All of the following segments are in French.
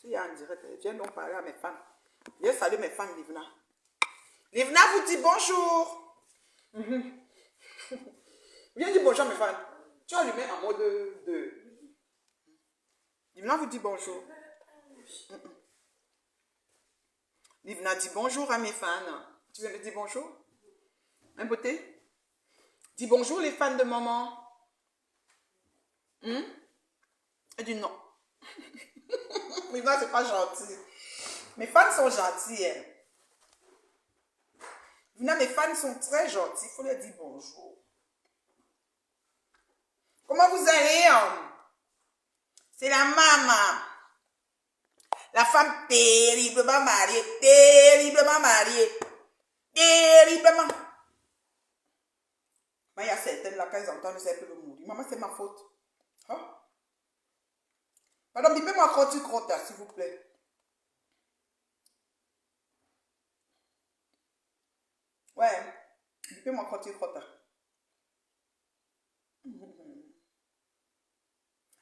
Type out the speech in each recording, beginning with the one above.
suis en direct. Viens donc parler à mes fans. Viens saluer mes fans, Livna. Livna vous dit bonjour. Viens dire bonjour à mes fans. Tu vas lui mettre en mode de... Livna vous dit bonjour. Livna dit bonjour à mes fans. Tu viens de dire bonjour? Hein, beauté? Dis bonjour les fans de maman. Elle dit non. Livna, c'est pas gentil. Mes fans sont gentils. Hein. Livna, mes fans sont très gentils. Il faut leur dire bonjour. Comment vous allez? C'est la maman. La femme terriblement mariée. Terriblement mariée. Terriblement. Mais il y a certaines là, quand elles entendent, elles peuvent mourir. Maman, c'est ma faute. Hein? Pardon, bipez-moi quand tu crottes, s'il vous plaît. Ouais. Bipez-moi quand tu crottes.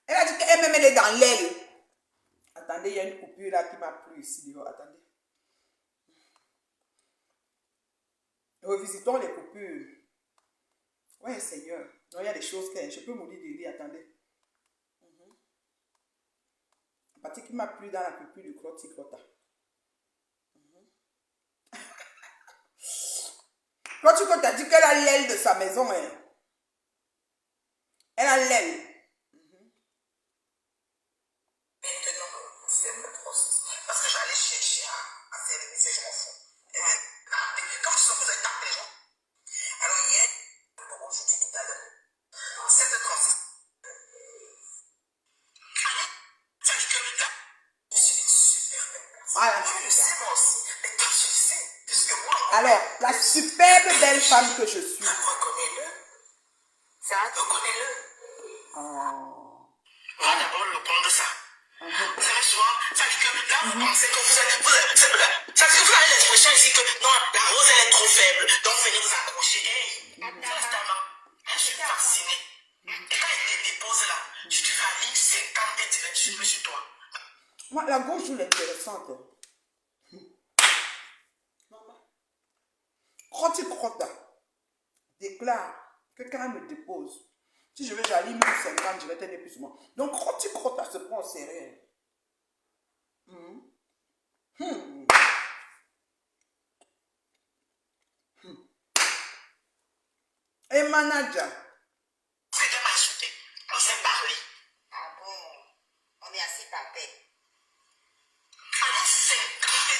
Elle a dit qu'elle-même, elle est dans l'aile. Attendez, il y a une coupure là qui m'a plu ici. Attendez. Revisitons les coupures. Ouais, Seigneur. Non, il y a des choses que je peux mourir de rire. Attendez. La partie qui m'a plu dans la coupure du Clotti-Clotta. Clotti-Clotta dit qu'elle a l'aile de sa maison. Hein. Elle a l'aile. Parce que j'allais chercher à faire des messages, je m'en fous. Quand tu sens que vous avez tapé les gens, alors hier, aujourd'hui tout à l'heure, 7h36, ça dit que là, je suis une super belle personne. Voilà. Je le sais moi aussi, mais toi tu le sais, puisque moi... Alors, la superbe belle femme que je suis. Reconnais-le. Ça, reconnais-le. Moi d'abord le compte de ça. Vous savez souvent, ça dit que là vous pensez que vous êtes... Ça dit que vous avez l'expression ici que non, la rose elle est trop faible, donc venez vous accrocher. Instamment, je suis fascinée. Et quand elle te dépose là, je te fais la ligne 50 et direct, je suis toi. Moi, la gauche joue l'intéressante. Quand tu crottes, déclare que quand elle me dépose, si je veux, j'aligne 50, je vais t'aider plus souvent. Donc, quand tu crottes, elle se prend au sérieux. Et manager. C'est de m'insulter. On s'est parlé. Ah bon? On est assis par terre. Allez, 50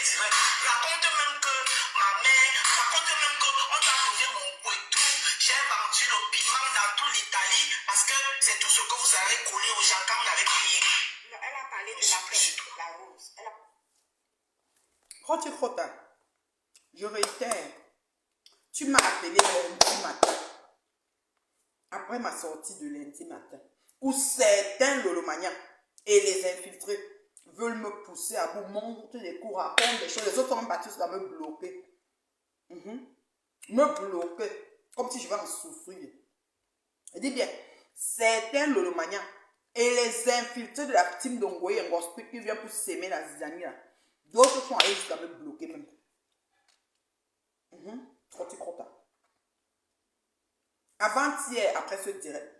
direct. Raconte même que ma mère, raconte même qu'on t'a posé mon couteau. J'ai vendu le piment dans toute l'Italie parce que c'est tout ce que vous avez collé aux gens quand vous l'avez payé. Non, elle a parlé de la rose. Quand tu crottes, je réitère, tu m'as appelé lundi matin, après ma sortie de lundi matin, où certains lolomaniens et les infiltrés veulent me pousser à bout, monter des cours, apprendre des choses. Les autres sont battus à me bloquer. Me bloquer, comme si je vais en souffrir. Je dis bien, certains lolomaniens et les infiltrés de la team d'Ongoye et Ngospé qui viennent pour s'aimer la zizanie là. D'autres sont allés jusqu'à me bloquer même. Trotti crotta. Avant-hier, après ce direct,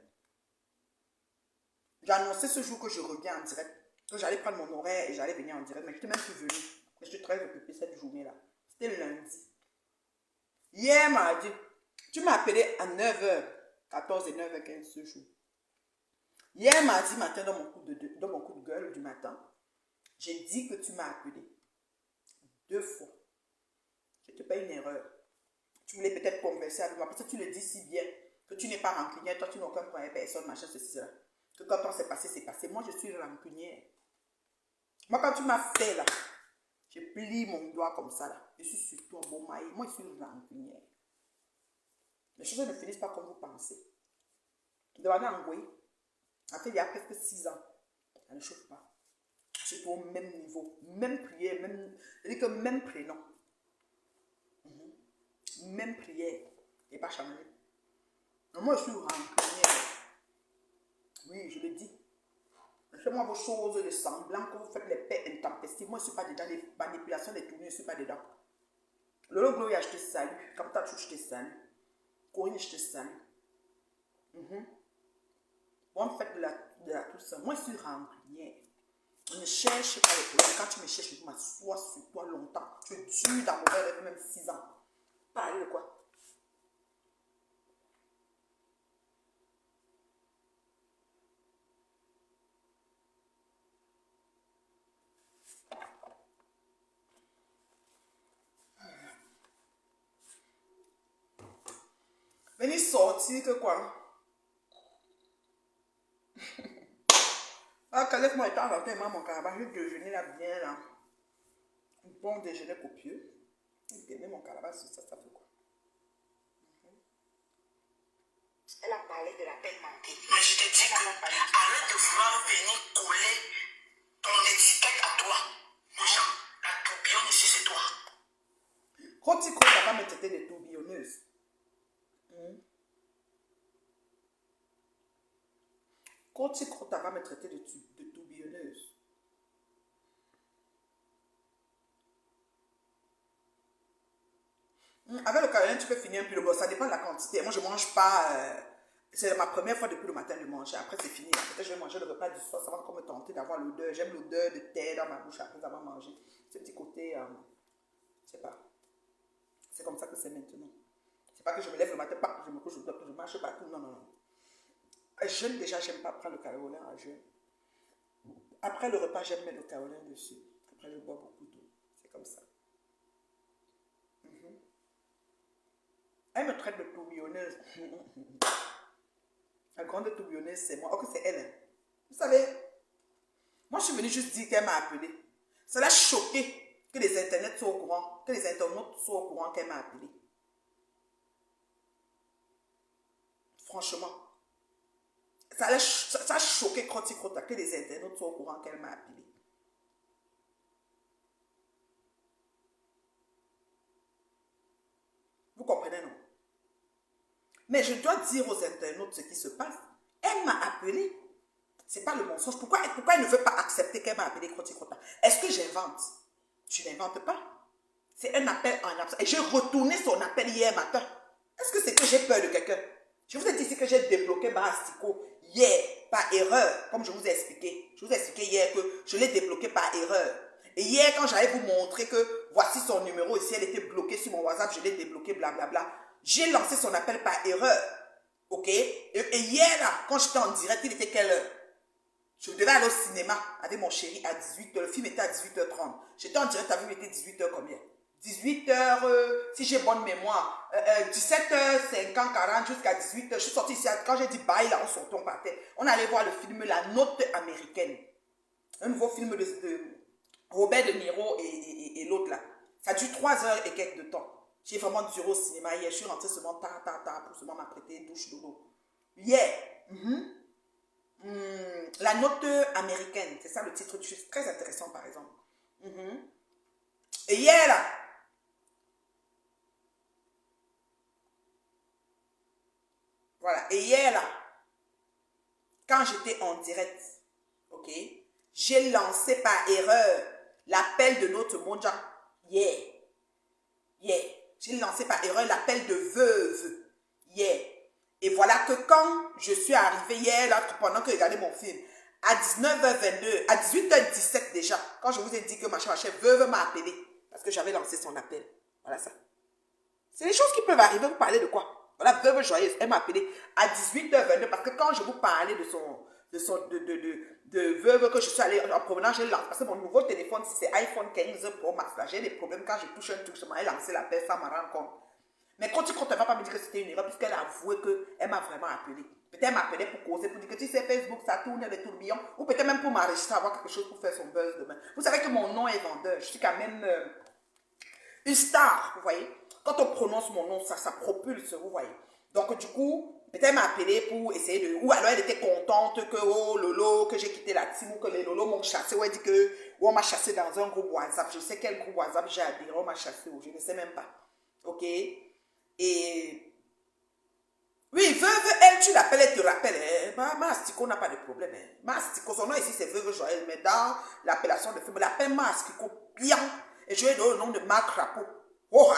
j'ai annoncé ce jour que je reviens en direct, que j'allais prendre mon horaire et j'allais venir en direct, mais je n'étais même plus venue. Je suis très occupée cette journée-là. C'était le lundi. Hier, mardi, tu m'as appelé à 9h14 et 9h15 ce jour. Hier, mardi matin, dans mon coup de gueule du matin, j'ai dit que tu m'as appelé 2 fois. C'était pas une erreur. Tu voulais peut-être converser avec moi parce que tu le dis si bien que tu n'es pas rancunière, toi tu n'as aucun problème avec personne, machin, ceci, cela. Que quand on s'est passé, c'est passé. Moi, je suis rancunière. Moi, quand tu m'as fait là, je plie mon doigt comme ça là. Je suis surtout un bon maïs. Moi, je suis rancunière. Les choses ne finissent pas comme vous pensez. Demandez à Ngoï. Après, il y a presque 6 ans. Elle ne chauffe pas. Je suis au même niveau. Même prière, même... C'est-à-dire que même prénom. Même prière. Et pas changé. Moi, je suis rancunière. Oui, je le dis. Je Enlevez-moi vos choses de semblant que vous faites les paix intempestives. Moi, je ne suis pas dedans. Les manipulations, les tournées, je ne suis pas dedans. Lolo Gloria, je te salue. Comme ta je te salue. Corinne, je te salue. Bonne fête de la Toussaint. Moi, je suis rancunière. Je ne cherche pas les problèmes. Quand tu me cherches, je m'assois sur toi longtemps. Tu dures dans mon rêve, même 6 ans. Parlez de quoi? Venez sortir que quoi? Ah, quand laisse-moi étant rentré, mon calabash, je déjeuner là bien là. Un bon déjeuner copieux. Je tenais mon calabash, ça fait quoi? Elle a parlé de la peine manquée. Mais je te dis, arrête de vouloir venir coller ton étiquette à toi. Mon Jean, la tourbillonne ici, c'est toi. Quand tu crois que ta femme était des tourbillonneuses. Quand tu crois que ta femme est traitée de tourbillonneuse. Avec le carolin, tu peux finir un peu le boss. Ça dépend de la quantité. Moi, je ne mange pas. C'est ma première fois depuis le matin de manger. Après, c'est fini. Peut-être que je vais manger le repas du soir. Ça va encore me tenter d'avoir l'odeur. J'aime l'odeur de thé dans ma bouche après avoir mangé. Ce petit côté, je ne sais pas. C'est comme ça que c'est maintenant. C'est pas que je me lève le matin, pas que je me couche, que je marche partout. Non, non, non. À jeûne, déjà, j'aime pas prendre le carolin à jeûne. Après le repas, j'aime mettre le carolin dessus. Après, je bois beaucoup d'eau. C'est comme ça. Elle me traite de tourbillonneuse. La grande tourbillonneuse, c'est moi. Ok, c'est elle. Hein. Vous savez, moi, je suis venue juste dire qu'elle m'a appelé. Ça l'a choqué que les internets soient au courant, que les internautes soient au courant qu'elle m'a appelé. Franchement. Ça a choqué Croti Crota que les internautes soient au courant qu'elle m'a appelé. Vous comprenez, non? Mais je dois dire aux internautes ce qui se passe. Elle m'a appelé. Ce n'est pas le mensonge. Pourquoi elle ne veut pas accepter qu'elle m'a appelé Croti Crota? Est-ce que j'invente? Je n'invente pas. C'est un appel en absence. Et j'ai retourné son appel hier matin. Est-ce que c'est que j'ai peur de quelqu'un? Je vous ai dit ici que j'ai débloqué ma Astico hier par erreur, comme je vous ai expliqué. Je vous ai expliqué hier que je l'ai débloqué par erreur. Et hier, quand j'allais vous montrer que voici son numéro ici, elle était bloquée sur mon WhatsApp, je l'ai débloqué, blablabla. J'ai lancé son appel par erreur. Ok? Et hier, là, quand j'étais en direct, il était quelle heure? Je devais aller au cinéma avec mon chéri à 18h. Le film était à 18h30. J'étais en direct avec lui, il était 18h combien? 18h, si j'ai bonne mémoire, 17h50, 40 jusqu'à 18h. Je suis sortie ici, quand j'ai dit bye, là, on sortait, on partait. On allait voir le film La Note américaine. Un nouveau film de Robert De Niro et l'autre là. Ça dure 3 heures et quelques de temps. J'ai vraiment duré au cinéma hier. Je suis rentrée seulement tard pour seulement m'apprêter, douche, dodo. Hier. La Note américaine, c'est ça le titre du film. Très intéressant par exemple. Et hier là, voilà, et hier là, quand j'étais en direct, ok, j'ai lancé par erreur l'appel de notre Monja. Hier. J'ai lancé par erreur l'appel de veuve. Hier. Et voilà que quand je suis arrivée hier, là, pendant que je regardais mon film, à 19h22, à 18h17 déjà, quand je vous ai dit que ma chère veuve m'a appelé, parce que j'avais lancé son appel. Voilà ça. C'est les choses qui peuvent arriver. Vous parlez de quoi? Voilà, veuve joyeuse, elle m'a appelé à 18h22, parce que quand je vous parlais de veuve que je suis allée en provenance, j'ai lancé, parce que mon nouveau téléphone, si c'est iPhone 15 Pro Max, là, j'ai des problèmes quand je touche un truc, je m'ai lancé l'appel, ça me rend compte. Mais quand tu comptes, elle ne va pas me dire que c'était une erreur, puisqu'elle a avoué qu'elle m'a vraiment appelé. Peut-être elle m'appelait pour causer, pour dire que tu sais, Facebook, ça tourne des tourbillons, ou peut-être même pour m'enregistrer, avoir quelque chose pour faire son buzz demain. Vous savez que mon nom est vendeur, je suis quand même une star, vous voyez. Quand on prononce mon nom, ça propulse, vous voyez. Donc, du coup, peut-être elle m'a appelé pour essayer de... Ou alors elle était contente que, oh, Lolo, que j'ai quitté la team, ou que les Lolo m'ont chassé, ou elle dit que, ou on m'a chassé dans un groupe WhatsApp. Je sais quel groupe WhatsApp j'ai adhéré, on m'a chassé, ou je ne sais même pas. Ok? Et Oui, veuve, elle, tu l'appelles, elle te rappelle. Mastico n'a pas de problème. Mastico, son nom ici, c'est veuve joyeuse. Mais dans l'appellation de femme, l'appelle Mastico bien. Et je lui ai donné le nom de Marc Crapaud. Oh,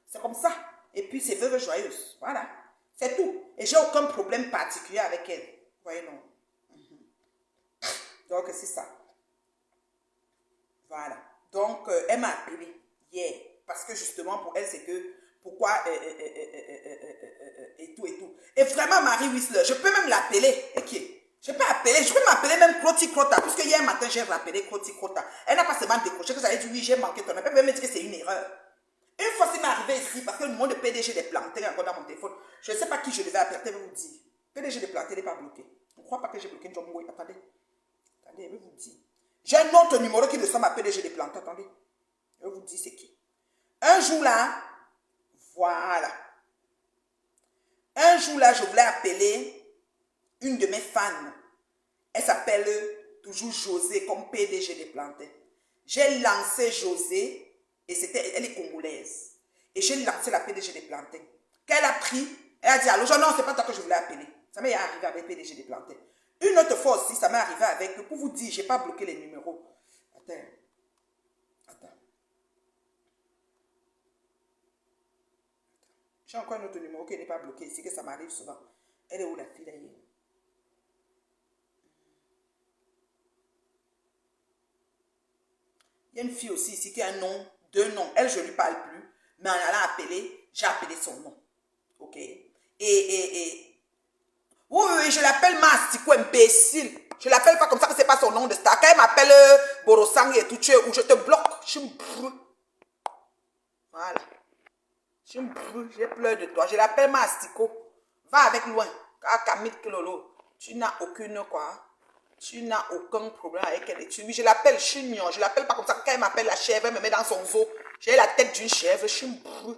c'est comme ça. Et puis, c'est veuve joyeuse. Voilà. C'est tout. Et j'ai aucun problème particulier avec elle. Vous voyez, non? Donc, c'est ça. Voilà. Donc, elle m'a appelé hier. Parce que justement, pour elle, c'est que, pourquoi, et tout, et tout. Et vraiment, Marie Whistler, je peux même l'appeler. Ok. Je peux m'appeler même Croti Crota. Puisque hier matin, j'ai rappelé Croti Crota. Elle n'a pas seulement décroché que j'allais dire, oui, j'ai manqué ton appel. Elle peut même dire que c'est une erreur. Une fois, c'est arrivé ici, parce que le nom de PDG des plantés encore dans mon téléphone. Je ne sais pas qui je devais appeler, je vais vous dire. PDG des plantés n'est pas bloqué. On ne croit pas que j'ai bloqué John Boy. Attendez. Attendez, je vais vous dire. J'ai un autre numéro qui ressemble à PDG des plantés. Attendez. Je vais vous dire c'est qui. Un jour là, voilà. Un jour là, je voulais appeler une de mes fans. Elle s'appelle toujours José, comme PDG des plantés. J'ai lancé José. Et elle est congolaise. Et j'ai lancé la PDG des plantés. Qu'elle a pris, elle a dit, allô, non, c'est pas toi que je voulais appeler. Ça m'est arrivé avec PDG des plantés. Une autre fois aussi, ça m'est arrivé avec, pour vous dire, je n'ai pas bloqué les numéros. Attends. J'ai encore un autre numéro qui n'est pas bloqué ici, que ça m'arrive souvent. Elle est où la fille d'ailleurs? Il y a une fille aussi ici qui a un nom, deux noms. Elle, je ne lui parle plus. Mais en allant appeler, j'ai appelé son nom. Ok? Oui, je l'appelle Mastico, imbécile. Je l'appelle pas comme ça que c'est pas son nom de star. Quand elle m'appelle Borosang et tout, où je te bloque, je me brûle. Voilà. Je me brûle, j'ai peur de toi. Je l'appelle Mastico. Va avec loin. Kamit Kilolo. Tu n'as aucune quoi. Tu n'as aucun problème avec elle. Oui, je l'appelle Chignon. Je l'appelle pas comme ça. Quand elle m'appelle la chèvre, elle me met dans son zoo. J'ai la tête d'une chèvre. Je me brûle.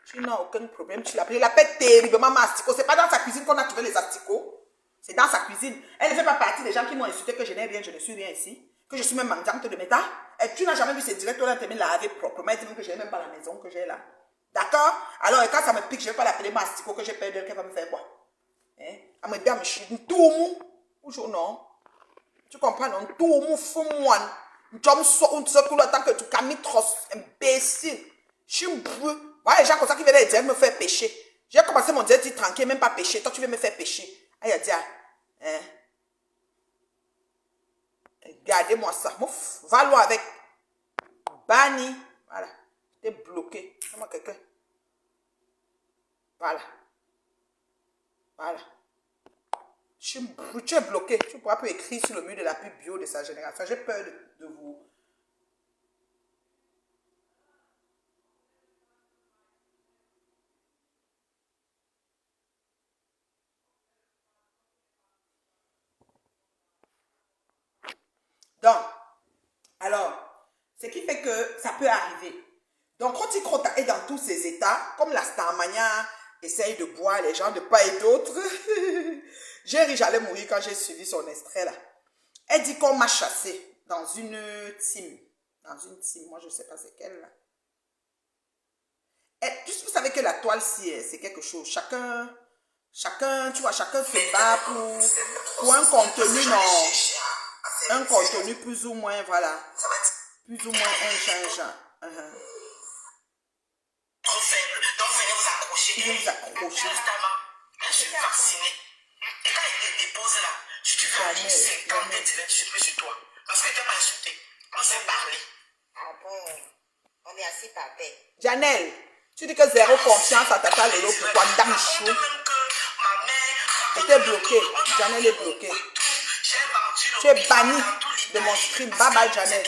Tu n'as aucun problème. Tu l'appelles. Je l'appelle terriblement Mastico. C'est pas dans sa cuisine qu'on a trouvé les asticots. C'est dans sa cuisine. Elle ne fait pas partie des gens qui m'ont insulté que je n'ai rien, je ne suis rien ici. Que je suis même mendiante de métal. Et tu n'as jamais vu ces directs là, tu la laver proprement. Elle dit même que je n'ai même pas la maison que j'ai là. D'accord? Alors, quand ça me pique, je ne vais pas l'appeler Mastico, que j'ai peur d'elle, qu'elle va me faire quoi? Hein? Elle me dit, mais je suis tout mou. Bonjour, non? Tu comprends, non? Tout mou, fou, moine. Tu me sors un seul coup, tant que tu camis trop, imbécile. Je suis brûlé. Voilà, les gens comme ça qui viennent dire, me faire pécher. J'ai commencé mon direct tranquille, même pas pécher. Toi, tu veux me faire pécher. Aïe, a dit, hein? Regardez-moi ça. Mouf, va loin avec. Banni. Voilà. T'es bloqué. Comment quelqu'un? Voilà. Voilà. Tu es bloqué. Tu ne pourras plus écrire sur le mur de la pub bio de sa génération. J'ai peur de vous. Donc, alors, ce qui fait que ça peut arriver. Donc, Croti Crota est dans tous ses états, comme la Starmania essaye de boire les gens de part et d'autre. J'ai ri, j'allais mourir quand j'ai suivi son extrait là. Elle dit qu'on m'a chassé dans une team. Dans une team, moi je ne sais pas c'est quelle là. Vous savez que la toile, c'est quelque chose. Chacun, tu vois, chacun se bat pour un contenu, non. Un contenu plus ou moins, voilà. Plus ou moins un genre. Trop faible. Donc, venez vous accrocher. Ils vont vous accrocher. Je suis vaccinée. Et quand il te dépose là, si tu valides 50 direct, je suis plus sur toi. Parce que tu n'as pas insulté. On s'est parlé. Ah bon? On est assis par terre. Janelle, tu dis que zéro confiance à Tata Lolo. Pourquoi? Dame chou. Tu es bloqué. Janelle est bloquée. Tu es banni de mon stream. Bye bye, Janelle.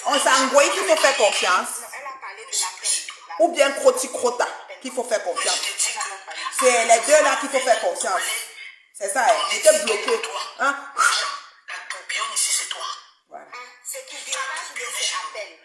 On s'est envoyé qu'il faut faire confiance. Elle a parlé de l'appel. Ou bien Croti Crota qu'il faut faire confiance. C'est les deux là qu'il faut faire confiance. C'est ça, elle était bloquée. Hein? Voilà. C'est tout bien de ces appels.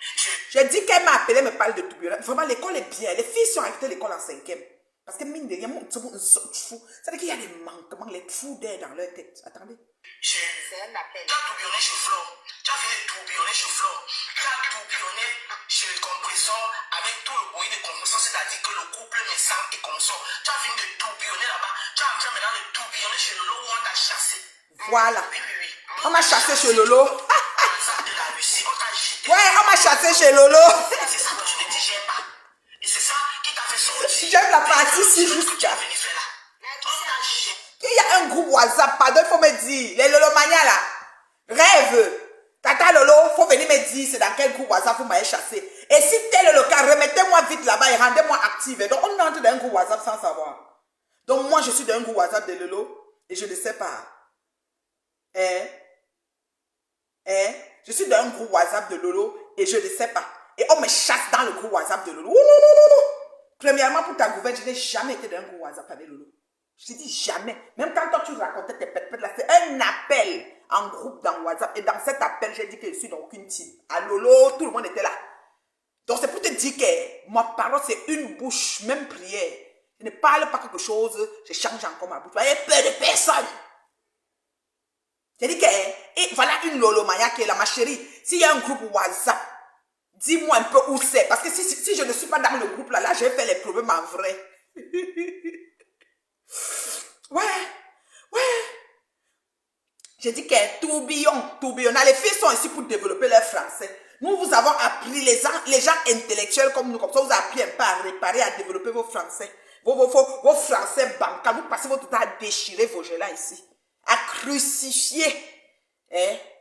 J'ai dit qu'elle m'a appelé, me parle de tourbillonnage. Vraiment, l'école est bien. Les filles sont arrêtées l'école en 5e. Parce que mine de rien, c'est-à-dire qu'il y a des manquements, les trous d'air dans leur tête. Attendez. C'est un appel. Tu as tourbillonné chez Flo. Tu as fini de tourbillonner chez Flo. Tu as tourbillonné chez le compresseur avec tout le bruit de compresseur, c'est-à-dire que le couple naissant et consort. Tu as fini de tourbillonner là-bas. Tu es en train maintenant de tourbillonner chez Lolo où on t'a chassé. Voilà. Oui, oui, oui. On m'a chassé chez Lolo. De la Russie, on t'a jeté. Ouais, on m'a chassé chez Lolo. C'est ça que tu ne digères pas. Et c'est ça qui t'a fait sortir. J'aime la partie si juste. Tu es venu faire là. On t'a jeté. Il y a un groupe WhatsApp, pardon, il faut me dire. Les Lolomania là. Rêve. Tata Lolo, il faut venir me dire c'est dans quel groupe WhatsApp vous m'avez chassé. Et si tel est le cas, remettez-moi vite là-bas et rendez-moi active. Donc on entre dans un groupe WhatsApp sans savoir. Donc moi je suis dans un groupe WhatsApp de Lolo et je ne sais pas. Je suis dans un groupe WhatsApp de Lolo et je ne sais pas. Et on me chasse dans le groupe WhatsApp de Lolo. Premièrement, pour ta gouverne, je n'ai jamais été dans un groupe WhatsApp avec Lolo. Je te dis jamais. Même quand toi tu racontais tes pètes là, c'est un appel en groupe dans WhatsApp. Et dans cet appel, j'ai dit que je suis dans aucune team. À Lolo, tout le monde était là. Donc c'est pour te dire que ma parole, c'est une bouche, même prière. Je ne parle pas quelque chose, je change encore ma bouche. Il y a peu de personnes. J'ai dit que, et voilà une Lolomaya qui est là, ma chérie. S'il y a un groupe WhatsApp, dis-moi un peu où c'est. Parce que si je ne suis pas dans le groupe là, je vais faire les problèmes en vrai. Ouais. J'ai dit que tourbillonnant. Les filles sont ici pour développer leur français. Nous vous avons appris, les gens intellectuels comme nous, comme ça, vous avez appris un peu à réparer, à développer vos français. Vos français bancals. Vous passez votre temps à déchirer vos jeux là ici. À crucifier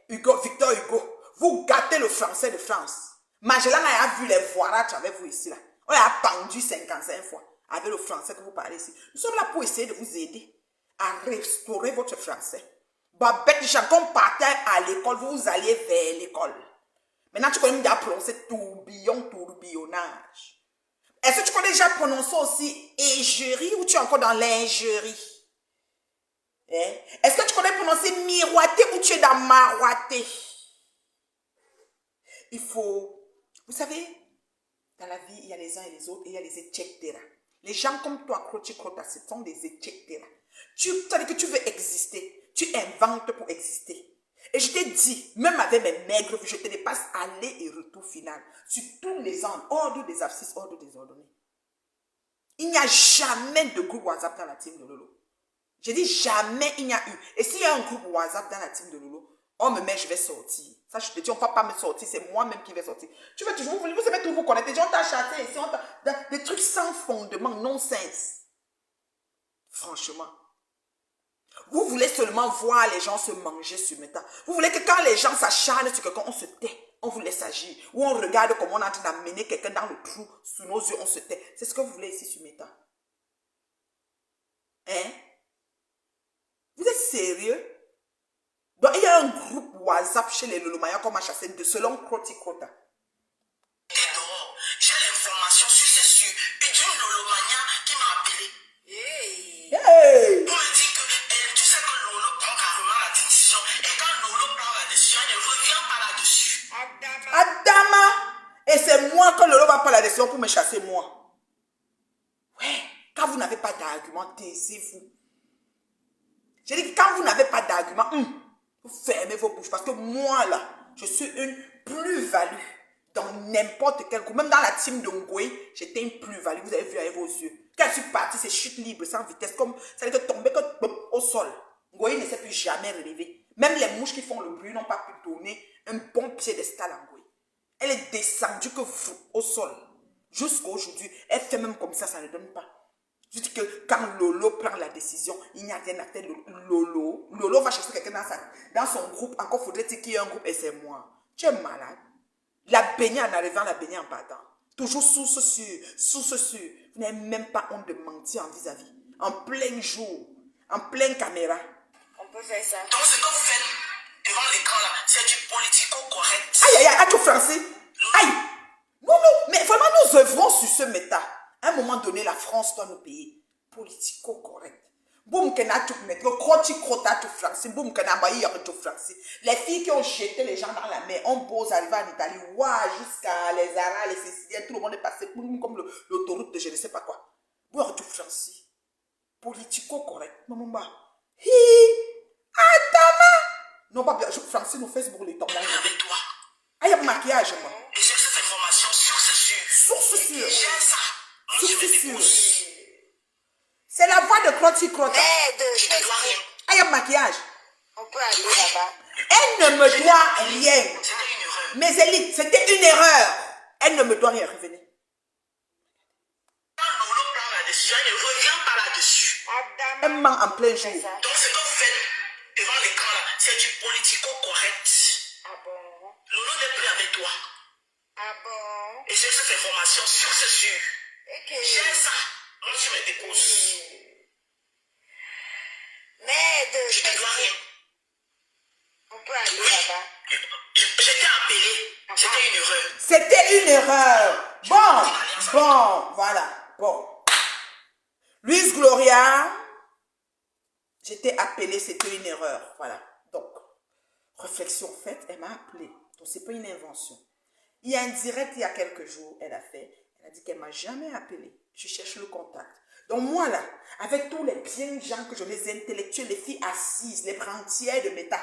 Victor Hugo. Vous gâtez le français de France. Magellan a vu les voirages avec vous ici là. On a pendu 55 fois avec le français que vous parlez ici. Nous sommes là pour essayer de vous aider à restaurer votre français. Babette Jean, quand partait à l'école, vous alliez vers l'école. Maintenant, tu connais déjà prononcer tourbillonnage. Est-ce que tu connais déjà prononcer aussi égérie ou tu es encore dans l'ingérie? Est-ce que tu connais prononcer miroiter ou tu es dans maroiter? Il faut... Vous savez, dans la vie, il y a les uns et les autres et il y a les etc. Les gens comme toi, Croci Crota, ce sont des etc. Tu sais que tu veux exister. Tu inventes pour exister. Et je t'ai dit, même avec mes maigres, je te dépasse aller et retour final. Sur tous les angles, ordre des abscisses, ordre des ordonnées. Il n'y a jamais de groupe WhatsApp dans la team de Lolo. J'ai dit jamais il n'y a eu. Et s'il y a un groupe WhatsApp dans la team de Lolo, on me met, je vais sortir. Ça, je te dis, on ne va pas me sortir, c'est moi-même qui vais sortir. Tu veux toujours, vous savez tout vous connecter. On t'a chassé ici, des trucs sans fondement, non-sens. Franchement. Vous voulez seulement voir les gens se manger sur Meta. Vous voulez que quand les gens s'acharnent sur quelqu'un, on se tait. On vous laisse agir. Ou on regarde comment on est en train d'amener quelqu'un dans le trou. Sous nos yeux, on se tait. C'est ce que vous voulez ici sur Meta. Vous êtes sérieux? Donc, il y a un groupe WhatsApp chez les Lolomaya qu'on m'a chassé de selon Croci Crota. J'ai l'information sur ces sûr. Et d'une Lolomania qui m'a appelé. Hey! Pour me dire que tu sais que Lolo prend carrément la décision. Et quand Lolo prend la décision, elle ne revient pas là-dessus. Adama! Et c'est moi que Lolo va prendre la décision pour me chasser, moi. Ouais, quand vous n'avez pas d'argument, taisez-vous. J'ai dit que quand vous n'avez pas d'argument, vous fermez vos bouches. Parce que moi, là, je suis une plus-value dans n'importe quel groupe. Même dans la team de Ngoé, j'étais une plus-value. Vous avez vu avec vos yeux. Quand je suis partie, c'est chute libre, sans vitesse. Comme ça veut dire que tomber au sol. Ngoé ne s'est plus jamais relevé. Même les mouches qui font le bruit n'ont pas pu donner un bon piédestal à Ngoé. Elle est descendue que vous, au sol. Jusqu'à aujourd'hui, elle fait même comme ça ne donne pas. Je dis que quand Lolo prend la décision, il n'y a rien à faire. Lolo va chercher quelqu'un dans son groupe. Encore faudrait-il qu'il y ait un groupe et c'est moi. Tu es malade. La baignée en arrivant, la baignée en partant. Toujours sous ce sûr. Vous n'avez même pas honte de mentir en vis-à-vis. En plein jour, en pleine caméra. On peut faire ça. Donc ce que vous faites devant l'écran là, c'est du politico-correct. Aïe, tu Francis. Aïe. Non, mais vraiment nous œuvrons sur ce méta. À un moment donné, la France doit nous payer. Politico-correct. Boum, kena tout mettre. Croci crota tout Francis. Boum, kena bailli tout Francis. Les filles qui ont jeté les gens dans la mer, on pose arriver en Italie. Waouh, jusqu'à les Arabes, les Siciliens, tout le monde est passé comme l'autoroute de je ne sais pas quoi. Pour tout Francis. Politico-correct. Maman, bah. Hi. Adama. Non, pas bien. Francis, nous Facebook, les temps. Avec toi. Ah, il y a maquillage, moi. Et j'ai cette information sur ce sûr. Source sûre. J'ai ça. Moi, je Source me sûre. dépose. C'est la voix de Crotty Crotta. Je te dois rien. Ah, il y a maquillage. On peut aller là-bas. Elle ne me doit rien. C'était une erreur. Mes élites, c'était une erreur. Elle ne me doit rien. Revenez. Quand Lolo prend la décision, il ne revient pas là-dessus. Elle Adama. ment en plein jour. C'est ça. Donc, ce que vous faites devant l'écran là, c'est du politico-correct. Ah bon? Lolo n'est plus avec toi. Ah bon? Et j'ai cette information sur ce sûr. Ok. J'ai ça. Moi, je me dépose. Mais de Je te dois rien. on peut aller là-bas. J'étais appelé. C'était une erreur. C'était une erreur. Bon, voilà. Bon. Louise Gloria, j'étais appelée, c'était une erreur. Voilà. Donc, réflexion faite, elle m'a appelée. Donc, c'est pas une invention. Il y a un direct, il y a quelques jours, elle a dit qu'elle m'a jamais appelée. Je cherche le contact. Donc, moi, là, avec tous les bien gens que je les intellectuels, les filles assises, les rentières de méta,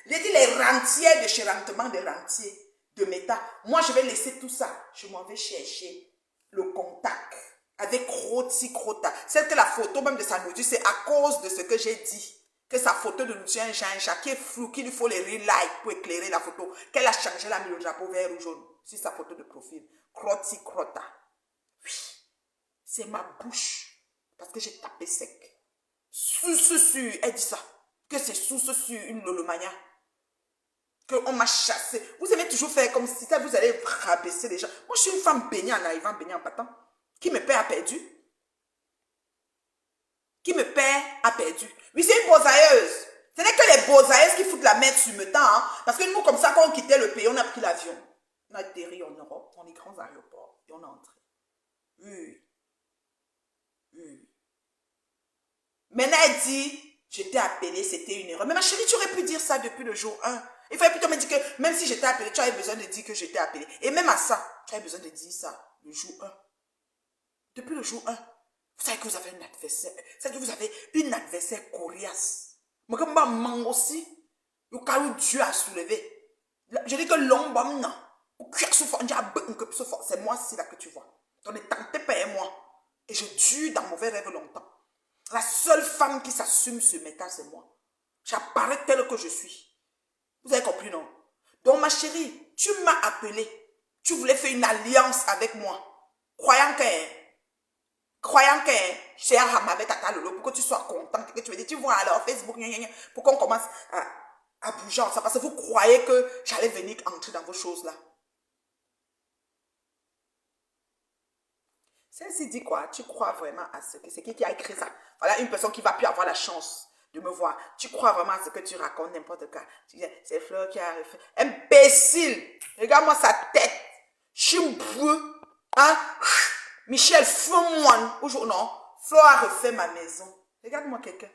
j'ai dit les rentières de chez Rentement des rentiers de méta, moi, je vais laisser tout ça. Je m'en vais chercher le contact avec Crotty Crotta. C'est que la photo même de sa nourriture, c'est à cause de ce que j'ai dit. Que sa photo de Lucien Jean qui est flou, qu'il lui faut les relight pour éclairer la photo, qu'elle a changé la mis le drapeau vert ou jaune sur sa photo de profil. Crotty Crotta. Oui, c'est ma bouche. Parce que j'ai tapé sec. Sous-sur, elle dit ça. Que c'est sous-sur une lolomania. Qu'on m'a chassé. Vous avez toujours fait comme si ça vous allez rabaisser les gens. Moi, je suis une femme baignée en arrivant, baignée en partant. Qui me perd a perdu. Qui me perd a perdu. Oui, c'est une bosailleuse. Ce n'est que les bosailleuses qui foutent la merde sur me temps. Hein? Parce que nous, comme ça, quand on quittait le pays, on a pris l'avion. On a atterri en Europe, dans les grands aéroports. Et on est entré. Oui. Oui. Maintenant, elle dit, je t'ai appelé, c'était une erreur. Mais ma chérie, tu aurais pu dire ça depuis le jour 1. Il fallait plutôt me dire que même si je t'ai appelé, tu avais besoin de dire que je t'ai appelé. Et même à ça, tu avais besoin de dire ça le jour 1. Depuis le jour 1. Vous savez que vous avez un adversaire. Vous savez que vous avez une adversaire coriace. Mais comme je manque aussi, le cas où Dieu a soulevé. Je dis que l'homme, non. C'est moi aussi là que tu vois. On est tenté par moi. Et je dure dans mauvais rêve longtemps. La seule femme qui s'assume ce métal, c'est moi. J'apparais telle que je suis. Vous avez compris, non? Donc, ma chérie, tu m'as appelé. Tu voulais faire une alliance avec moi. Croyant que j'ai un ram avec Tata Lolo pour que tu sois content, que tu me dis, tu vois, alors Facebook, pour qu'on commence à bouger ensemble. Parce que vous croyez que j'allais venir entrer dans vos choses-là. Celle-ci dit quoi? Tu crois vraiment à ce que c'est qui a écrit ça? Voilà une personne qui va plus avoir la chance de me voir. Tu crois vraiment à ce que tu racontes n'importe quoi? Tu dis, c'est Fleur qui a refait. Imbécile! Regarde-moi sa tête. Je suis breu. Hein? Michel, fais-moi. Aujourd'hui, non. Flore a refait ma maison. Regarde-moi quelqu'un.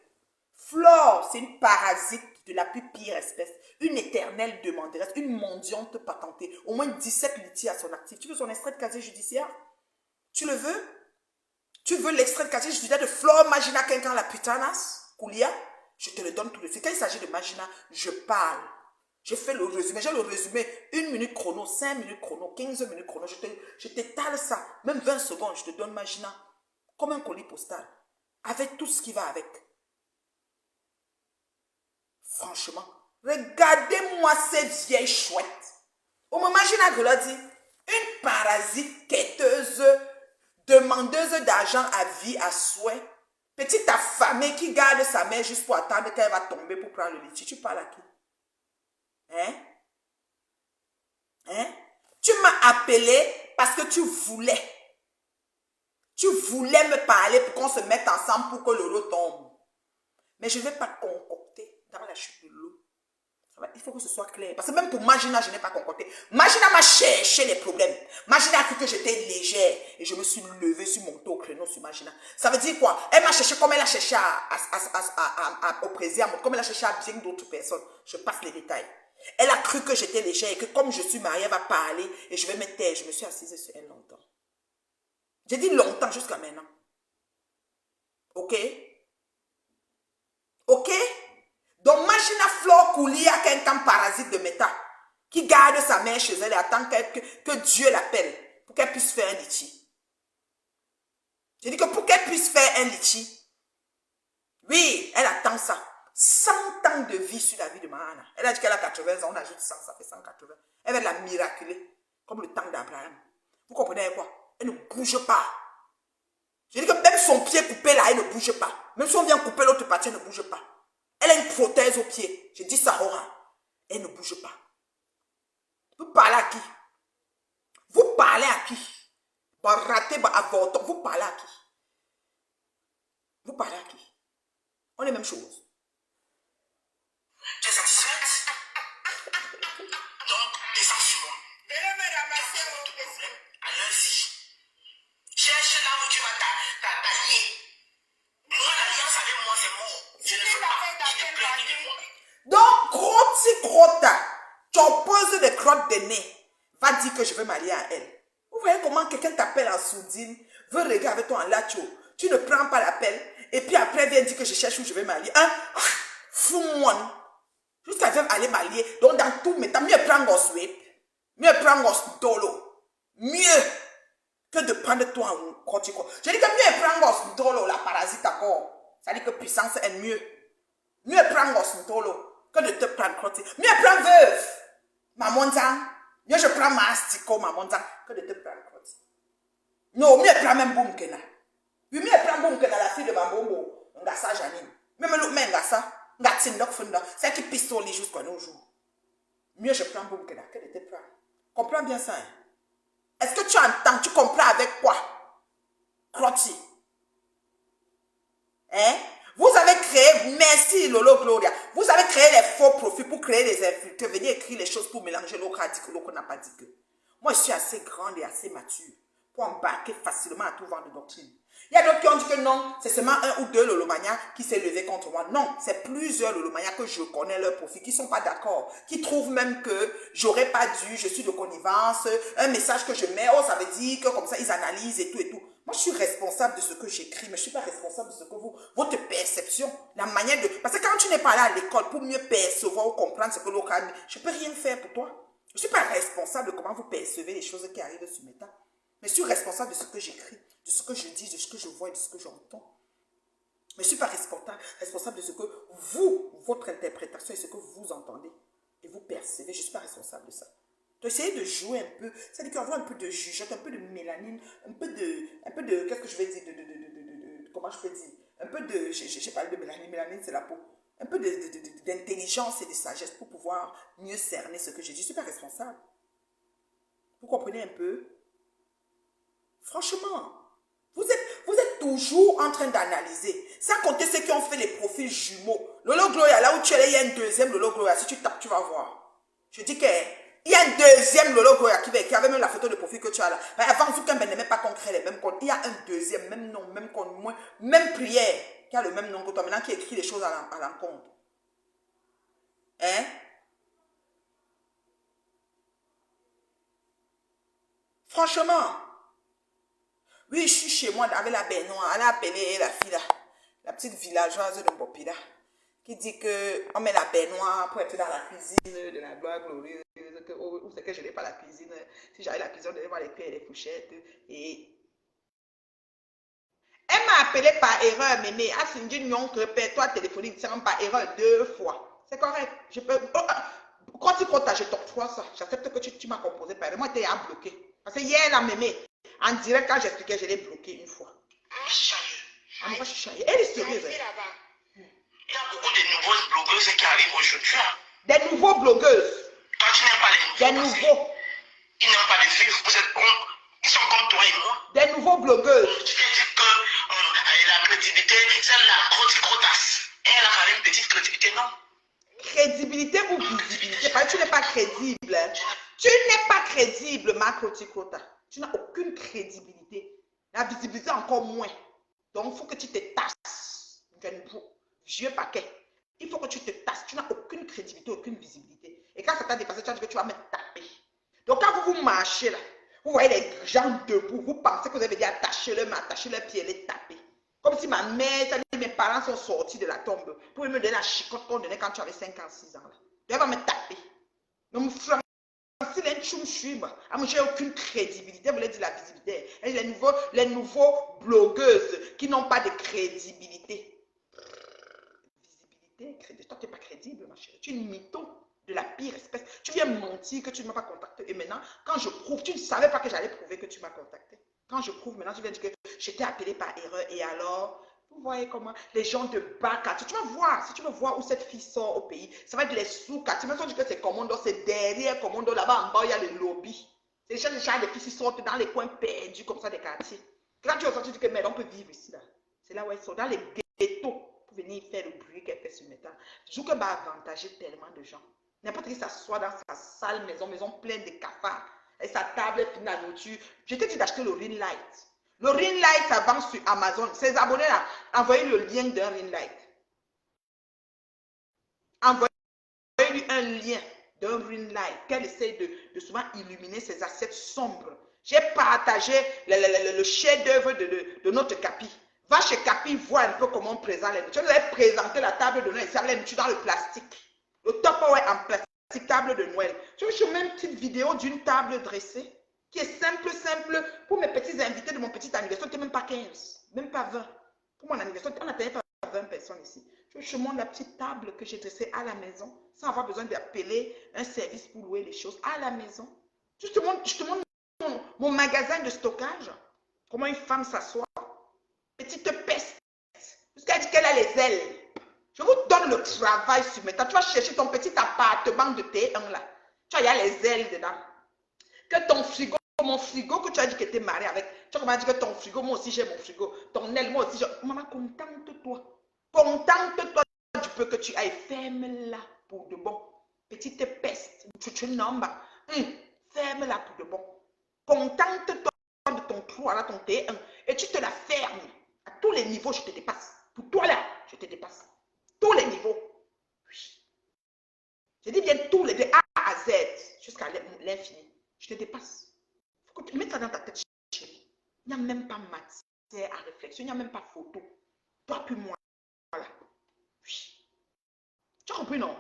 Flore, c'est une parasite de la plus pire espèce. Une éternelle demanderesse. Une mendiante patentée. Au moins 17 litiges à son actif. Tu veux son extrait de casier judiciaire? Tu le veux? Tu veux l'extrait de casier judiciaire de Flore Magina quelqu'un la putanas? Koulia? Je te le donne tout de suite. Quand il s'agit de Magina, je parle. Je fais le résumé. J'ai le résumé. 1 minute chrono, 5 minutes chrono, 15 minutes chrono. Je t'étale ça. Même 20 secondes, je te donne Magina. Comme un colis postal. Avec tout ce qui va avec. Franchement, regardez-moi ces vieilles chouettes. Au moment Magina que l'a dit, une parasite quêteuse, demandeuse d'argent à vie, à souhait. Petite affamée qui garde sa mère juste pour attendre qu'elle va tomber pour prendre le litige. Tu parles à qui? Hein? Hein? Tu m'as appelé parce que tu voulais. Tu voulais me parler pour qu'on se mette ensemble pour que Lolo tombe. Mais je ne vais pas concocter dans la chute de l'eau. Il faut que ce soit clair. Parce que même pour Magina, je n'ai pas concocté. Magina m'a cherché les problèmes. Magina a cru que j'étais légère. Et je me suis levée sur mon dos au créneau sur Magina. Ça veut dire quoi? Elle m'a cherché comme elle a cherché au président, comme elle a cherché à bien d'autres personnes. Je passe les détails. Elle a cru que j'étais légère et que comme je suis mariée, elle va parler et je vais me taire. Je me suis assise sur elle longtemps. J'ai dit longtemps jusqu'à maintenant. Ok? Ok? Donc, machine à flore coulis à quelqu'un parasite de méta qui garde sa mère chez elle et attend que Dieu l'appelle pour qu'elle puisse faire un litchi. Je dis que pour qu'elle puisse faire un litchi, oui, elle attend ça. 100 ans de vie sur la vie de Mahana. Elle a dit qu'elle a 80 ans, on ajoute 100, ça fait 180. Elle va la miraculer, comme le temps d'Abraham. Vous comprenez quoi? Elle ne bouge pas. Je dis que même son pied coupé là, elle ne bouge pas. Même si on vient couper l'autre partie, elle ne bouge pas. Elle a une prothèse au pied. Je dis ça, Aura. Elle ne bouge pas. Vous parlez à qui? Vous parlez à qui? Raté, avorton. Vous parlez à qui? Vous parlez à qui? On est la même chose. Tu es satisfaite? Donc, descends sur moi. Venez me ramasser mon PC. Allons-y. Cherche là où tu vas tailler. Moi, l'alliance avec moi, c'est mort. Je ne veux pas. Je ne plains ni de moi. Donc, crotta, tu opposes des crottes de nez, va dire que je veux marier à elle. Vous voyez comment quelqu'un t'appelle en sourdine, veut regarder avec toi en lacho, tu ne prends pas l'appel, et puis après vient dire que je cherche où je vais marier. Hein? Fou-moi. Jusqu'à aller marier. Donc, dans tout, mais t'as mieux prendre un sweep, mieux prendre un dolo, mieux que de prendre toi un crotico. Je dis que mieux prendre un dolo, la parasite encore. Ça dit que puissance est mieux. Mieux prendre un dolo que de te prendre crotté. Mieux prendre veuve, maman zang. Mieux je prends ma astico, maman zang, que de te prendre crotté. Non, mieux prendre même boum kena. Oui, mieux prendre boum kena la fille de ma bombo. On a ça, Janine. Même l'autre, même ça. C'est qui pistole jusqu'à nos jours. Mieux je prends boum kena que de te prendre. Comprends bien ça. Hein? Est-ce que tu entends, tu comprends avec quoi? Crotty. Hein? Vous avez créé, merci Lolo Gloria, vous avez créé les faux profils pour créer les infiltrés, venir écrire les choses pour mélanger l'eau qu'on dit que l'eau n'a pas dit que. Moi, je suis assez grande et assez mature pour embarquer facilement à tout vent de doctrine. Il y a d'autres qui ont dit que non, c'est seulement un ou deux Lolomania qui s'est levé contre moi. Non, c'est plusieurs Lolomania que je connais leur profil, qui ne sont pas d'accord, qui trouvent même que j'aurais pas dû, je suis de connivence, un message que je mets, oh, ça veut dire que comme ça, ils analysent et tout et tout. Moi, je suis responsable de ce que j'écris, mais je ne suis pas responsable de ce que votre perception, la manière de... Parce que quand tu n'es pas là à l'école pour mieux percevoir ou comprendre ce que l'autre a dit, je ne peux rien faire pour toi. Je ne suis pas responsable de comment vous percevez les choses qui arrivent sur mes tas. Mais je suis responsable de ce que j'écris, de ce que je dis, de ce que je vois et de ce que j'entends. Mais je ne suis pas responsable de ce que vous, votre interprétation et ce que vous entendez et vous percevez. Je ne suis pas responsable de ça. Donc, essayez de jouer un peu, c'est-à-dire qu'il y aura un peu de jugeote, un peu de mélanine, un peu de qu'est-ce que je vais dire, comment je peux dire, un peu de, j'ai parlé de mélanine c'est la peau, un peu d'intelligence et de sagesse pour pouvoir mieux cerner ce que je dis. Je ne suis pas responsable. Vous comprenez un peu? Franchement, vous êtes toujours en train d'analyser, sans compter ceux qui ont fait les profils jumeaux. Lolo Gloria, là où tu es là, il y a un deuxième Lolo Gloria, si tu tapes, tu vas voir. Je dis que il y a un deuxième Lolo Gloria qui avait même la photo de profil que tu as là. Mais avant, vous n'aimez pas qu'on crée les mêmes comptes. Il y a un deuxième, même nom, même compte, même prière, qui a le même nom que toi, maintenant qui écrit les choses à l'encontre. Hein? Franchement, oui, je suis chez moi avec la baignoire. Elle a appelé la fille là, la petite villageoise de Bopida, qui dit qu'on met la baignoire pour être dans la cuisine de la gloire glorieuse. Où c'est que je n'ai pas la cuisine? Si j'avais la cuisine, je devais voir les cuillères et les fourchettes. Et elle m'a appelé par erreur, mémé. Ah, c'est une répertoire téléphonique, c'est par erreur 2 fois. C'est correct. Je peux. Quand tu comptes, je t'octroie ça. J'accepte que tu m'as composé par erreur. Moi, tu es bloqué. Parce que hier, la mémé, en direct, quand j'expliquais, je l'ai bloqué une fois. Ah, moi, je suis chahée. Elle est sérieuse. Il y a beaucoup de nouveaux blogueuses qui arrivent aujourd'hui. Des nouveaux blogueuses. Toi, tu n'aimes pas les nouveaux. Des nouveaux. Ils n'aiment pas les vivre. Ils sont comme toi et moi. Des nouveaux blogueuses. Tu viens dire que la crédibilité, c'est la crotasse. Elle a quand même une petite crédibilité, non? Crédibilité ou visibilité? Parce que tu n'es pas crédible. Hein? Tu n'es pas crédible, ma croticota. Tu n'as aucune crédibilité. La visibilité encore moins. Donc, il faut que tu te tasses. Vieux paquet. Il faut que tu te tasses. Tu n'as aucune crédibilité, aucune visibilité. Et quand ça t'a dépassé, tu as dit que tu vas me taper. Donc, quand vous marchez là, vous voyez les gens debout, vous pensez que vous avez dit attacher leurs mains, attacher leurs pieds, les taper. Comme si ma mère, ça dit, mes parents sont sortis de la tombe pour me donner la chicotte qu'on donnait quand tu avais 5 ans, 6 ans. Là. Elle va me taper. Ne me franchir un choum chubre. Ah, j'ai aucune crédibilité. Elle voulait dire la visibilité. Et les nouveaux blogueuses qui n'ont pas de crédibilité. Visibilité, crédibilité. Toi, tu n'es pas crédible, ma chérie. Tu es une mytho de la pire espèce. Tu viens mentir que tu ne m'as pas contacté. Et maintenant, quand je prouve, tu ne savais pas que j'allais prouver que tu m'as contacté. Quand je prouve, maintenant, tu viens dire que je t'ai appelé par erreur. Et alors, vous voyez comment les gens de Bas-Quartier, tu vas voir, si tu veux voir où cette fille sort au pays, ça va être les sous-quartiers. Même si on dit que c'est Commando, c'est derrière Commando, là-bas en bas, il y a le lobby. C'est les gens des filles qui sortent dans les coins perdus comme ça des quartiers. Quand tu ressens, tu dis que merde, on peut vivre ici, là. C'est là où elles sont, dans les ghettos, pour venir faire le bruit qu'elle fait sur métal. Je trouve qu'elle va avantager tellement de gens. N'importe qui s'assoit dans sa sale maison pleine de cafards. Et sa table est pleine de nourriture. Je t'ai dit d'acheter le Ring Light. Le Ring Light, ça vend sur Amazon. Ces abonnés-là, envoyez le lien d'un Ring Light. Envoyez-lui un lien d'un Ring Light. Qu'elle essaie de souvent illuminer ses assiettes sombres. J'ai partagé le chef-d'œuvre de notre Capi. Va chez Capi, vois un peu comment on présente les nourritures. Je vous ai présenté la table de Noël. Ça les nourritures dans le plastique. Le Tupperware en plastique. Table de Noël. Je vais même une petite vidéo d'une table dressée qui est simple pour mes petits invités de mon petit anniversaire. Tu n'es même pas 15, même pas 20. Pour mon anniversaire, on n'attendait pas 20 personnes ici. Je montre la petite table que j'ai dressée à la maison sans avoir besoin d'appeler un service pour louer les choses à la maison. Je te montre mon magasin de stockage. Comment une femme s'assoit. Petite peste. Parce qu'elle dit qu'elle a les ailes. Je vous donne le travail sur mes temps. Tu vas chercher ton petit appartement de T1 là. Tu vois, il y a les ailes dedans. Que ton frigo, mon frigo que tu as dit que tu es marié avec. Tu vas dire que ton frigo, moi aussi j'ai mon frigo. Ton aile, moi aussi j'ai. Maman, contente-toi. Contente-toi du peu que tu ailles. Ferme-la pour de bon. Petite peste. Tu nombres. Ferme-la pour de bon. Contente-toi de ton trou là, ton T1. Et tu te la fermes. À tous les niveaux, je te dépasse. Pour toi là, je te dépasse. Tous les niveaux. Oui. Je dis bien tous les de A à Z jusqu'à l'infini. Je te dépasse. Il faut que tu mettes ça dans ta tête, chérie. Il n'y a même pas matière à réflexion. Il n'y a même pas photo. Toi puis moi. Voilà. Oui. Tu as compris, non?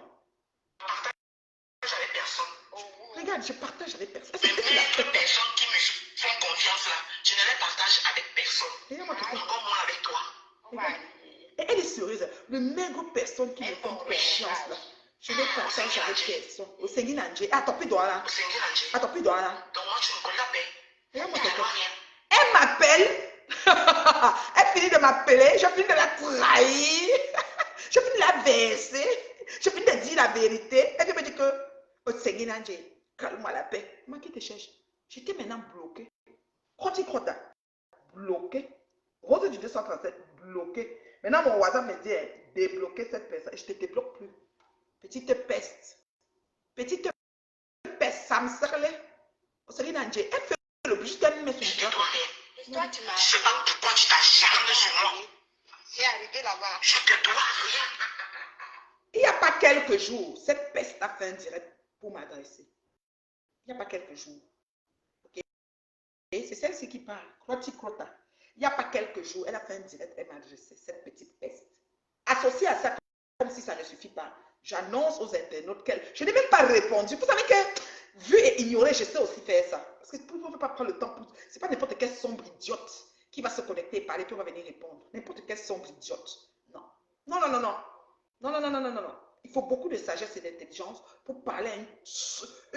Je partage avec personne. Regarde, je partage avec personne. Les personnes qui me font confiance là, je ne les partage avec personne. Regarde-moi tout Encore moins avec toi. Et elle est sérieuse. Le maigre personne qui me font confiance là. Je ne partage avec personne. Au Seigneur Nandje. Attends, plus droit là. Au Seigneur Nandje. Attends, plus droit là. Donc moi, tu me connais la paix. Regarde-moi tout elle m'appelle. Elle finit de m'appeler. Je finis de la trahir. Je finis de la verser. Je finis de dire la vérité. Elle me dit que au Seigneur Nandje, calme-moi la paix. Moi qui te cherche. J'étais maintenant bloqué. Croti Crota. Bloqué. Rose du 237, bloqué. Maintenant, mon WhatsApp me dit, débloquer cette personne. Et je ne te débloque plus. Petite peste. Petite peste, ça me serre. Elle fait le but, elle me met sur le bras. Je ne sais pas pourquoi tu t'acharnes sur moi. C'est arrivé là-bas. Je te dois rien. Il n'y a pas quelques jours, cette peste a fait un direct pour m'adresser. Il n'y a pas quelques jours. Okay? Et c'est celle-ci qui parle. Croti Crota. Il n'y a pas quelques jours, elle a fait un direct, elle m'a adressé cette petite peste. Associée à ça, comme si ça ne suffit pas, j'annonce aux internautes qu'elle... Je n'ai même pas répondu. Vous savez que, vu et ignoré, je sais aussi faire ça. Parce que on ne peut pas prendre le temps pour... Ce n'est pas n'importe quel sombre idiote qui va se connecter et parler, puis on va venir répondre. N'importe quel sombre idiote. Non. Non, non, non, non. Non, non, non, non, non, non, non. Il faut beaucoup de sagesse et d'intelligence pour parler à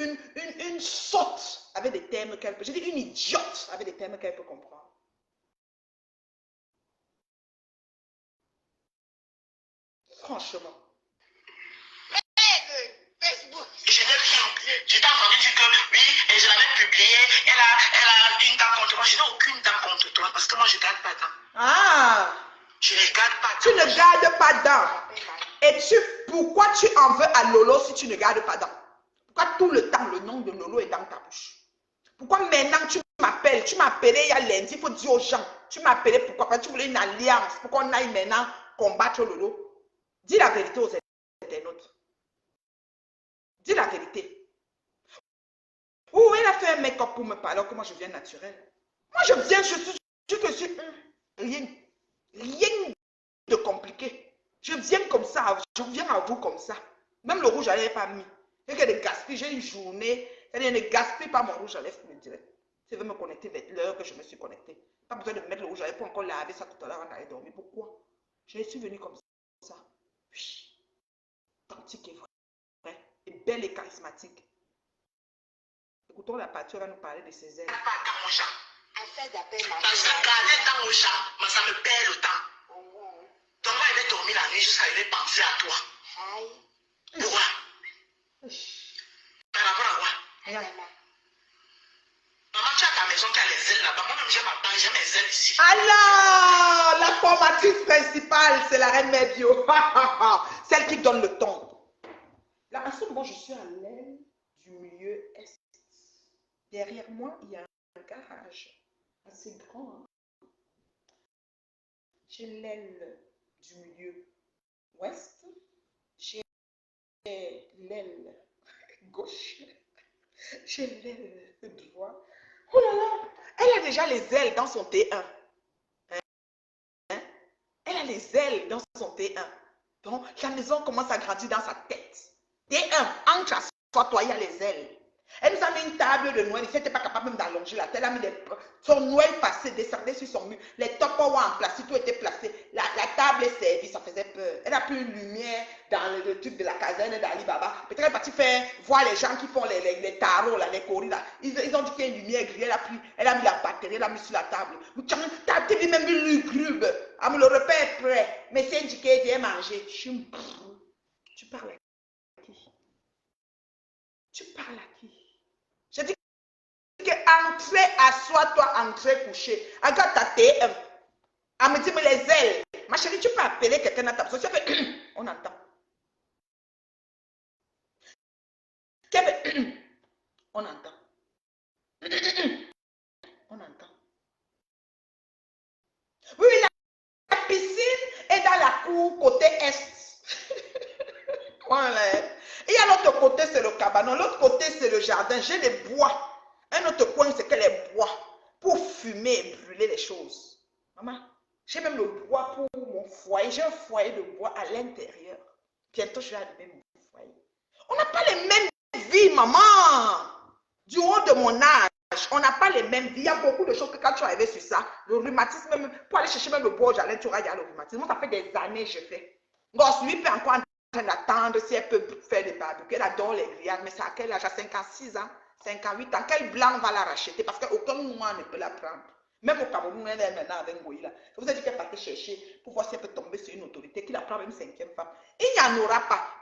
une sotte avec des termes qu'elle peut... Je dis une idiote avec des termes qu'elle peut comprendre. Franchement. Facebook. Je n'ai rien. Je t'ai entendu dire que oui, et je l'avais publié. Elle a une dame contre moi. Je n'ai aucune dame contre toi parce que moi je ne garde pas dents. Ah! Je ne garde pas Tu dents. ne gardes pas dents. Et pourquoi tu en veux à Lolo si tu ne gardes pas dents? Pourquoi tout le temps le nom de Lolo est dans ta bouche? Pourquoi maintenant tu m'appelles? Tu m'as appelé il y a lundi, il faut dire aux gens. Tu m'as appelé pourquoi? Parce que tu voulais une alliance pour qu'on aille maintenant combattre Lolo. Dis la vérité aux internautes. Dis la vérité. Ou elle a fait un make-up pour me parler alors que moi je viens naturel. Moi je viens, je suis rien. Rien de compliqué. Je viens comme ça, je viens à vous comme ça. Même le rouge à lèvres pas mis. J'ai que de gaspiller, j'ai une journée. C'est-à-dire ne gaspille pas mon rouge à lèvres pour me direct. Si je veux me connecter vers l'heure que je me suis connectée. Pas besoin de mettre le rouge à lèvres pour encore laver ça tout à l'heure avant d'aller dormir. Pourquoi? Je suis venue comme ça. Oui. Authentique et vrai. Et belle et charismatique. Écoutons la partie, elle va nous parler de ses ailes. Pas dans mon champ. Elle fait d'appel Parce que garder dans mon champ, mais ça me perd le temps. Donc moi, je vais dormir la nuit jusqu'à aller penser à toi. Aïe. Pourquoi? Par rapport à quoi? Regarde. Maman, tu as ta maison qui a les ailes là-bas. Moi-même, j'ai mes ailes ici. Alors, la formatrice principale, c'est la reine Mébio. Celle qui donne le ton. Là, en ce moment, je suis à l'aile du milieu est. Derrière moi, il y a un garage assez grand. Hein? J'ai l'aile du milieu ouest. J'ai l'aile gauche. J'ai l'aile droite. Oh là là, elle a déjà les ailes dans son T1. Hein? Elle a les ailes dans son T1. Donc, la maison commence à grandir dans sa tête. T1, entre à soi, toi, il y a les ailes. Elle nous a mis une table de Noël. Elle n'était pas capable même d'allonger la tête. Elle a mis son Noël passé, descendait sur son mur. Les topos en place, tout était placé. La table est servie, ça faisait peur. Elle n'a plus une lumière dans le truc de la caserne d'Ali Baba. Peut-être qu'elle est partie faire voir les gens qui font les tarots, là, les coris. Là. Ils ont dit qu'il y a une lumière grillée. Elle a mis la batterie, elle a mis sur la table. Ta télé même lugubre. Le repas est prêt. Mais c'est indiqué, viens manger. Tu parles à qui? Tu parles à qui? Je dis que entrer, assois-toi, entrer, coucher. Regarde ta TM. Elle me dit, mais les ailes. Ma chérie, tu peux appeler quelqu'un à ta position. On entend. On entend. On entend. Oui, la piscine est dans la cour côté est. Voilà. Il y a l'autre côté, c'est le cabanon. L'autre côté, c'est le jardin. J'ai des bois. Un autre coin, c'est que les bois pour fumer et brûler les choses. Maman, j'ai même le bois pour mon foyer. J'ai un foyer de bois à l'intérieur. Bientôt, je vais allumer mon foyer. On n'a pas les mêmes vies, maman. Du haut de mon âge, on n'a pas les mêmes vies. Il y a beaucoup de choses que quand tu es arrivé sur ça, le rhumatisme, même, pour aller chercher même le bois, j'allais, tu regardes le rhumatisme. Moi, ça fait des années que je fais. Gosse, lui, peut encore en train d'attendre si elle peut faire des barbecues. Elle adore les grillades, mais c'est à quel âge? À 56 ans, 58 ans. Quel blanc va la racheter? Parce qu'aucun noir ne peut la prendre. Même au Cameroun, elle est maintenant avec Ngoïla. Je vous ai dit qu'elle partait chercher pour voir si elle peut tomber sur une autorité qui la prend une 5e femme. Il n'y en aura pas.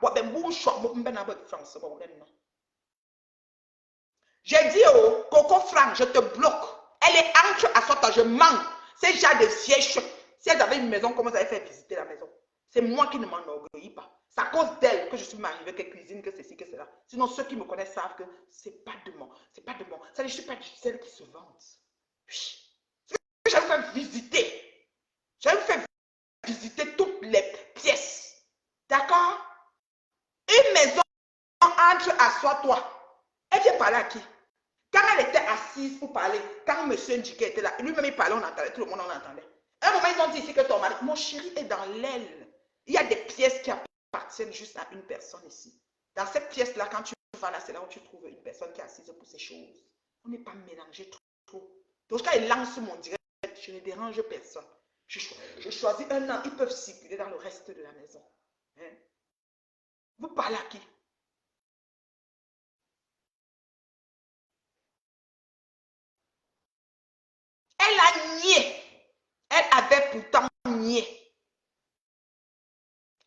J'ai dit au Coco Franck, je te bloque. Elle est entre à soi, je manque. C'est déjà de vieilles choses. Si elle avait une maison, comment ça allait faire visiter la maison? C'est moi qui ne m'enorgueillis pas. C'est à cause d'elle que je suis mariée, qu'elle cuisine, que ceci, que cela. Sinon, ceux qui me connaissent savent que c'est pas de moi. C'est pas de moi. Ça, je ne suis pas celle qui se vante. Oui. Je vais vous faire visiter. Je vais vous faire visiter toutes les pièces. D'accord? Une maison entre à soi, toi. Elle vient parler à qui? Quand elle était assise pour parler, quand M. Ndiké était là, lui-même il parlait, on entendait, tout le monde en entendait. À un moment, ils ont dit ici que ton mari, mon chéri est dans l'aile. Il y a des pièces qui appartiennent juste à une personne ici. Dans cette pièce-là, quand tu vas là, c'est là où tu trouves une personne qui est assise pour ces choses. On n'est pas mélangé trop. Donc, quand ils lancent mon direct, je ne dérange personne. Je choisis un an, ils peuvent circuler dans le reste de la maison. Hein? Vous parlez à qui? Elle a nié. Elle avait pourtant nié.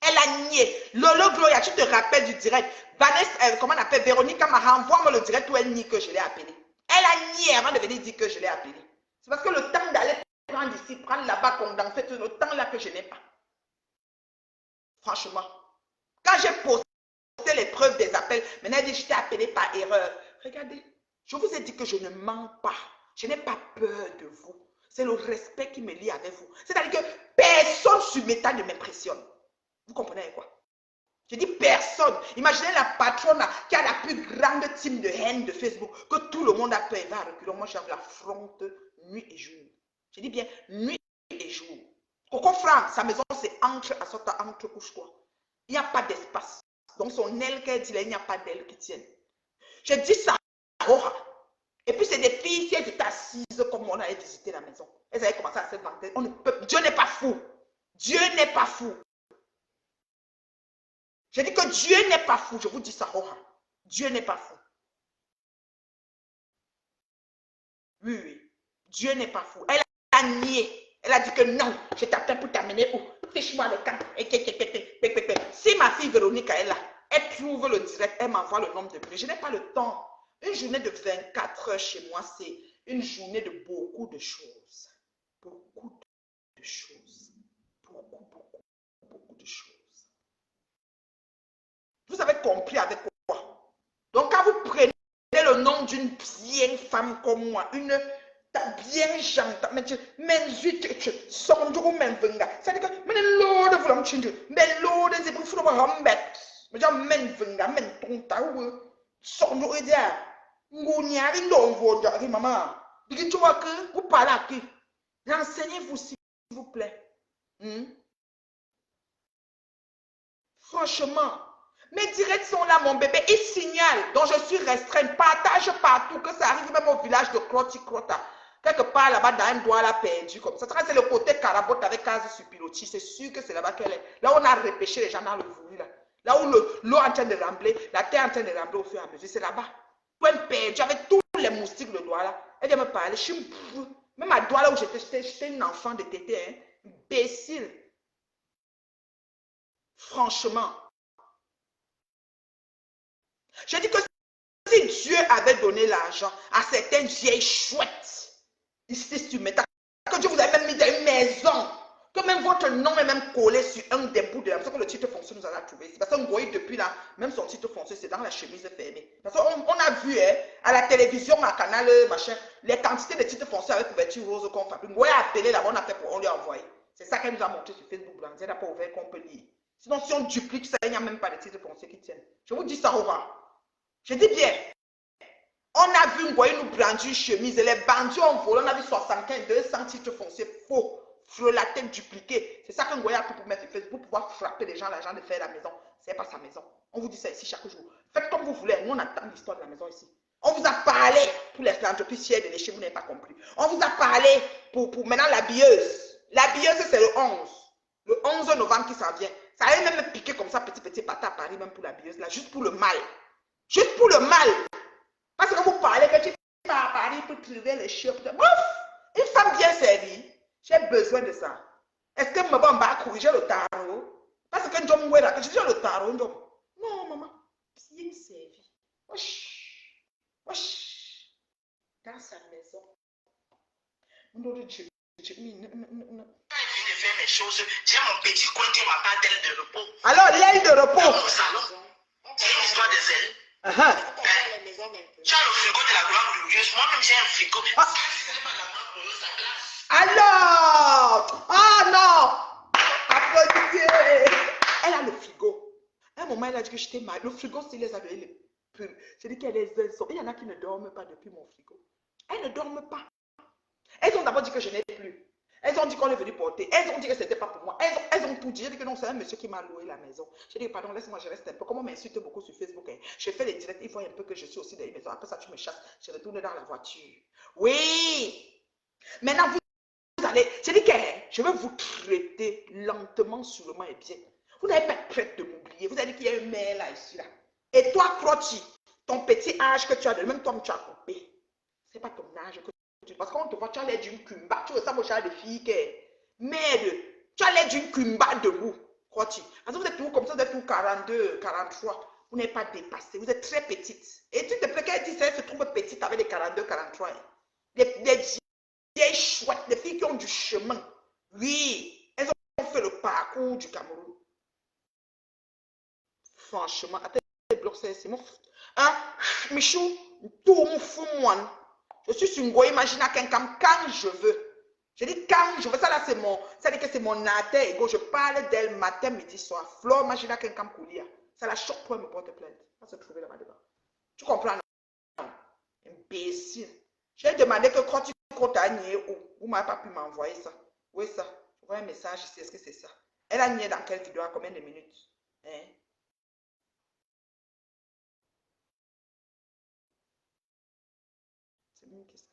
Elle a nié. Lolo Gloria, tu te rappelles du direct. Vanessa, comment on appelle? Véronique Amara, envoie-moi le direct où elle nie que je l'ai appelé. Elle a nié avant de venir dire que je l'ai appelé. C'est parce que le temps d'aller prendre ici, prendre là-bas, condenser, c'est le temps là que je n'ai pas. Franchement. Quand j'ai posté les preuves des appels, maintenant elle dit je t'ai appelé par erreur. Regardez, je vous ai dit que je ne mens pas. Je n'ai pas peur de vous. C'est le respect qui me lie avec vous. C'est-à-dire que personne sur Meta ne m'impressionne. Vous comprenez quoi? Je dis personne. Imaginez la patronne qui a la plus grande team de haine de Facebook, que tout le monde a peur et va reculer. Moi, je l'affronte nuit et jour. Je dis bien nuit et jour. Coco Franck, sa maison, c'est entre couches, quoi. Il n'y a pas d'espace. Donc, son aile qu'elle dit, là, il n'y a pas d'aile qui tienne. J'ai dit ça. Et puis, c'est des filles qui étaient assises comme on avait visité la maison. Elles avaient commencé à se vanter. Dieu n'est pas fou. Dieu n'est pas fou. J'ai dit que Dieu n'est pas fou. Je vous dis ça. Dieu n'est pas fou. Oui, oui. Dieu n'est pas fou. Elle a nié. Elle a dit que non, je t'appelle pour t'amener où? Fiche-moi le camp. Si ma fille Véronique est là, elle trouve le direct, elle m'envoie le nombre de bruits. Je n'ai pas le temps. Une journée de 24 heures chez moi, c'est une journée de beaucoup de choses. Beaucoup de choses. Beaucoup de choses. Vous avez compris avec quoi? Donc, quand vous prenez le nom d'une vieille femme comme moi, une bien jante, mais vite, sondru men venga. C'est-à-dire que, mais l'eau de vous changer, mais l'eau de vous fous de rambet, mais j'en men venga, men tonta ou sondru et dia, ngounyari non voda, maman. Dites tu vois que vous parlez à qui? Renseignez-vous s'il vous plaît. Franchement. Mes directs sont là, mon bébé. Ils signalent. Donc, je suis restreinte. Partage partout. Que ça arrive même au village de Crota. Quelque part là-bas, dans un doigt là perdu. Comme ça. C'est le côté Carabote avec case sur pilotis. C'est sûr que c'est là-bas qu'elle est. Là, on a repêché les gens dans le voulu. Là où l'eau est en train de rembler. La terre est en train de rembler au fur et à mesure. C'est là-bas. Point perdu avec tous les moustiques, le doigt là. Elle vient me parler. Même à doigt là où j'étais une enfant de tété. Hein. Imbécile. Franchement. Je dis que si Dieu avait donné l'argent à certaines vieilles chouettes, ici sur Meta, que Dieu vous a même mis dans une maison, que même votre nom est même collé sur un des bouts de la maison, que le titre foncier nous a trouvé. Parce qu'on voit depuis là, même son titre foncier, c'est dans la chemise fermée. Parce qu'on a vu à la télévision, à Canal, machin, les quantités de titres fonciers avec couverture rose qu'on fabrique. On a appelé là-bas, on lui a envoyé. C'est ça qu'elle nous a montré sur Facebook Blanc. Elle n'a pas ouvert qu'on peut lire. Sinon, si on duplique ça, il n'y a même pas de titres fonciers qui tiennent. Je vous dis ça, Aura. Je dis bien, on a vu nous prendre une chemise et les bandits ont volé, on a vu 75, 200 titres fonciers faux, frelatés, dupliqués. C'est ça qu'un Ngoya a pris pour mettre sur Facebook, pour pouvoir frapper les gens, l'argent de faire la maison. Ce n'est pas sa maison. On vous dit ça ici chaque jour. Faites comme vous voulez. Nous, on attend l'histoire de la maison ici. On vous a parlé pour les entreprises chères de l'échelle, vous n'avez pas compris. On vous a parlé pour maintenant la billeuse. La billeuse, c'est le 11. Le 11 novembre qui s'en vient. Ça allait même me piquer comme ça, petit patin à Paris, même pour la billeuse, là, juste pour le mal. Juste pour le mal. Parce que vous parlez que tu vas à Paris pour trouver les chiens. Une femme bien servie, j'ai besoin de ça. Est-ce que maman va corriger le tarot? Parce que je me vois que je dis le tarot. Non, maman, bien servie. Wesh. Wesh. Dans sa maison. Faire mes choses, j'ai mon petit coin qui m'appelle d'aile de repos. Alors, l'aile de repos. Dans mon salon, c'est une histoire des ailes. Tu as le frigo de la grande glorieuse. Moi-même, j'ai un frigo. Si ce n'est pas la grande glorieuse, ça glace. Alors, ah non, applaudissez. Elle a le frigo. À un moment, elle a dit que j'étais mal. Le frigo, c'est les abeilles les pures. J'ai dit qu'elle est elles. Il y en a qui ne dorment pas depuis mon frigo. Elles ne dorment pas. Elles ont d'abord dit que je n'ai plus. Elles ont dit qu'on est venu porter. Elles ont dit que ce n'était pas pour moi. Elles ont tout dit. J'ai dit que non, c'est un monsieur qui m'a loué la maison. J'ai dit, pardon, laisse-moi, je reste un peu. Comment on m'insulte beaucoup sur Facebook. Hein? Je fais les directs, ils voient un peu que je suis aussi dans les maisons. Après ça, tu me chasses. Je retourne dans la voiture. Oui. Maintenant, vous allez. J'ai dit que je vais vous traiter lentement, sûrement et bien. Vous n'avez pas prête de m'oublier. Vous avez dit qu'il y a un mail là, ici, là. Et toi, Crotty, ton petit âge que tu as, même toi, tu as coupé. Ce n'est pas ton âge que parce qu'on te voit, tu as l'air d'une cumba. Tu ressembles au genre de fille qui est. Merde, tu as l'air d'une cumba debout. Crotty. Parce que vous êtes tout comme ça, vous êtes tout 42, 43. Vous n'êtes pas dépassé. Vous êtes très petite. Et tu te plais qu'elle dit ça, elle se trouve petite avec les 42, 43. Des vieilles chouettes, des filles qui ont du chemin. Oui, elles ont fait le parcours du Cameroun. Franchement, attends, bloc, c'est mon. Hein, Michou, tout mon fou, moi. Je suis sur Ngoy, imagine à quelqu'un quand je veux. Je dis quand je veux. Ça là, c'est mon. Ça dit que c'est mon alter ego. Je parle d'elle matin, midi, soir. Flore, imagine à quelqu'un courir. Ça la choque pour elle me porter plainte. Ça se trouver là-bas devant. Tu comprends? Non? Imbécile. J'ai demandé que quand tu comptes à nier où. Vous m'avez pas pu m'envoyer ça. Où est ça? un message ici, est-ce que c'est ça? Elle a nié dans quelle vidéo, à combien de minutes? Hein? C'est mieux que ça.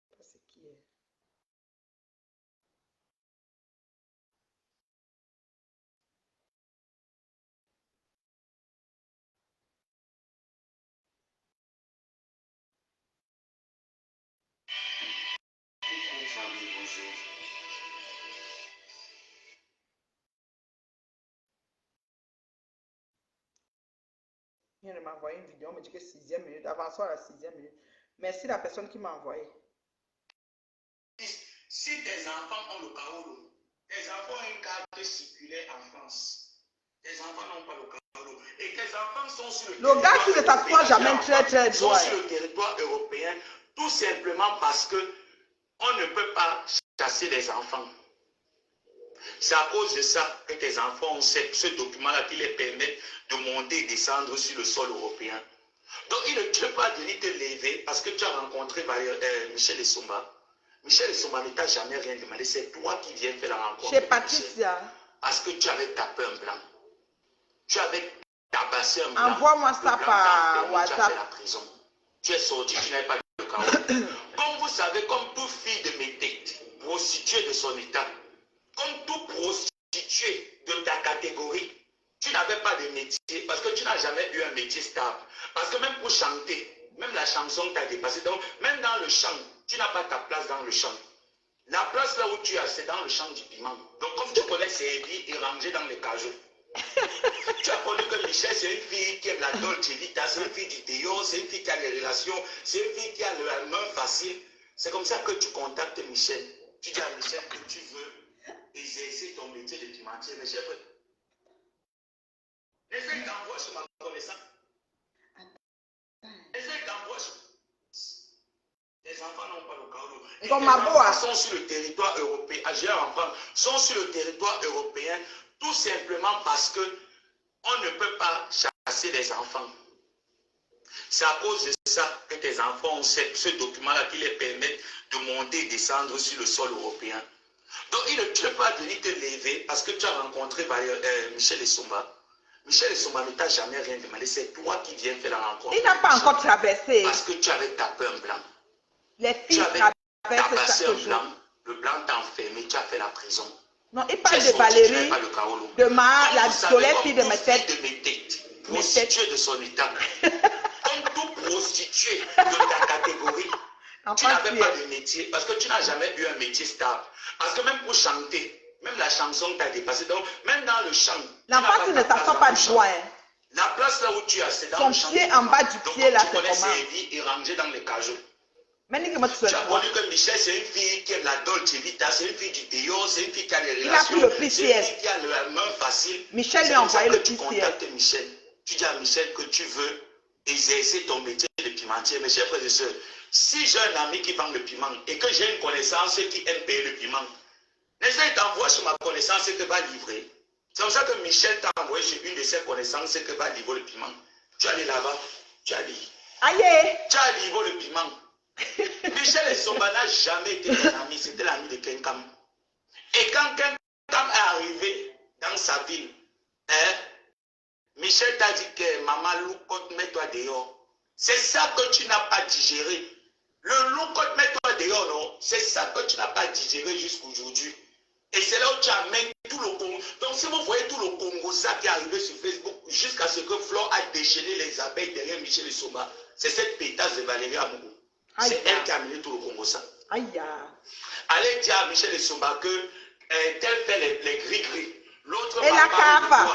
C'est pas ce qui est. Il vient de m'envoyer une vidéo, on me dit que 6e minute, avançons à la 6e minute. Merci la personne qui m'a envoyé. Si tes enfants ont le carreau, tes enfants ont une carte circulaire en France. Tes enfants n'ont pas le carreau. Et tes enfants sont sur le gars qui ne t'assoit jamais très sont sur le territoire européen, tout simplement parce que on ne peut pas chasser les enfants. C'est à cause de ça que tes enfants ont ce document-là qui les permet de monter et descendre sur le sol européen. Donc, il ne peut pas venir te lever parce que tu as rencontré Michel Essomba. Michel Essomba ne t'a jamais rien demandé. C'est toi qui viens faire la rencontre. Chez Patricia. Parce que tu avais tapé un blanc. Tu avais tabassé un blanc. Envoie-moi ça par WhatsApp. Tu as fait la prison. Tu es sorti, tu n'avais pas le carreau. Comme vous savez, comme toute fille de mes têtes, prostituée de son état, comme tout prostitué de ta catégorie, tu n'avais pas de métier parce que tu n'as jamais eu un métier stable. Parce que même pour chanter, même la chanson t'a dépassé. Donc, même dans le chant, tu n'as pas ta place dans le chant. La place là où tu as, c'est dans le champ du piment. Donc, comme tu connais ces billes, il rangé dans les cajots. Tu as connu que Michel, c'est une fille qui aime la Dolce Vita, c'est une fille du théo, c'est une fille qui a des relations, c'est une fille qui a la main facile. C'est comme ça que tu contactes Michel. Tu dis à Michel que tu veux exercer ton métier de pimentier. Mais chef, essaye d'envoyer sur ma connaissance. Essaye d'envoyer sur... Les enfants n'ont pas le carreau. Les enfants sont sur le territoire européen. Les enfants sont sur le territoire européen tout simplement parce que on ne peut pas chasser les enfants. C'est à cause de ça que tes enfants ont ce document-là qui les permet de monter et descendre sur le sol européen. Donc, il ne peut pas venir te lever parce que tu as rencontré Michel Essomba. Michel Essomba ne t'a jamais rien demandé. C'est toi qui viens faire la rencontre. Il n'a pas encore traversé. Parce que tu avais tapé un blanc. Les filles traversent chaque jour. Le blanc t'a enfermé, tu as fait la prison. Non, il parle de Valérie, de la Solène fille de mes têtes. Prostituée de son état. Comme tout prostitué de ta catégorie. Tu n'avais pas de métier parce que tu n'as jamais eu un métier stable. Parce que même pour chanter, même la chanson t'a dépassé. Donc, même dans le chant. L'enfant qui ne s'assoit pas de joie. La place là où tu as, c'est dans le chant. Son pied en bas du pied là, c'est comment? Il est rangé dans les cajots. Tu as connu que Michel, c'est une fille qui aime la Dolce Vita, c'est une fille du théo, c'est une fille qui a des relations. Il a pris le PCS. C'est une fille qui a la main facile. Michel lui a envoyé le PCS. Tu contactes Michel. Tu dis à Michel que tu veux exercer ton métier de pimentier. Mes chers frères et sœurs, si j'ai un ami qui vend le piment et que j'ai une connaissance qui aime payer le piment, n'essaie d'envoyer sur ma connaissance que va livrer. C'est comme ça que Michel t'a envoyé sur une de ses connaissances que va livrer le piment. Tu allais là-bas, tu as dit. Aïe! Tu as livré le piment. Michel Essomba n'a jamais été ton ami, c'était l'ami de Kenkam. Et quand Kenkam est arrivé dans sa ville, Michel t'a dit que maman Loukote, mets-toi dehors. C'est ça que tu n'as pas digéré. Le Loukote, mets-toi dehors, non? C'est ça que tu n'as pas digéré jusqu'aujourd'hui. Et c'est là où tu amènes tout le Congo. Donc si vous voyez tout le Congo, ça qui est arrivé sur Facebook, jusqu'à ce que Flore a déchaîné les abeilles derrière Michel Essomba, c'est cette pétasse de Valérie Amougou. C'est elle qui a amené tout le Congo ça. Aïe. Allez dire à Michel Essomba que tel fait les gris-gris. L'autre va parler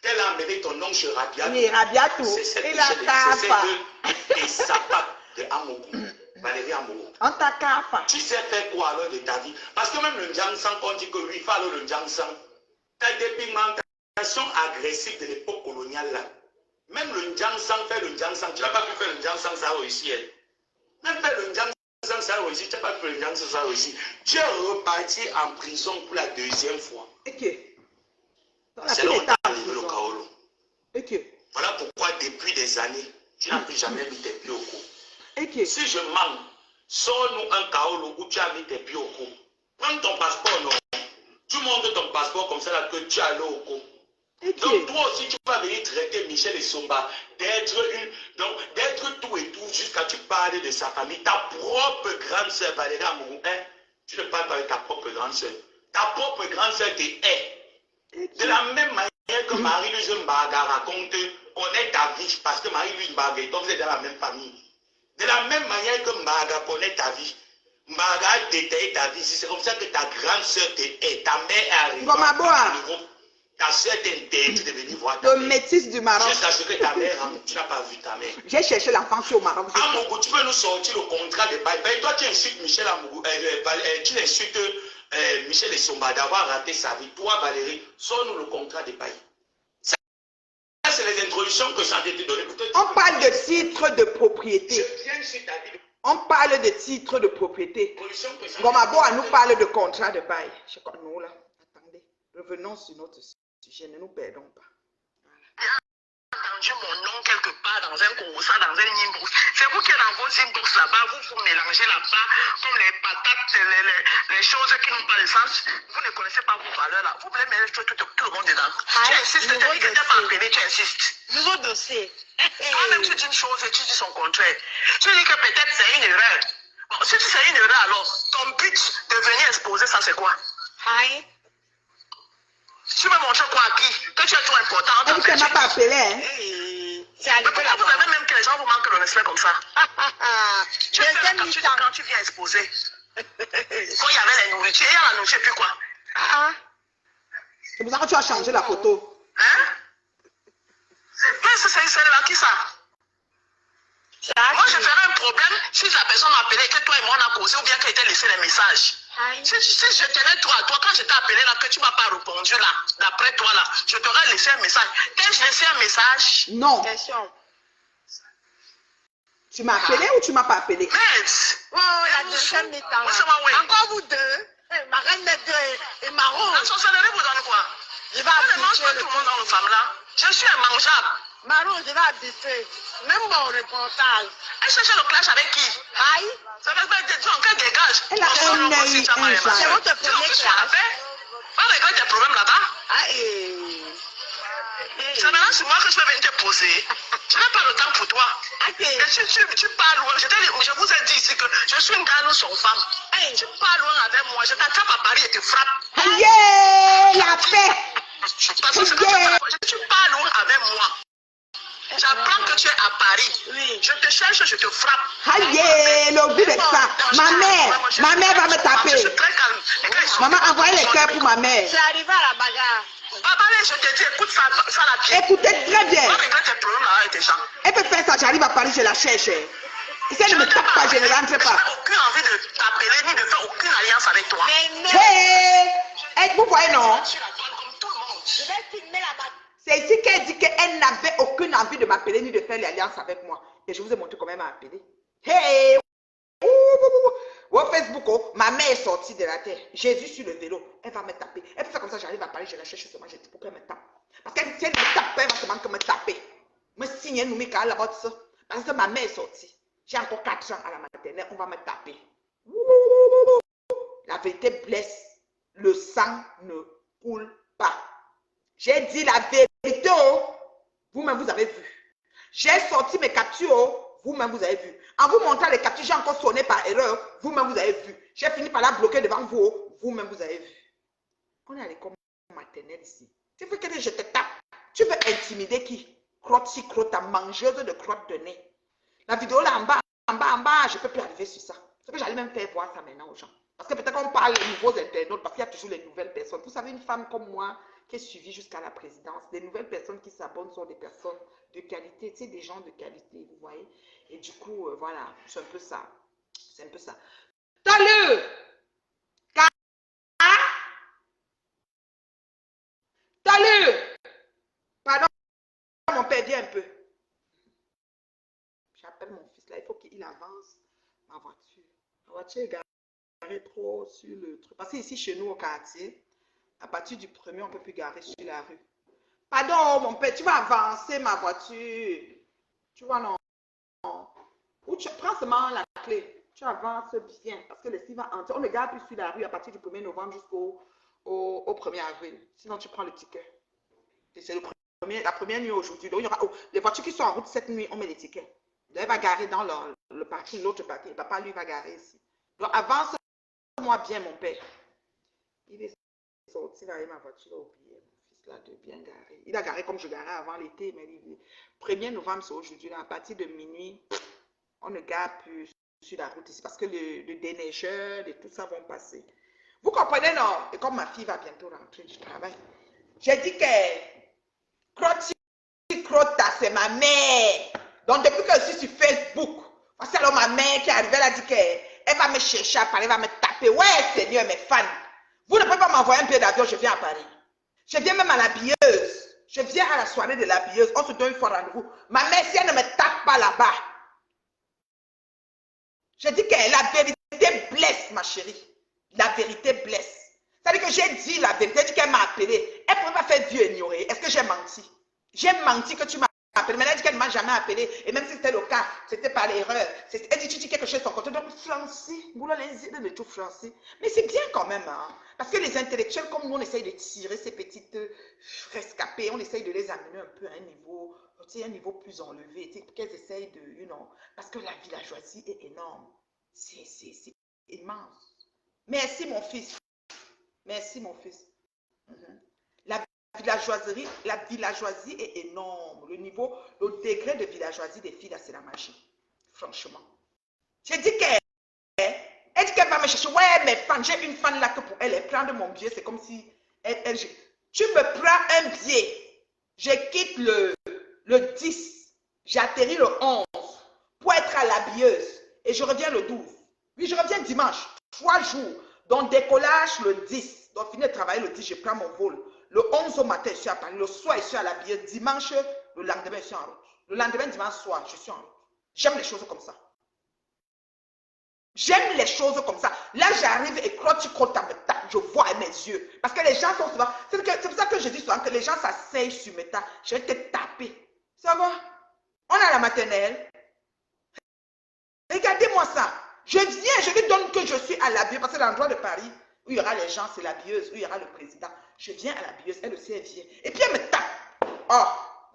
tel a amené ton nom chez Rabiatou. Oui, Rabiatou. Et la capa. Et sa patte de Amougou. Valérie Amougou. On t'a capa. Tu sais faire quoi alors de ta vie? Parce que même le Ndjang-Sang, on dit que lui, il fait alors le Ndjang-Sang. Ta dépigmentation agressive de l'époque coloniale là. Même le Ndjang-Sang fait le Ndjang-Sang. Tu n'as pas pu faire le Ndjang-Sang, ça a réussi. Même faire le Ndjang-Sang, ça a réussi. Tu n'as pas pu faire le Ndjang-Sang, ça a réussi. Tu es reparti en prison pour la deuxième fois. Ok. C'est là où tu as arrivé le Kaolo. Ok. Voilà pourquoi depuis des années, tu n'as plus jamais mis tes pieds au cou. Ok. Si je mens, Sors-nous un kaolo où tu as mis tes pieds au cou. Prends ton passeport, non. Tu montres ton passeport comme ça là que tu es allé au cou. Donc toi aussi tu vas venir traiter Michel Essomba d'être tout et tout jusqu'à tu parles de sa famille. Ta propre grande soeur Valérie Amourou, hein? Tu ne parles pas avec ta propre grande soeur. Ta propre grande soeur te hait. De la même manière que Marie-Louise Mbaga raconte, connaît ta vie parce que Marie-Louise Mbaga et toi vous êtes dans la même famille. De la même manière que Mbaga connaît ta vie, Mbaga a détaillé ta vie. C'est comme ça que ta grande soeur te hait. Ta mère est arrivée. Ta soeur t'interdit de venir voir ta le mère. métis du Maroc. Juste à ce que ta mère, tu n'as pas vu ta mère. J'ai cherché l'enfant au Maroc. Ah mon tu peux nous sortir le contrat de bail. Toi tu insultes Michel Amourou, tu insultes Michel Essomba d'avoir raté sa vie. Toi Valérie, sors-nous le contrat de bail. Ça c'est les introductions que ça a été donné. On parle de titre de propriété. Je viens sur ta vie. On parle de titre de propriété. Gomaboa nous parle de contrat de bail. Je crois nous là. Attendez, revenons sur notre sujet. Ne nous perdons pas. Entendu mon nom quelque part dans un coursa, dans un inbox. C'est vous qui êtes dans vos inbox là-bas, vous mélangez là-bas comme les patates, les choses qui n'ont pas de sens. Vous ne connaissez pas vos valeurs là. Vous voulez mélanger tout le monde dedans. Tu insistes, tu dis que tu n'es pas appelé, tu insistes. Nouveau dossier. Toi-même tu dis une chose et tu dis son contraire. Tu dis que peut-être c'est une erreur. Bon, si c'est une erreur alors, ton but de venir exposer ça c'est quoi? Aïe. Tu veux montrer quoi à qui? Que tu es trop important. On ne m'a pas appelé, hein? C'est à Mais pourquoi vous avez même que les gens vous manquent de respect comme ça? Tu fais quand tu viens exposer. Quand il y avait la nourriture, il y a la nourriture, puis quoi? C'est pour ça que tu as changé la photo. Hein? Mais c'est là qui ça? Moi, je ferais un problème si la personne m'appelait que toi et moi on a causé ou bien qu'elle t'a laissé les messages. Si je tenais toi à toi, quand je t'ai appelé là, que tu ne m'as pas répondu là, d'après toi là, je t'aurais laissé un message. T'ai-je laissé un message? Non. Question. Tu m'as appelé ou tu m'as pas appelé? Oh, la deuxième mi-temps. Encore vous deux. Ma reine des deux et Maro. La sorcellerie vous donne quoi? Je vais Je ne mange pas tout le monde dans le femme là. Je suis immangeable. Maro, je vais habiter. Même mon reportage. Elle cherche le clash avec qui? Aïe. Ça veut pas dire qu'elle dégage. Elle a un œil, un genre. C'est votre premier classe. Va régler tes problèmes là-bas. C'est maintenant sur moi que je vais venir te poser. Je n'ai pas le temps pour toi. Et tu parles loin. Je vous ai dit ici que je suis une grande sans femme. Tu parles loin avec moi. Je t'attrape à Paris et te frappe. Aïe, la paix. Parce que tu parles loin avec moi. J'apprends que tu es à Paris. Oui. Je te cherche, je te frappe. Aïe, le but de ça. Ma mère va me taper. Je suis très calme. Maman, envoyez les cœurs pour ma mère. C'est arrivé à la bagarre. Papa, je te dis, écoute ça la pied. Écoutez très bien. Va régler tes problèmes là avec tes gens. Elle peut faire ça, j'arrive à Paris, je la cherche. Si elle ne me tape pas, je ne rentre pas. Je n'ai aucune envie de t'appeler ni de faire aucune alliance avec toi. Mais non. Hey, vous voyez, non? Je suis la toile comme tout le monde. Je vais filmer la bagarre. C'est ici qu'elle dit qu'elle n'avait aucune envie de m'appeler ni de faire l'alliance avec moi. Et je vous ai montré comment elle m'a appelé. Hey! Au Facebook, oh, ma mère est sortie de la terre. Jésus sur le vélo. Elle va me taper. Elle peut faire comme ça, j'arrive à Paris, je la cherche seulement. Je dis pourquoi elle me tape. Parce qu'elle si elle me tape, elle va seulement que me taper. Me signer nous mais qu'elle là-bas ça. Parce que ma mère est sortie. J'ai encore 4 ans à la maternelle, on va me taper. La vérité blesse. Le sang ne coule pas. J'ai dit la vérité, oh. Vous-même vous avez vu. J'ai sorti mes captures, oh. Vous-même vous avez vu. En vous montrant les captures, j'ai encore sonné par erreur, vous-même vous avez vu. J'ai fini par la bloquer devant vous, oh. Vous-même vous avez vu. On est à l'école maternelle ici. Tu veux que je te tape? Tu veux intimider qui? Crotte, ta mangeuse de crotte de nez. La vidéo là en bas, je ne peux plus arriver sur ça. C'est que j'allais même faire voir ça maintenant aux gens. Parce que peut-être qu'on parle des nouveaux internautes, parce qu'il y a toujours les nouvelles personnes. Vous savez, une femme comme moi, qui est suivie jusqu'à la présidence, des nouvelles personnes qui s'abonnent sont des personnes de qualité, tu sais, des gens de qualité, vous voyez. Et du coup, voilà, c'est un peu ça. C'est un peu ça. T'as-le! T'as-le! Pardon, mon père, viens un peu. J'appelle mon fils là, il faut qu'il avance ma voiture. Ma voiture est garée trop sur le truc. Parce que ici, chez nous, au quartier, à partir du 1er, on ne peut plus garer sur la rue. Pardon, mon père, tu vas avancer ma voiture. Tu vois, non. Ou tu prends seulement la clé. Tu avances bien parce que le ski va entrer. On ne garde plus sur la rue à partir du 1er novembre jusqu'au au 1er avril. Sinon, tu prends le ticket. Et c'est la première nuit aujourd'hui. Donc, il y aura, les voitures qui sont en route cette nuit, on met les tickets. Donc, elle va garer dans le parking, l'autre parking. Le papa, lui, va garer ici. Donc, avance-moi bien, mon père. Il est sorti là avec ma voiture, il a oublié. Mon fils là, de bien garer. Il a garé comme je garais avant l'été, mais le 1er novembre, c'est aujourd'hui. À partir de minuit, on ne gare plus sur la route ici parce que le déneigeur et tout ça vont passer. Vous comprenez, non? Et comme ma fille va bientôt rentrer du travail, j'ai dit que Crota, c'est ma mère. Donc, depuis que je suis sur Facebook, c'est alors ma mère qui est arrivée, elle a dit qu'elle va me chercher à Paris, elle va me taper. Ouais, Seigneur, mes fans. Vous ne pouvez pas m'envoyer un billet d'avion, je viens à Paris. Je viens même à la billeuse. Je viens à la soirée de la billeuse. On se donne une fois rendez-vous. Ma mère, si elle ne me tape pas là-bas, je dis que la vérité blesse, ma chérie. La vérité blesse. C'est-à-dire que j'ai dit la vérité, j'ai dit qu'elle m'a appelé. Elle ne pouvait pas faire Dieu ignorer. Est-ce que j'ai menti? J'ai menti que tu m'as appelé. Mais elle a dit qu'elle ne m'a jamais appelé. Et même si c'était le cas, c'était par erreur. Elle dit, tu dis quelque chose de son côté. Donc, Francis, vous l'avez de tout Francis. Mais c'est bien quand même. Hein? Parce que les intellectuels, comme nous, on essaye de tirer ces petites rescapées. On essaye de les amener un peu à un niveau plus enlevé. Qu'elles essayent de, parce que la villageoisie est énorme. C'est immense. Merci, mon fils. Merci, mon fils. La villageoisie est énorme. Le degré de villageoisie des filles, là, c'est la magie. Franchement. J'ai dit elle dit qu'elle va me chercher. Ouais, mes fans, j'ai une fan là que pour elle, elle prend de mon billet. C'est comme si tu me prends un billet. Je quitte le 10. J'atterris le 11 pour être à l'habilleuse. Et je reviens le 12. Oui, je reviens dimanche. 3 jours. Donc, décollage le 10. Donc, fini de travailler le 10, je prends mon vol. Le 11 au matin, je suis à Paris. Le soir, je suis à la billeuse. Dimanche, le lendemain, je suis en route. Le lendemain, dimanche soir, je suis en route. J'aime les choses comme ça. J'aime les choses comme ça. Là, j'arrive et quand tu crottes, me tape. Je vois à mes yeux. Parce que les gens sont souvent... C'est pour ça que je dis souvent que les gens s'asseyent sur mes tas. Je vais te taper. Ça va? On est à la maternelle. Regardez-moi ça. Je viens, je lui donne que je suis à la billeuse. Parce que l'endroit de Paris où il y aura les gens, c'est la billeuse. Où il y aura le président. Je viens à la billeuse. Elle aussi, elle vient. Et puis, elle me tape. Oh,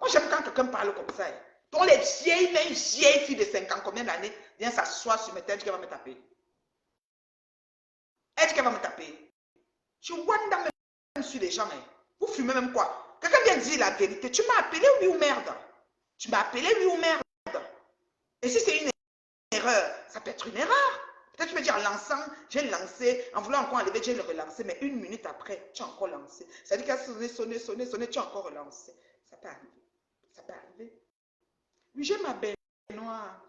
moi, j'aime quand quelqu'un parle comme ça. Donc, les vieilles, même vieilles filles de 5 ans, combien d'années, viennent s'asseoir sur mes têtes, qu'elle va me taper. Elle dit qu'elle va me taper. Je wonder même sur les gens. Mais vous fumez même quoi? Quelqu'un vient dire la vérité. Tu m'as appelé, oui ou merde? Tu m'as appelé, oui ou merde? Et si c'est une erreur, ça peut être une erreur. Peut-être tu peux dire en lançant, j'ai lancé, en voulant encore enlever, j'ai le relancé, mais 1 minute après, tu as encore lancé. Ça veut dire qu'elle a sonné, tu as encore relancé. Ça peut arriver. Ça peut arriver. Oui, j'ai ma baignoire.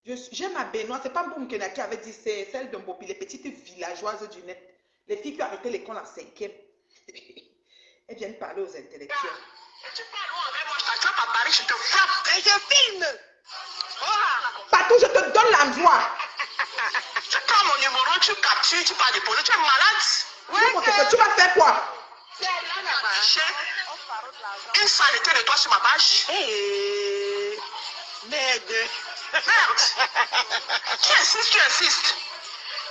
J'ai ma baignoire. C'est pas Mboum Kenaki qui avait dit, c'est celle de Mbopi, les petites villageoises du net. Les filles qui ont arrêté l'école en 5e. Elles viennent parler aux intellectuels. Tu parles avec moi, je t'attrape à Paris, je te frappe et je filme. Partout, je te donne l'endroit. Tu prends mon numéro, tu captures, tu parles de poser, tu es malade. Tu vas faire quoi? Une saleté de toi sur ma page. Merde. Tu insistes.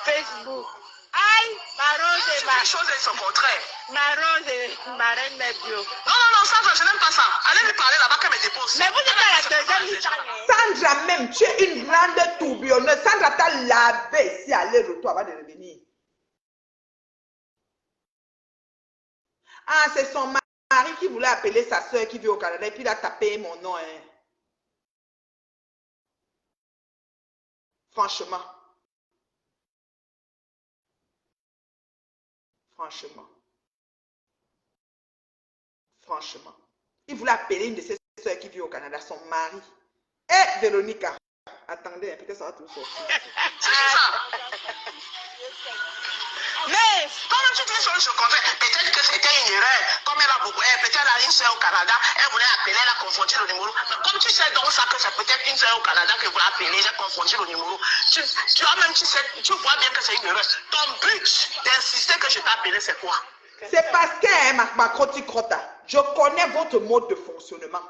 Facebook. Aïe, Marose et ma... Les choses, elles sont contraires. Marose et ma reine Medio. Non, Sandra, je n'aime pas ça. Allez lui parler là-bas qu'elle me dépose. Mais vous êtes à la deuxième mission. Sandra même, tu es une grande tourbillonneuse. Sandra t'a lavé ici, aller-retour avant de revenir. Ah, c'est son mari qui voulait appeler sa soeur qui vit au Canada et puis il a tapé mon nom. Hein. Franchement. Il voulait appeler une de ses soeurs qui vit au Canada, son mari. Et Véronica. Attendez, peut-être ça va tout sortir. C'est ça. Mais, comme tu dis sur le contraire, peut-être que c'était une erreur. Comme elle a beaucoup, peut-être elle a une soeur au Canada, elle voulait appeler, elle a confondu le numéro. Mais comme tu sais donc ça que c'est peut-être une soeur au Canada qui voulait appeler, j'ai confondu le numéro. Tu vois bien que c'est une erreur. Ton but d'insister que je t'ai appelé, c'est quoi? C'est parce que, ma crotte, je connais votre mode de fonctionnement.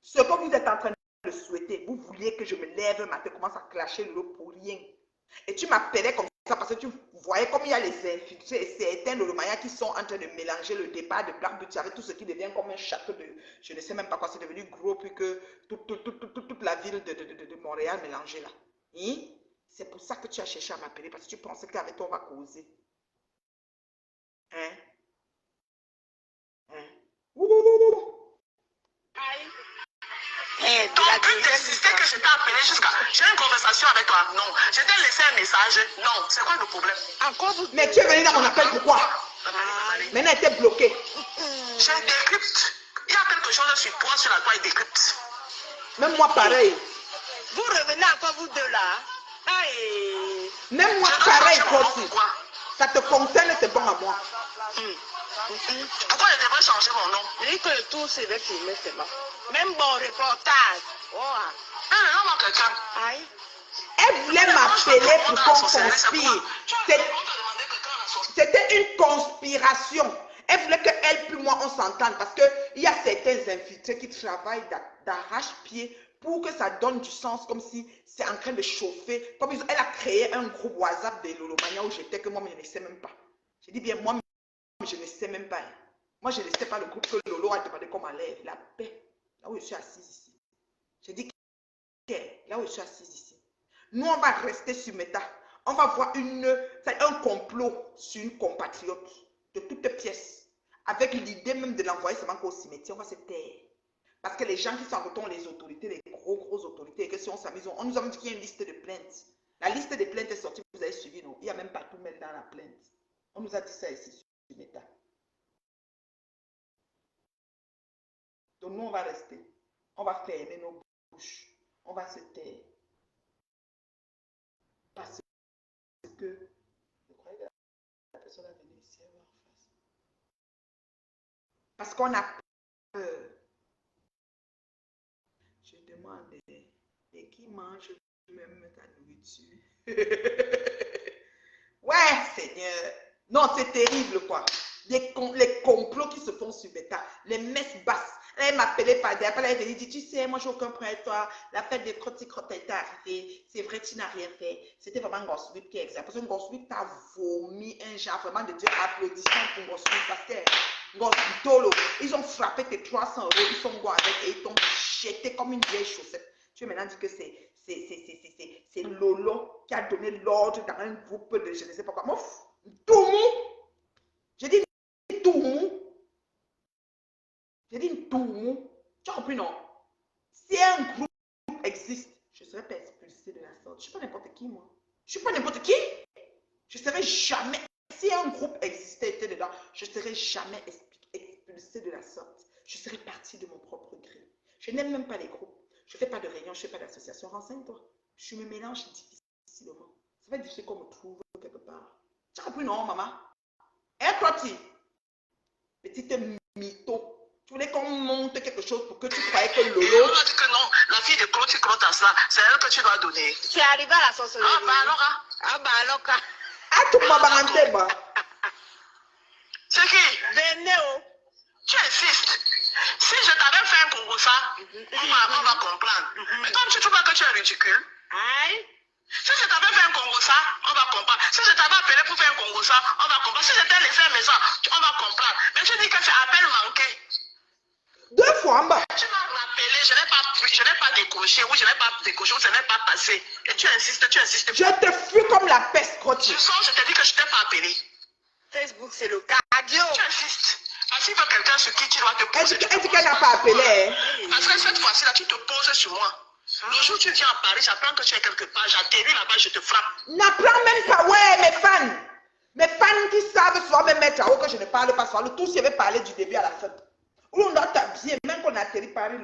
Ce que vous êtes en train de le souhaiter. Vous vouliez que je me lève un matin, commence à clasher le lot pour rien. Et tu m'appelais comme ça parce que tu voyais comme il y a les infiltrés et certains Lolomaya qui sont en train de mélanger le départ de Black Beauty avec tout ce qui devient comme un château de... Je ne sais même pas quoi, c'est devenu gros puis que toute la ville de Montréal mélangée là. C'est pour ça que tu as cherché à m'appeler parce que tu pensais qu'avec toi on va causer. Hein? Ton but d'insister que je t'ai appelé jusqu'à... J'ai une conversation avec toi. Non. Je t'ai laissé un message. Non. C'est quoi le problème? Encore vous. Mais tu es venu dans mon appel pourquoi? Maintenant, elle était bloquée. Je décrypte. Il y a quelque chose sur toi, sur la toile, il décrypte. Même moi, pareil. Vous revenez encore vous deux là. Aïe. Même moi, pareil, Koti. Ça te concerne, c'est bon à moi. Pourquoi je devrais changer mon nom? Je dis que le tour c'est avec filmer, c'est bon. Même bon reportage. Oh. Non, moi, quelqu'un. Aïe. Elle voulait m'appeler pour qu'on conspire. C'était une conspiration. Elle voulait qu'elle puis moi on s'entende parce qu'il y a certains infiltrés qui travaillent d'arrache-pied pour que ça donne du sens comme si c'est en train de chauffer. Comme elle a créé un groupe WhatsApp de Lolomania où j'étais que moi je ne sais même pas. Je dis bien moi je ne sais même pas. Moi je ne sais pas le groupe que Lolo a demandé qu'on m'enlève. La paix. Là où je suis assise ici. Je dis là où je suis assise ici. Nous on va rester sur Meta. On va voir un complot sur une compatriote de toutes pièces. Avec l'idée même de l'envoyer seulement au cimetière, on va se taire. Parce que les gens qui sont en retour, les autorités, les grosses autorités, et que si on s'amuse, on nous a dit qu'il y a une liste de plaintes. La liste des plaintes est sortie, vous avez suivi, non? Il n'y a même pas tout mettre dans la plainte. On nous a dit ça ici sur Meta. Donc nous, on va rester. On va fermer nos bouches. On va se taire. Parce que je croyais que la personne a venu ici, elle va en face. Parce qu'on a peur. Je demande et qui mange même ta nourriture. Ouais, Seigneur. Non, c'est terrible, quoi. Les complots qui se font sur Beta, les messes basses. Elle m'appelait par derrière, elle avait dit, tu sais, moi, j'ai aucun problème avec toi. La fête des crottes est arrivée. C'est vrai, tu n'as rien fait. C'était vraiment Gosswip qui est exact. Parce que Gosswip t'a vomi un genre vraiment de Dieu applaudissant pour Gosswip. Parce que Gosswip, ils ont frappé tes 300 €, ils sont bons avec et ils t'ont jeté comme une vieille chaussette. Tu veux maintenant dire que c'est Lolo qui a donné l'ordre dans un groupe de je ne sais pas quoi. Mouf, tout mou. J'ai dit tout mou. J'ai dit tout mou. Tu as compris, non? Si un groupe existe, je ne serais pas expulsée de la sorte. Je ne suis pas n'importe qui, moi. Je ne suis pas n'importe qui. Je ne serais jamais, si un groupe existait, était dedans, je ne serais jamais expulsée de la sorte. Je serais partie de mon propre gré. Je n'aime même pas les groupes. Je ne fais pas de réunion, je ne fais pas d'association. Renseigne-toi. Je me mélange difficilement. Ça va être difficile qu'on me trouve quelque part. Tu as compris, non, maman? Et toi, petite mytho. Tu voulais qu'on monte quelque chose pour que tu croyais que Lolo... Et on a dit que non, la fille de Claude à cela, c'est elle que tu dois donner. Tu es arrivé à la sorcellerie. Ah bah alors, Ah bah alors, Ah, tu m'as baranté, bah. c'est qui? Venez, Tu insistes. Si je t'avais fait un Congo ça, on va comprendre. Mais comme tu trouves que tu es ridicule, Aïe. si je t'avais fait un Congo ça, on va comprendre. Si je t'avais appelé pour faire un Congo ça, on va comprendre. Si je t'ai laissé un message, on va comprendre. Mais tu dis que c'est appel manqué. 2 fois en bas. Tu m'as rappelé, je n'ai pas décroché, ou je n'ai pas décroché, ou ce n'est pas passé. Et tu insistes. Je te fuis comme la peste, Crotty. Tu sens, je t'ai dit que je ne t'ai pas appelé. Facebook, c'est le cardio. Tu insistes. Ainsi que quelqu'un sur qui tu dois te poser. Elle dit qu'elle n'a pas appelé. Parce que cette fois-ci, là, tu te poses sur moi. Le jour où tu viens à Paris, j'apprends que tu es quelque part, j'atterris là-bas, je te frappe. N'apprends même pas, ouais, mes fans. Mes fans qui savent souvent me mettre à haut que je ne parle pas souvent. Tous, je vais parler du début à la fin. Où on doit t'habiller, même qu'on a atterri Paris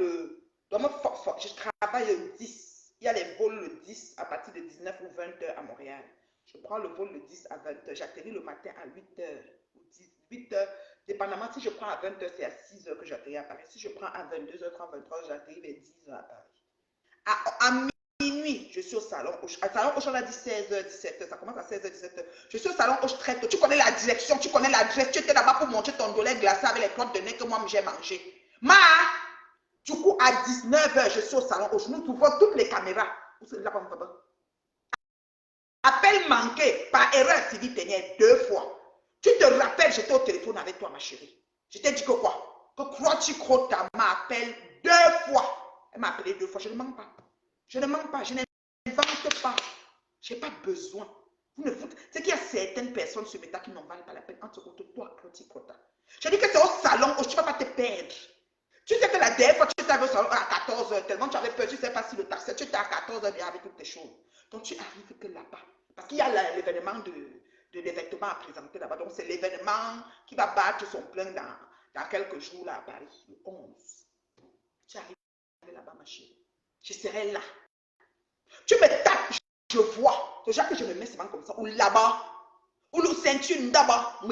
je travaille le 10. Il y a les vols le 10 à partir de 19 ou 20 h à Montréal. Je prends le vol le 10 à 20 h. J'atterris le matin à 8 h ou 8 h. Dépendamment, si je prends à 20 h, c'est à 6 h que j'atterris à Paris. Si je prends à 22 h 30, 23 h, j'atterris vers 10 h à Paris. À minuit, je suis au salon. Au salon, on a dit 16 h, 17 h. Ça commence à 16 h, 17 h. Je suis au salon très tôt. Tu connais la direction, tu connais l'adresse. Tu étais là-bas pour manger ton dollar glacé avec les clottes de nez que moi j'ai mangé. Du coup, à 19h, je suis au salon. Nous trouvons toutes les caméras. Appel manqué par erreur civile dernière 2 fois. Tu te rappelles, j'étais au téléphone avec toi, ma chérie. Je t'ai dit que quoi? Que crois-tu que ta m'appelle 2 fois? Elle m'a appelé 2 fois. Je ne mens pas. Je ne mens pas. Je n'invente pas. Je n'ai pas besoin. C'est qu'il y a certaines personnes sur Meta qui n'en valent pas la peine. Entre autres, toi, Croti Crota. Je dis que c'est au salon où tu ne vas pas te perdre. Tu sais que la dernière fois, tu étais au salon à 14h, tellement tu avais peur, tu ne sais pas si le taxi, tu étais à 14h bien avec toutes tes choses. Donc, tu arrives que là-bas. Parce qu'il y a l'événement de l'événement à présenter là-bas. Donc, c'est l'événement qui va battre son plein dans quelques jours là à Paris, le 11. Tu arrives là-bas, ma chérie. Je serai là. Tu me tapes, je vois. Déjà que je me mets souvent comme ça. Ou là-bas. Ou le ceinture d'abord.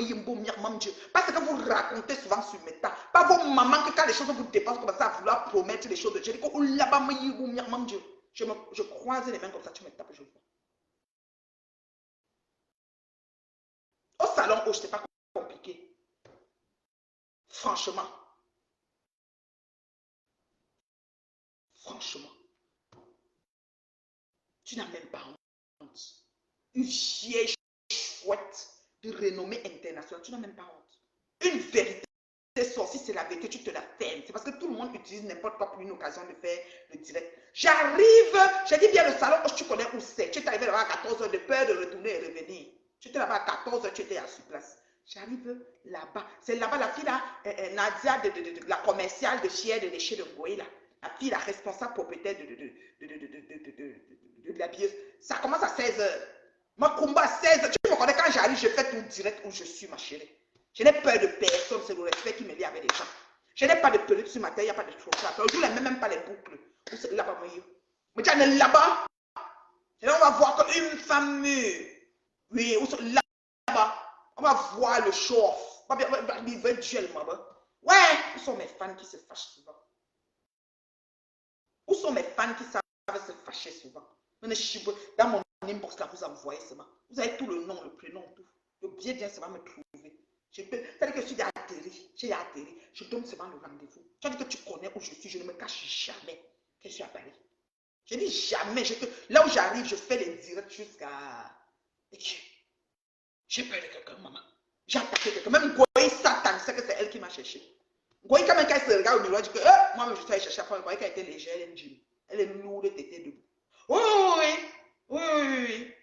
Parce que vous racontez souvent sur Meta. Pas vos mamans que quand les choses vous dépassent comme ça, à vouloir promettre les choses de Dieu. Ou là-bas, je croise les mains comme ça, tu me tapes, je vois. Au salon, oh, c'est pas compliqué. Franchement. Franchement. Tu n'as même pas honte. Une vieille chouette de renommée internationale. Tu n'as même pas honte. Une vérité sortie, c'est la vérité, tu te la fermes. C'est parce que tout le monde utilise n'importe quoi pour une occasion de faire le direct. J'arrive, j'ai dit bien le salon, oh, tu connais où c'est. Tu es arrivé là-bas à 14h de peur de retourner et revenir. Tu étais là-bas à 14h, tu étais à sur place. J'arrive là-bas. C'est là-bas la fille là, Nadia, la commerciale de Chier de déchets de Ngoï là. La fille, la responsable propriétaire de la bieuse. Ça commence à 16h. Ma combat à 16h. Tu me connais quand j'arrive, je fais tout direct où je suis, ma chérie. Je n'ai peur de personne, c'est le respect qui me lie avec les gens. Je n'ai pas de perruque sur ma tête, il n'y a pas de chauffeur. Je ne même pas les boucles. Là-bas, mais tu es là-bas. Et là, on va voir qu'une femme mûre. Oui, là-bas. On va voir le show-off. Ouais, où sont mes fans qui se fâchent souvent? Où sont mes fans qui savent se fâcher souvent? Dans mon inbox là, vous envoyez seulement. Vous avez tout le nom, le prénom, tout. Le bien, ça va me trouver. C'est-à-dire que je suis atterri. J'ai atterri. Je donne seulement le rendez-vous. Tu as dit que tu connais où je suis. Je ne me cache jamais que je suis à Paris. Je dis jamais. Là où j'arrive, je fais les directs jusqu'à... J'ai peur de quelqu'un, maman. J'ai attaqué quelqu'un. Même Goï Satan, c'est que c'est elle qui m'a cherché. Goï, quand elle se regarde au miroir, elle dit que moi-même, je suis allée chercher à faire. Goï, quand elle était légère, elle est gym. Elle est lourde, elle était debout. Oui.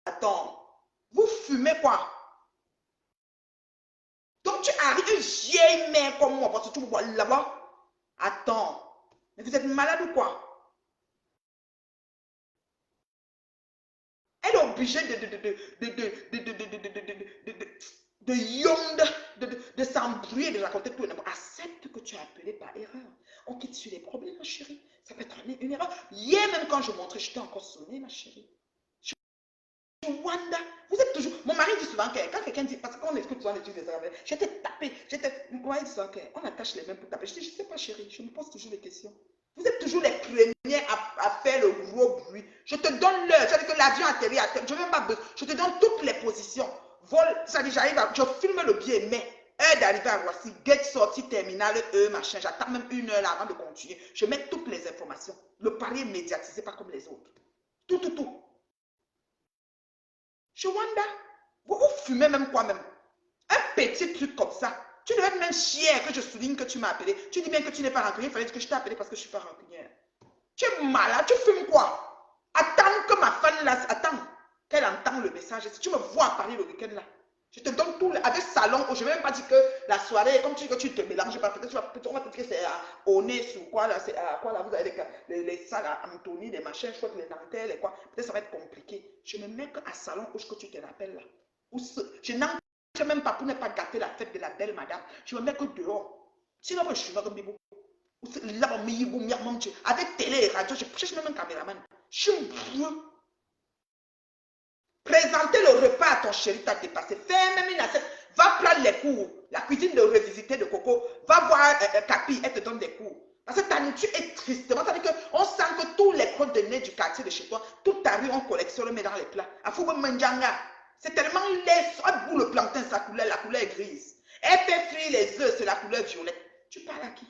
Attends. Vous fumez quoi? Donc tu arrives, une vieille mère comme moi, parce que tu me vois là-bas. Attends. Mais vous êtes malade ou quoi? Elle est obligée de s'embrouiller, de raconter tout le monde. Accepte que tu as appelé par erreur. On quitte sur les problèmes, ma chérie. Ça peut être une erreur. Hier, même quand je montrais, je t'ai encore sonné, ma chérie. Wanda, vous êtes toujours... Mon mari dit souvent que quand quelqu'un dit... Parce qu'on écoute souvent les trucs des arabes. J'étais tapé. Mon mari dit souvent qu'on attache les mains pour taper. Je dis, je ne sais pas, chérie. Je me pose toujours des questions. Vous êtes toujours les premiers à faire le gros bruit. Je te donne l'heure. C'est-à-dire que l'avion atterrit à terre. Je n'ai même pas besoin. Je te donne toutes les positions. Vol, c'est-à-dire j'arrive à... Je filme le billet, mais heure d'arriver à Roissy, gate sortie, terminale, machin. J'attends même 1 heure là avant de continuer. Je mets toutes les informations. Le pari est médiatisé, pas comme les autres. Tout. Je Wanda, vous fumez même quoi même? Un petit truc comme ça. Tu devais être même fier que je souligne que tu m'as appelé. Tu dis bien que tu n'es pas rancunier. Il fallait dire que je t'ai appelé parce que je ne suis pas rancunière. Tu es malade. Tu fumes quoi? Attends que ma fan là, attends qu'elle entende le message. Si tu me vois à Paris le week-end là, je te donne tout avec salon. Je ne vais même pas dire que la soirée, comme tu dis que tu te mélanges pas. Peut-être on va te dire que c'est à Onès ou quoi là. C'est à quoi là? Vous avez les salles à Anthony, les machins, je crois que les dentelles et quoi. Peut-être ça va être compliqué. Je me mets qu'à salon où que tu te rappelles là. Je n'entre même pas pour ne pas gâter la fête de la belle madame. Je me mets que dehors. Sinon, je suis là comme Bibo. Avec télé et radio, je cherche même un caméraman. Je suis brûlé. Présenter le repas à ton chéri t'a dépassé. Fais même une assiette. Va prendre les cours. La cuisine de revisiter de Coco. Va voir Capi, elle te donne des cours. Parce que ta nourriture est tristement. C'est-à-dire qu'on sent que tous les crottes de nez du quartier de chez toi, toute ta rue, on collectionne, met dans les plats. C'est tellement laid. Bout le plantain, la couleur est grise. Elle fait frire les œufs, c'est la couleur violette. Tu parles à qui?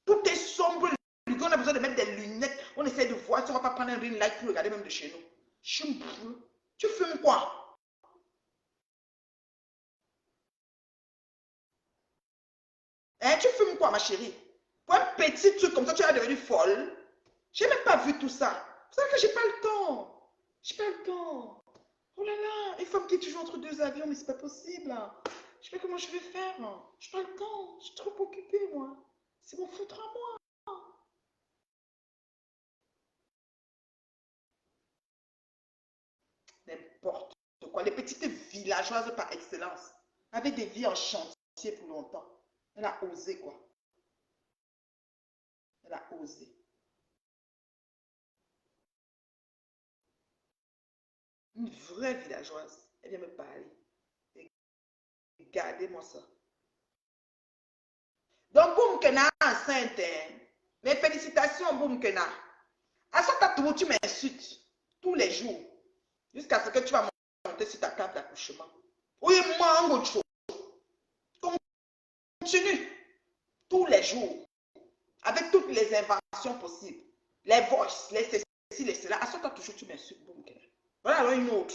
Tout est sombre. On a besoin de mettre des lunettes. On essaie de voir si on ne va pas prendre un ring light pour regarder même de chez nous. Tu fumes quoi? Hein, tu fumes quoi, ma chérie? Pour un petit truc comme ça, tu es devenue folle. Je n'ai même pas vu tout ça. C'est vrai que j'ai pas le temps. J'ai pas le temps. Oh là là, une femme qui est toujours entre deux avions, mais c'est pas possible. Je sais pas comment je vais faire. J'ai pas le temps. Je suis trop occupée, moi. C'est mon foutre à moi. N'importe quoi. Les petites villageoises par excellence. Avec des vies en chantier pour longtemps. Elle a osé, quoi. Elle a osé. Une vraie villageoise. Elle vient me parler. Regardez-moi ça. Donc, Boumkena enceinte. Mes félicitations, Boumkena. À ce temps, tu m'insultes tous les jours. Jusqu'à ce que tu vas monter sur ta table d'accouchement. Oui, moi, en autre chose. Continue. Tous les jours. Avec toutes les inventions possibles. Les voices, les ceci, les cela. À ce temps, toujours, tu m'insultes, Boumkena. Voilà alors une autre.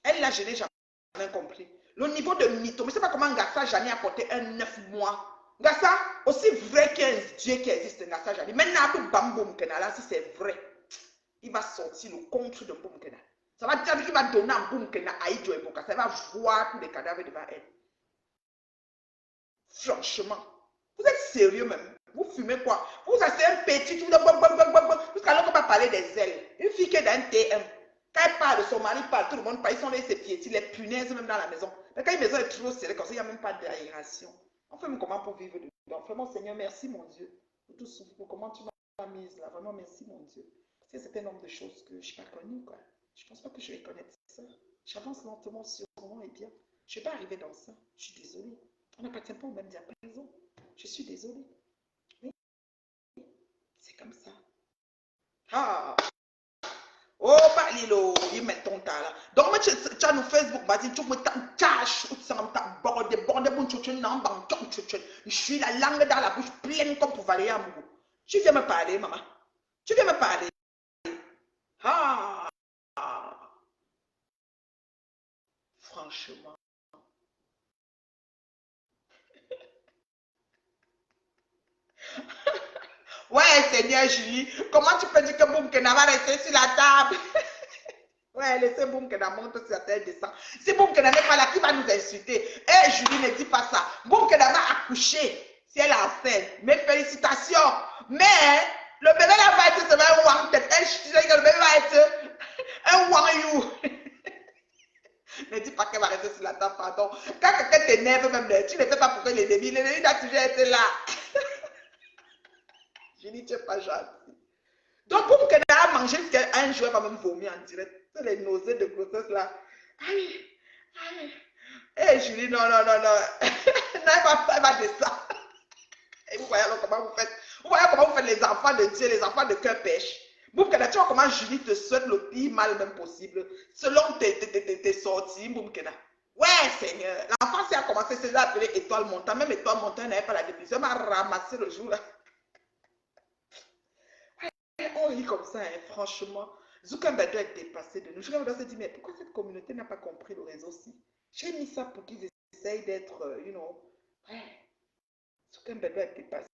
Elle, là, je n'ai jamais compris. Le niveau de mytho. Mais je ne sais pas comment Ngassa Jani a porté un 9 mois. Ngassa, aussi vrai qu'un Dieu qui existe, Ngassa Jani. Maintenant, tout Bamboum Kena, là, si c'est vrai, il va sortir le contre de Boum Kena. Ça va dire qu'il va donner un Boum Kena à Idjo Eboka. Ça va voir tous les cadavres devant elle. Franchement, vous êtes sérieux même? Vous fumez quoi? Vous avez un petit, tout le jusqu'à qu'on va parler des ailes. Une fille qui est dans un TM. Quand elle parle de son mari, parle, tout le monde parle, ils sont là, ses pieds, les punaises même dans la maison. Mais quand une maison est trop serrée, comme ça, il n'y a même pas d'aération. On fait comment pour vivre dedans? Vraiment, Seigneur, merci mon Dieu. Pour tout ce, pour comment tu m'as mise là. Vraiment, merci mon Dieu. C'est un nombre de choses que je n'ai pas connues, quoi. Je ne pense pas que je vais connaître ça. J'avance lentement, sûrement et bien. Je ne vais pas arriver dans ça. Je suis désolée. On n'appartient pas au même diapason. Je suis désolée. Oui, c'est comme ça. Ah! Oh, pas Lilo, il met ton tas là. Donc, moi, tu as nos Facebook, tu me caches, je suis la langue dans la bouche pleine comme pour Valérie Amourou. Tu viens me parler, maman. Tu viens me parler. Ah! Franchement. Ouais, Seigneur Julie, comment tu peux dire que Boumkena va rester sur la table? Ouais, laissez Boumkena monter sur la table, descend. Si Boumkena n'est pas là, qui va nous insulter? Eh, Julie, ne dis pas ça. Boumkena va accoucher si elle est enceinte. Mes félicitations. Mais le bébé là va être seulement un wang tête. Je disais que le bébé va être un wang you. Ne dis pas qu'elle va rester sur la table, pardon. Quand quelqu'un t'énerve, même, tu ne fais pas pour que les débits. Les débits, a toujours été là. Je dis, tu n'es pas gentil. Donc, pour qu'elle a mangé jusqu'à un jour, elle va même vomir en direct. C'est les nausées de grossesse là. Aïe, aïe. Eh, Julie, non. Non, elle va descendre. Et vous voyez alors comment vous faites. Vous voyez comment vous faites les enfants de Dieu, les enfants de cœur pêche. Boumkena, tu vois comment Julie te souhaite le pire mal même possible. Selon tes sorties, Boumkena. Ouais, Seigneur. L'enfant, si a commencé, c'est appelé étoile montante. Même étoile montante n'avait pas la définition. Elle m'a ramassé le jour là. On rit comme ça, hein, franchement. Zuckerberg doit être dépassé de nous. Zuckerberg doit se dire, mais pourquoi cette communauté n'a pas compris le réseau aussi? J'ai mis ça pour qu'ils essayent d'être, ouais. Zuckerberg doit être dépassé.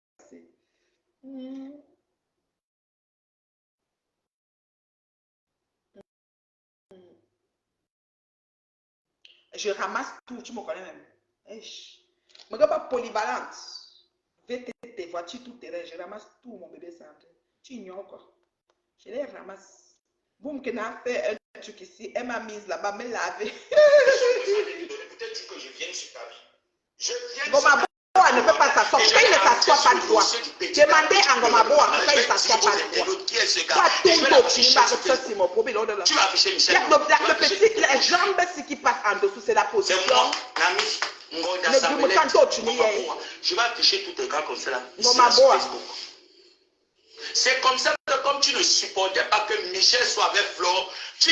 Je ramasse tout, tu me connais même. Je ne me pas polyvalente. VTT, voiture, tout terrain, je ramasse tout, mon bébé santé. Tu ignores quoi? Je les ramasse. Boumkena a fait un truc ici, elle m'a mise là-bas, me laver. Peut-être que je viens sur ta vie. Je viens Bon, ma boa ne peut pas s'asseoir. Pourquoi il ne s'assoit pas de droit? Demandez à Ngomaboa pourquoi il ne s'assoit pas de droit. Tu vas afficher Michel. Le petit, les jambes, ce qui passe en dessous, c'est la position. C'est moi, l'ami. Je vais afficher tous tes gars comme ça là. Ici, sur Facebook. C'est comme ça que comme tu ne supportais pas que Michel soit avec Flore, tu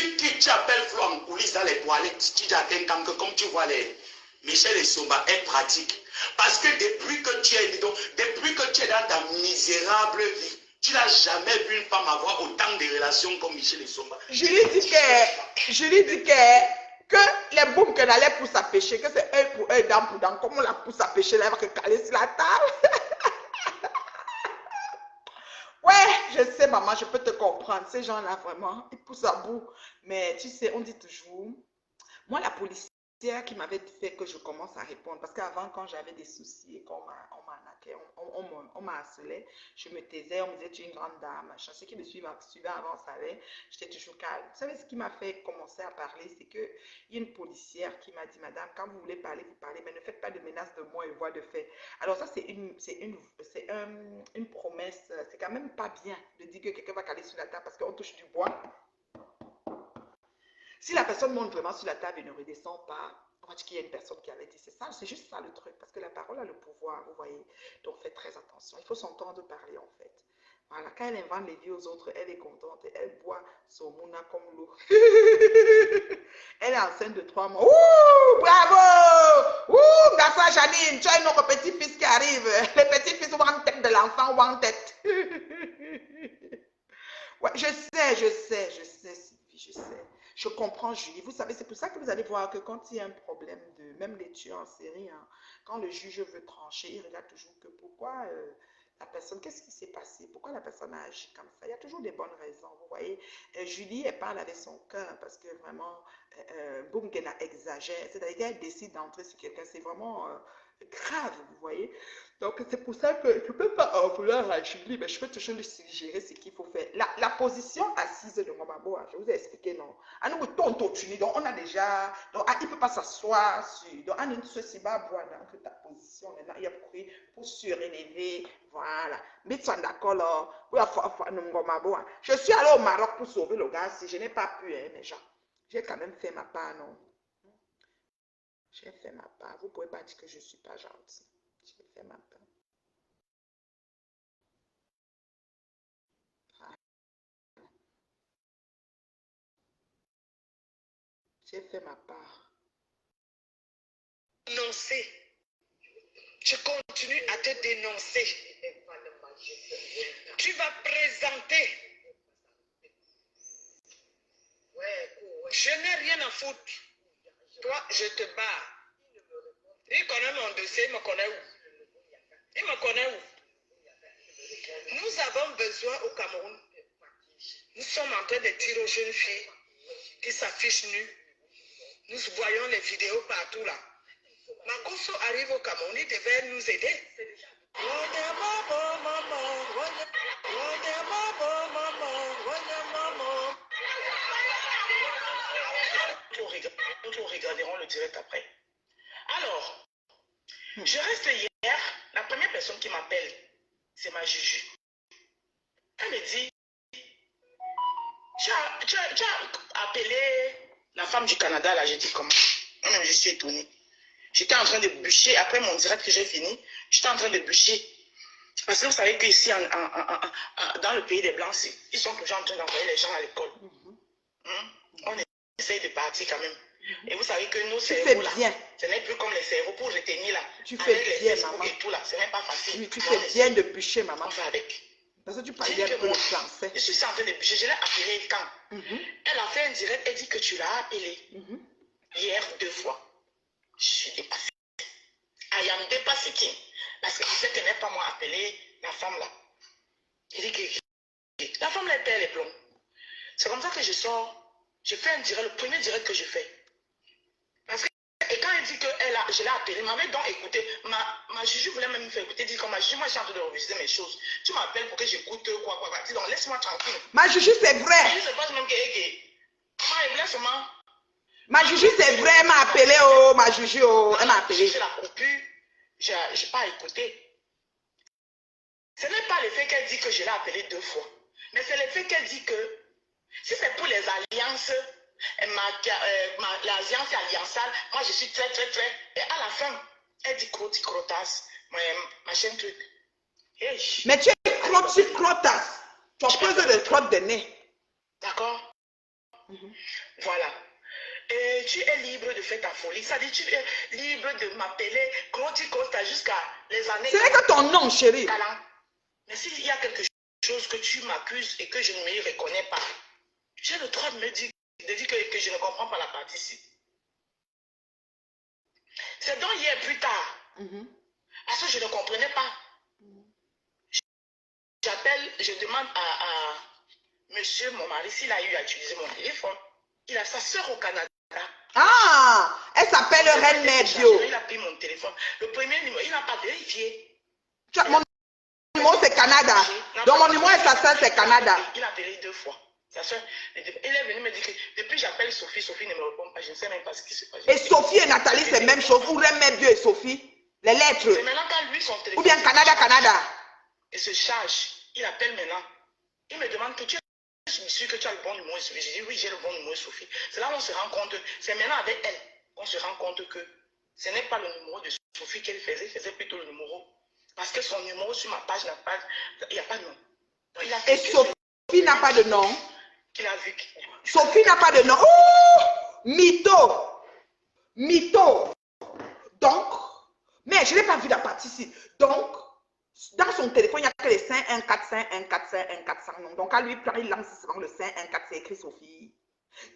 appelles Flore en coulisses dans les toilettes, tu dis à quelqu'un que comme tu vois les Michel Essomba est pratique. Parce que depuis que tu es dans ta misérable vie, tu n'as jamais vu une femme avoir autant de relations comme Michel Essomba. Je lui dis que les boumes qu'elle allait pousse à pêcher, que c'est œil pour œil, dent pour dent. Comme on la pousse à pêcher, elle va se caler sur la table. Ouais, je sais, maman, je peux te comprendre. Ces gens-là, vraiment, ils poussent à bout. Mais tu sais, on dit toujours, moi, la policière qui m'avait fait que je commence à répondre, parce qu'avant, quand j'avais des soucis et qu'on m'arnaquait, on m'a harcelé, je me taisais, on me disait, tu es une grande dame, machin. Ceux qui me suivaient avant savaient, j'étais toujours calme. Vous savez, ce qui m'a fait commencer à parler, c'est qu'il y a une policière qui m'a dit, madame, quand vous voulez parler, vous parlez, mais ne faites pas de menaces de mots et voix de fait. Alors ça, c'est une promesse, c'est quand même pas bien de dire que quelqu'un va caler sur la table parce qu'on touche du bois. Si la personne monte vraiment sur la table et ne redescend pas, on va dire qu'il y a une personne qui avait dit c'est ça, c'est juste ça le truc, parce que la parole a le pouvoir, vous voyez. Donc faites très attention, il faut s'entendre parler en fait. Voilà, quand elle invente les vies aux autres, elle est contente, elle boit son mouna comme l'eau. Elle est enceinte de 3 mois. Ouh, bravo! Ouh, Gassa Janine, tu as un autre petit-fils qui arrive. Les petits-fils vont en tête de l'enfant ou en tête. Ouais, je sais, Sylvie, je sais. Je comprends, Julie. Vous savez, c'est pour ça que vous allez voir que quand il y a un problème de, même les tueurs en série, hein, quand le juge veut trancher, il regarde toujours que pourquoi la personne, qu'est-ce qui s'est passé? Pourquoi la personne a agi comme ça? Il y a toujours des bonnes raisons, vous voyez. Julie, elle parle avec son cœur parce que vraiment, boum, qu'elle exagère. C'est-à-dire qu'elle décide d'entrer sur quelqu'un. C'est vraiment grave, vous voyez. Donc, c'est pour ça que je ne peux pas en vouloir à Julie, mais je peux toujours lui suggérer ce qu'il faut faire. La position assise de Ngomabo, je vous ai expliqué, non? À nous, donc, on a déjà, donc, il ne peut pas s'asseoir sur, donc, on a une ceci bas, dans ta position, maintenant, il y a pour surélever, voilà. Mettez-vous d'accord, là, je suis allée au Maroc pour sauver le gars, si je n'ai pas pu, hein, mais genre, j'ai quand même fait ma part, non? J'ai fait ma part. Vous ne pouvez pas dire que je ne suis pas gentille. J'ai fait ma part. J'ai fait ma part. Dénoncer. Je continue à te dénoncer. Tu vas présenter. Je n'ai rien à foutre. Toi, je te bats. Il connaît mon dossier, il me connaît où? Il me connaît où? Nous avons besoin au Cameroun. Nous sommes en train de dire aux jeunes filles qui s'affichent nues. Nous voyons les vidéos partout là. Makosso arrive au Cameroun, il devait nous aider. Nous regarderons le direct après. Alors, je reste hier, la première personne qui m'appelle, c'est ma Juju. Elle me dit, tu as appelé la femme du Canada, là, j'ai dit comment? Je suis étonnée. J'étais en train de bûcher, après mon direct que j'ai fini, j'étais en train de bûcher. Parce que vous savez qu'ici, dans le pays des Blancs, ils sont toujours en train d'envoyer les gens à l'école. On essaye de partir quand même. Et vous savez que nos cerveaux là, ce n'est plus comme les cerveaux pour retenir là. Tu fais bien, maman. Et tout là, ce n'est pas facile. Oui, tu fais bien de bûcher, maman. On fait avec. Parce que tu parles bien pour le français. Je suis en train de bûcher, je l'ai appelé quand? Elle a fait un direct, elle dit que tu l'as appelé. Hier 2 fois. Je suis dépassée. I am dépassée qui? Parce que tu sais qu'elle n'est pas moi appelé la femme là. Il dit que la femme là, elle perd les plombs. C'est comme ça que je sors. Je fais un direct, le premier direct que je fais. Parce que, et quand elle dit que je l'ai appelé, m'avait donc écouté. Ma Juju voulait même me faire écouter. Dit comme ma Juju, moi je suis en train de revisiter mes choses. Tu m'appelles pour que j'écoute quoi. Dis donc, laisse-moi tranquille. Ma Juju, c'est vrai. Je ne sais pas même comment elle voulait seulement. Ma Juju, c'est vrai, elle m'a appelé, oh, ma Juju, oh, elle m'a appelé. Je la coupure, je n'ai pas écouté. Ce n'est pas le fait qu'elle dit que je l'ai appelé 2 fois, mais c'est le fait qu'elle dit que si c'est pour les alliances, l'alliance alliançale, moi je suis très. Et à la fin, elle dit crotas, machin truc. Hey. Mais tu es crotas. Tu as posé des crottes de nez. D'accord? Voilà. Et tu es libre de faire ta folie. Ça dit, tu es libre de m'appeler Croti Costa jusqu'à les années. Ce n'est que ton nom, chérie. Mais s'il y a quelque chose que tu m'accuses et que je ne me reconnais pas, j'ai le droit de me dire, que je ne comprends pas la partie ici. C'est donc hier plus tard. Parce que je ne comprenais pas. J'appelle, je demande à monsieur, mon mari, s'il a eu à utiliser mon téléphone. Il a sa soeur au Canada. Ah, elle s'appelle Reine Mère Bio. Il a pris mon téléphone. Le premier numéro, il n'a pas vérifié. Mon numéro, c'est Canada. Donc, mon numéro et sa soeur, c'est Canada. Il a appelé 2 fois. Sa soeur, il est venu me dire que depuis j'appelle Sophie, Sophie ne me répond pas. Je ne sais même pas ce qui se passe. Et Sophie et Nathalie, c'est la même chose. Ou Reine Mère Bio et Sophie. Les lettres. C'est maintenant quand lui, son téléphone. Ou bien Canada, Canada. Il se charge. Il appelle maintenant. Il me demande que tu es sûr que tu as le bon numéro. Je dis oui, j'ai le bon numéro, Sophie. C'est là où on se rend compte. C'est maintenant avec elle qu'on se rend compte que ce n'est pas le numéro de Sophie qu'elle faisait plutôt le numéro. Parce que son numéro sur ma page n'a pas, il n'y a pas de nom. Donc, et Sophie n'a pas de nom. Il a vu. Sophie n'a pas de nom. Ouh, mytho. Mytho. Donc, mais je n'ai pas vu la partie ici. Donc, dans son téléphone, il n'y a que les 5145, 145, 145 noms. Donc, à lui, il lance souvent le 514, c'est écrit Sophie.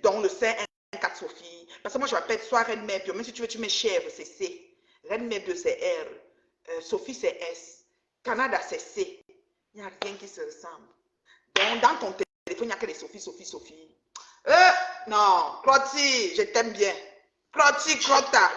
Donc, le 514 Sophie. Parce que moi, je m'appelle soit Reine Mère Bio. Même si tu veux, tu mets chèvre, c'est C. Reine Mère Bio, c'est R. Sophie, c'est S. Canada, c'est C. Il n'y a rien qui se ressemble. Donc, dans ton téléphone, il n'y a que les Sophie, Sophie, Sophie. Non, Crotty, je t'aime bien. Crotty, Crotta.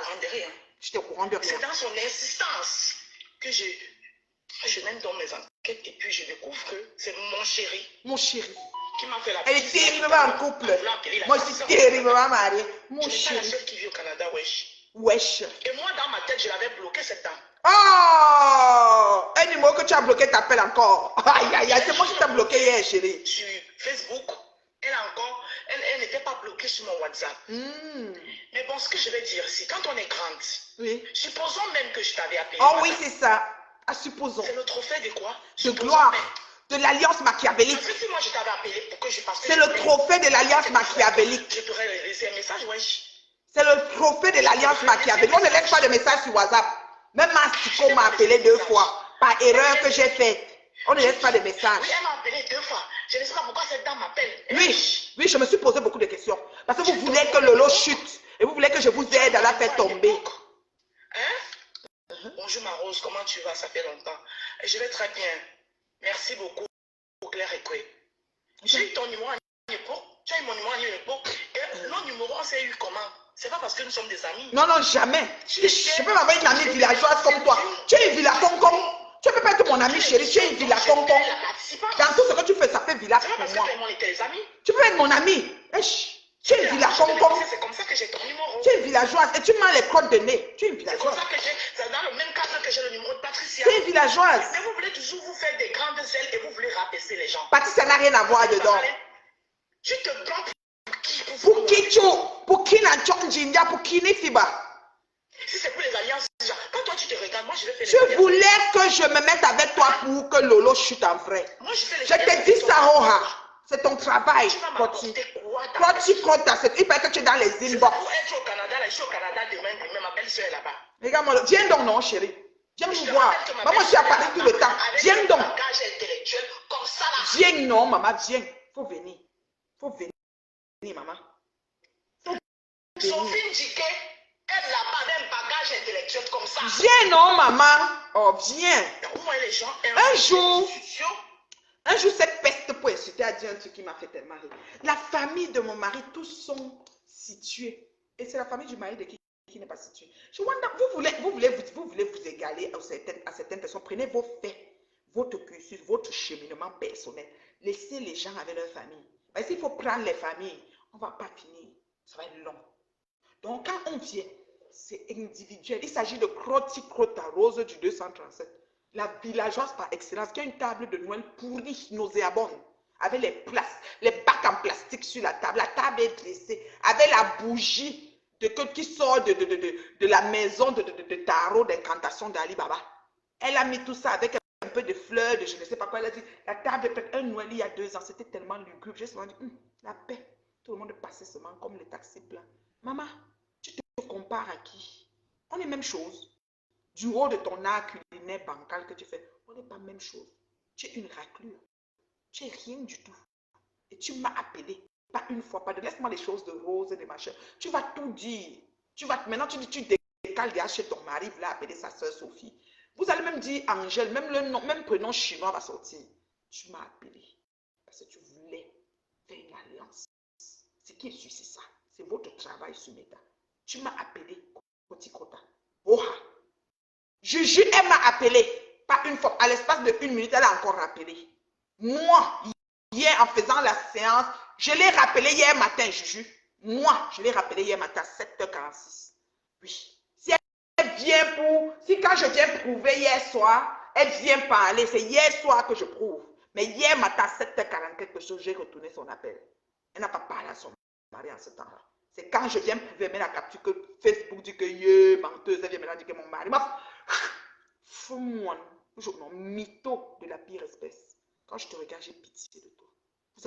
Je te courant de rien. C'est dans son insistance que je mène dans mes enquêtes et puis je découvre que c'est mon chéri. Mon chéri. Qui m'a fait la Elle est terriblement en couple. Moi, je suis terriblement mariée. Mon chéri. C'est la seule qui vit au Canada, wesh. Wesh. Et moi, dans ma tête, je l'avais bloqué cette dame. Oh! Un numéro que tu as bloqué t'appelle encore. Aïe, aïe, aïe, c'est moi qui t'ai bloqué hier, chérie. Sur Facebook, elle n'était pas bloquée sur mon WhatsApp. Mais bon, ce que je vais dire, c'est quand on est grande, oui. Supposons même que je t'avais appelé. Oh oui, c'est ça. Ah, supposons. C'est le trophée de quoi? De gloire. De l'alliance machiavélique. Parce que si moi je t'avais appelé pour que je passe. C'est le trophée de l'alliance machiavélique. Je pourrais laisser un message, wesh. C'est le trophée de l'alliance machiavélique. On ne laisse pas de message sur WhatsApp. Même Mastico m'a appelé 2 fois. Par erreur que j'ai faite. On ne laisse pas de message. Oui, elle m'a appelé 2 fois. Je ne sais pas pourquoi cette dame m'appelle. Oui, oui, je me suis posé beaucoup de questions. Parce que vous voulez que Lolo chute. Et vous voulez que je vous aide à la faire tomber. Hein? Bonjour ma Rose, comment tu vas? Ça fait longtemps. Je vais très bien. Merci beaucoup, Claire Ekwe. J'ai eu ton numéro à une époque. Tu as eu mon numéro à une époque. Et nos numéros, on s'est eu comment? C'est pas parce que nous sommes des amis. Non, non, jamais. Je peux avoir une amie villageoise comme toi. Tu es une villa concom. Tu ne peux pas être mon ami chérie. Tu es une villa concom. Dans tout ce que tu fais, ça fait village pour moi. Tu peux être mon ami. Tu es une villa concom. C'est comme ça que j'ai ton numéro. Tu es une villageoise et tu m'as les crottes de nez. Tu es une villageoise. C'est dans le même cadre que j'ai le numéro de Patricia. Tu es une villageoise. Mais vous voulez toujours vous faire des grandes ailes et vous voulez rabaisser les gens. Patricia n'a rien à voir dedans. Tu te prends pour qui tu? Pour qui n'a Jinja? Pour qui n'est Fiba? Si c'est pour les alliances, quand toi tu te regardes, moi je vais faire les Tu alliances. voulais que je me mette avec toi pour que Lolo chute en vrai. Moi je fais les Je t'ai dit ça, Roha. C'est ton travail. Crotty, Crotta. Il paraît que tu es dans les inbox. Pour être au Canada, là, je suis au Canada demain, ma belle-soeur est là-bas. Regarde-moi, viens donc, non, chérie. Viens nous voir. Maman, je suis à Paris tout le temps. Viens donc. Viens, non, maman, viens. Faut venir. Faut venir, maman. Sophie Ndike est là-bas avec un bagage intellectuel comme ça. Viens, non, maman. Oh, viens. Les gens, un jour, cette peste pour insulter a dit un truc qui m'a fait tellement rire. La famille de mon mari, tous sont situés. Et c'est la famille du mari de qui n'est pas située. Je wonder, vous voulez vous égaler à certaines personnes. Prenez vos faits, votre cursus, votre cheminement personnel. Laissez les gens avec leur famille. Mais s'il faut prendre les familles, on ne va pas finir. Ça va être long. Donc, quand on vient, c'est individuel. Il s'agit de Crotty Crotta Rose du 237. La villageoise par excellence, qui a une table de Noël pourrie, nauséabonde, avec les bacs en plastique sur la table. La table est dressée, avec la bougie qui sort de la maison de tarot d'incantation d'Ali Baba. Elle a mis tout ça avec un peu de fleurs, de je ne sais pas quoi. Elle a dit, la table est prête. Un Noël il y a 2 ans, c'était tellement lugubre. J'ai seulement dit, la paix. Tout le monde passait seulement comme les taxis pleins. Maman, tu te compares à qui? On est même chose. Du haut de ton art culinaire bancal que tu fais, on n'est pas même chose. Tu es une raclure. Tu es rien du tout. Et tu m'as appelé. Pas une fois, pas deux. Laisse-moi les choses de rose et de machin. Tu vas tout dire. Maintenant, tu dis, tu décales déjà chez ton mari, vous l'avez appelé sa soeur Sophie. Vous allez même dire Angèle, même le nom, même prénom chinois va sortir. Tu m'as appelé parce que tu voulais faire une alliance. Ce qui est sûr, c'est ça. C'est votre travail, Sumeta. Tu m'as appelé Koti Kota. Oha. Juju, elle m'a appelé. Pas une fois. À l'espace de 1 minute, elle a encore rappelé. Moi, hier, en faisant la séance, je l'ai rappelé hier matin, Juju. Moi, je l'ai rappelé hier matin à 7h46. Oui. Si elle vient si quand je viens prouver hier soir, elle vient parler, c'est hier soir que je prouve. Mais hier matin, à 7h40 quelque chose, j'ai retourné son appel. Elle n'a pas parlé à son mari en ce temps-là. C'est quand je viens prouver, mais la capture que Facebook dit que menteuse, elle vient maintenant dire que mon mari m'a... Fous-moi, non, mytho de la pire espèce. Quand je te regarde, j'ai pitié de toi.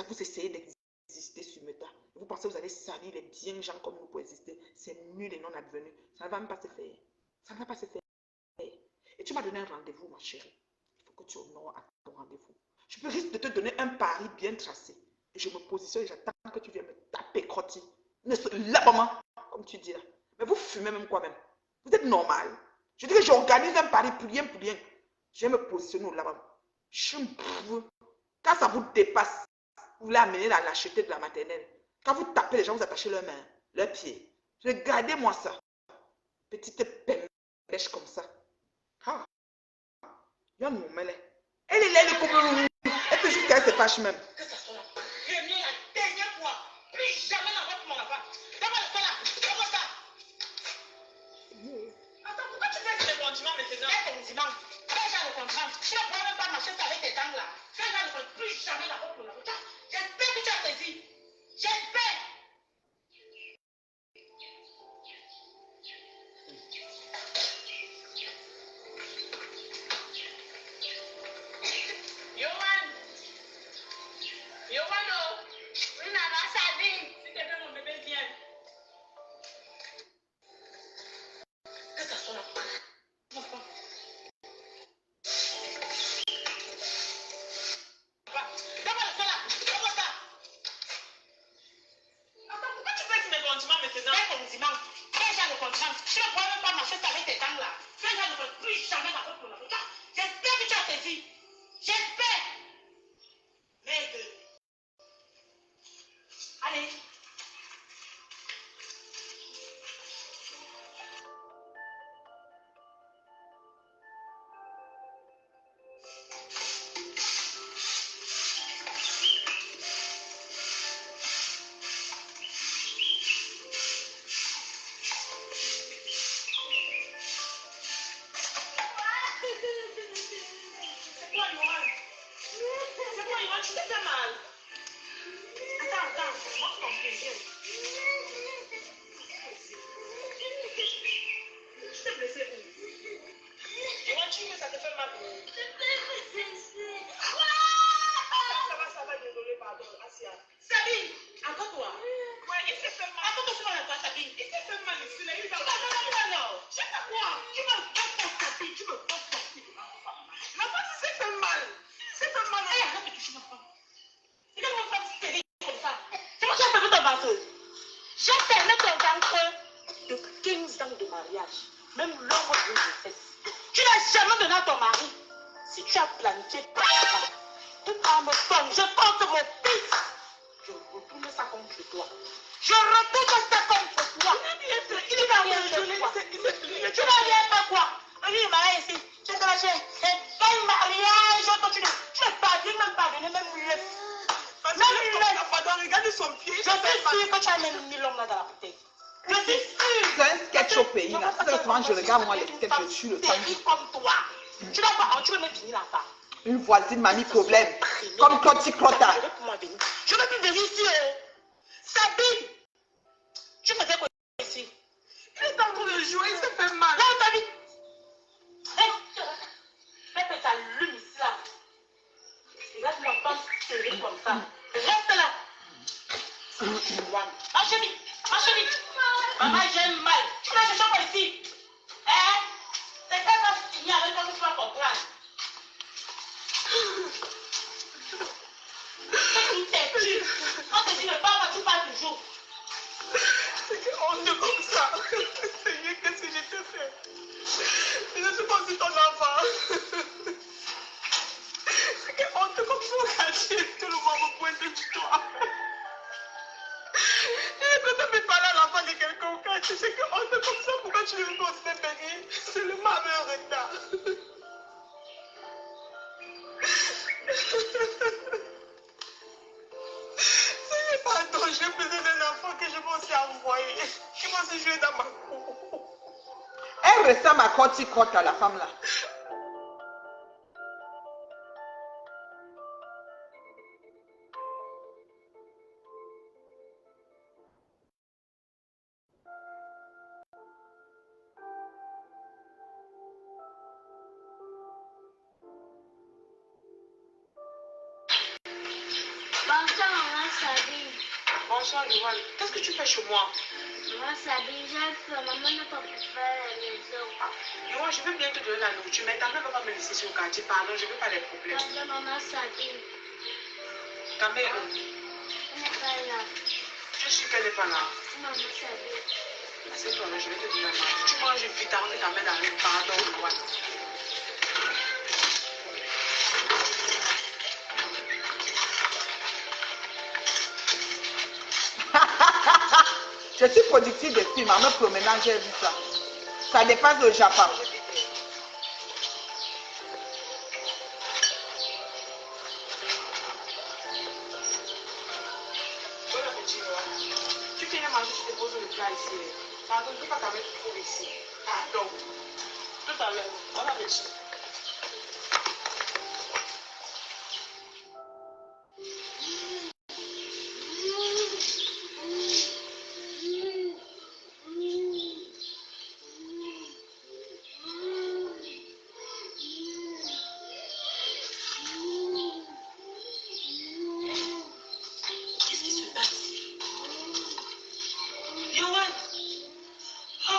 Vous essayez d'exister sur Meta. Vous pensez que vous allez salir les bien gens comme nous pour exister. C'est nul et non advenu. Ça ne va même pas se faire. Ça ne va pas se faire. Et tu m'as donné un rendez-vous, ma chérie. Il faut que tu honores à ton rendez-vous. Je risque de te donner un pari bien tracé. Et je me positionne et j'attends que tu viennes me taper crotti. Là, maman, comme tu dis là. Mais vous fumez même quoi même? Vous êtes normal. Je dis que j'organise un pari pour rien, pour rien. Je vais me positionner là-bas. Quand ça vous dépasse, vous voulez amener la lâcheté de la maternelle. Quand vous tapez les gens, vous attachez leurs mains, leurs pieds. Regardez-moi ça. Petite pêche comme ça. Ah. Il y a un moment là. Elle est là, elle est comme elle peut juste qu'elle se fâche même. Que ça soit la première, la dernière fois. Plus jamais dans votre monde là-bas. D'abord, le là. Comment ça? Attends, pourquoi tu fais ce condiment maintenant? Fais ton condiment. Fais ça le condiment. Tu ne prends même pas ma chaise avec tes dents là. Fais ça le condiment. Plus jamais dans votre monde là. J'espère que tu as saisi. J'espère. Même l'homme de grossesse. Tu n'as jamais donné à ton mari. Si tu as planifié par ça, toute âme tombe, je porte mon fils. Je retourne ça contre toi. Je retourne ça contre toi. Il va rien faire quoi? Tu vas rien faire quoi? Lui, il m'a ici. Tu es lâché. C'est un mariage. Tu ne pardonnes même pas. Même regarde son pied. Je suis sûre que tu as même mis l'homme là dans la bouteille. Je suis sûre. C'est un sketch au pays là. C'est souvent je regarde moi les sketchs, je suis le temps. Comme toi. Tu n'as pas, tu veux même finir là-bas. Une voisine m'a mis problème. Comme Koti Kota. Je veux plus venir ici. Sabine, tu faisais quoi ici? Il est en train de jouer, il se fait mal. Là, Sabine. Fais que ça allume ici là. Regarde l'enfant serré comme ça. Reste là. Ma chérie, ma chérie. Maman, j'aime mal. Tu vas chercher quoi ici? Hein? C'est quand tu finis avec toi que tu vas comprendre. Tout est dur. On te dit ne parle pas, tu parles toujours. C'est que honte comme ça. Seigneur, qu'est-ce que je te fais? Je ne suis pas aussi ton enfant. C'est que honte comme ça, caché. Tout le monde me pointe du doigt. Et quand on me parle à l'enfant de quelqu'un au quartier, c'est que honte comme ça, pourquoi tu veux qu'on se fait bénir? C'est le malheur retard. Seigneur, pardon, j'ai besoin d'un enfant que je vais aussi envoyer, qui va aussi jouer dans ma cour. Elle ressemble à Cotte à la femme là. Bonsoir, maman Sabine. Bonsoir, Yohan. Qu'est-ce que tu fais chez moi? Maman Sabine, j'ai faim. Maman n'a pas pu faire la maison. Yohan, je veux bien te donner la nourriture, mais ta mère ne va pas me laisser sur le quartier. Pardon, je ne veux pas des problèmes. Pardon, maman Sabine. Ta mère, Elle n'est pas là. je suis qu'elle n'est pas là. Maman Sabine. Assieds-toi là, je vais te donner la nourriture. Tu manges vite avant que ta mère n'arrive. Pardon, Yohan. Je suis productrice de films, en me promenant, j'ai vu ça. Ça dépasse le Japon. Bon appétit, Yohan. Tu finis de manger, tu te poses le plat ici. Pardon, je ne peux pas t'amener trop ici. Pardon. Tout à l'heure. Bon appétit. Qu'est-ce qui se passe? Yohan! Ah!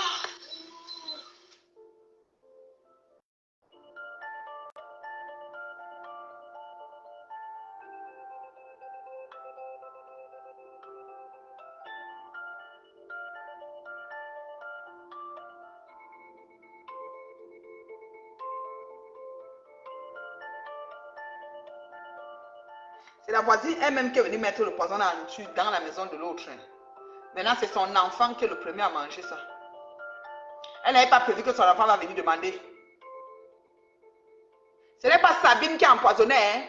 C'est la voisine elle-même qui est venue mettre le poison dans la nourriture dans la maison de l'autre. Maintenant, c'est son enfant qui est le premier à manger ça. Elle n'avait pas prévu que son enfant va venir demander. Ce n'est pas Sabine qui a empoisonné, hein?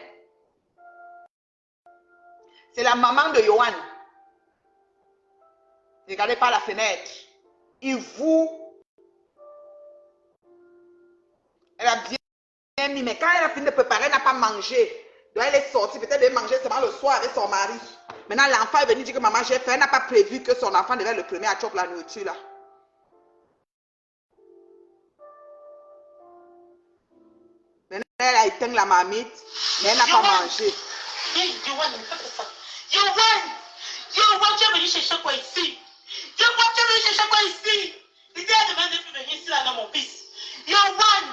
C'est la maman de Yohan. Regardez par la fenêtre. Il vous. Elle a bien mis, mais quand elle a fini de préparer, elle n'a pas mangé. Donc elle est sortie, peut-être de manger seulement le soir avec son mari. Maintenant, l'enfant est venu dire que maman, j'ai faim. Elle n'a pas prévu que son enfant devait être le premier à choper la nourriture là. Maintenant, elle a éteint la marmite, mais elle n'a pas mangé. Yohan, ne fais pas ça. Yohan! Yohan, tu es venu chercher quoi ici? Yohan, tu es venu chercher quoi ici? L'idée est de venir ici là dans mon fils. Yohan!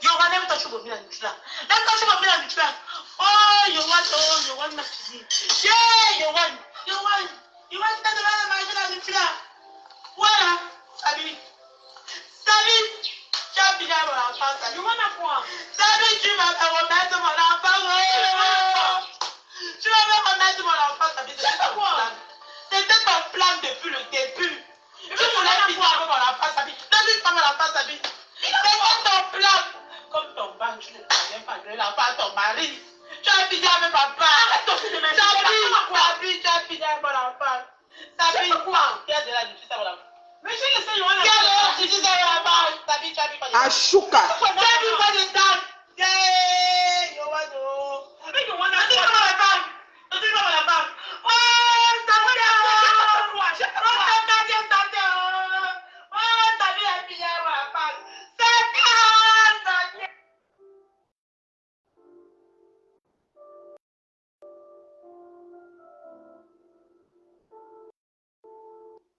Yohan, lève-toi, tu vas venir la nourriture là. Lève-toi, tu vas venir la nourriture là. Oh, Yohan, ma fille. Yeah, Yohan! Yohan! Yohan, tu t'as demandé de manger la nourriture là. Voilà, Sabine. Sabine! Tu as fini mon enfant, Sabine. Yohan, à quoi? Sabine, tu vas me remettre mon enfant. Tu vas me remettre mon enfant, Sabine. C'est quoi? C'était ton plan depuis le début. Tu voulais finir avec mon enfant, Sabine. N'abuse pas mon enfant, Sabine. C'était ton plan. Comme ton banc, tu ne connais pas de l'enfant à ton mari. Tu as fini avec papa. Arrête de filmer. Sabine, tu as fini avec mon enfant. Sabine, quoi? Qui a de la justice à mon enfant? Mais je le sais, Yohan. Qui a de la justice à mon enfant? Sabine, tu as vu quoi de ça? Ashuka. Tu as vu quoi de ça? Yeah, Yohan, oh. Mais Yohan, on dit comment la femme? On dit comment la femme? Oh, Sabine, oh, Sabine a fini avec la femme. C'est calme, Sabine.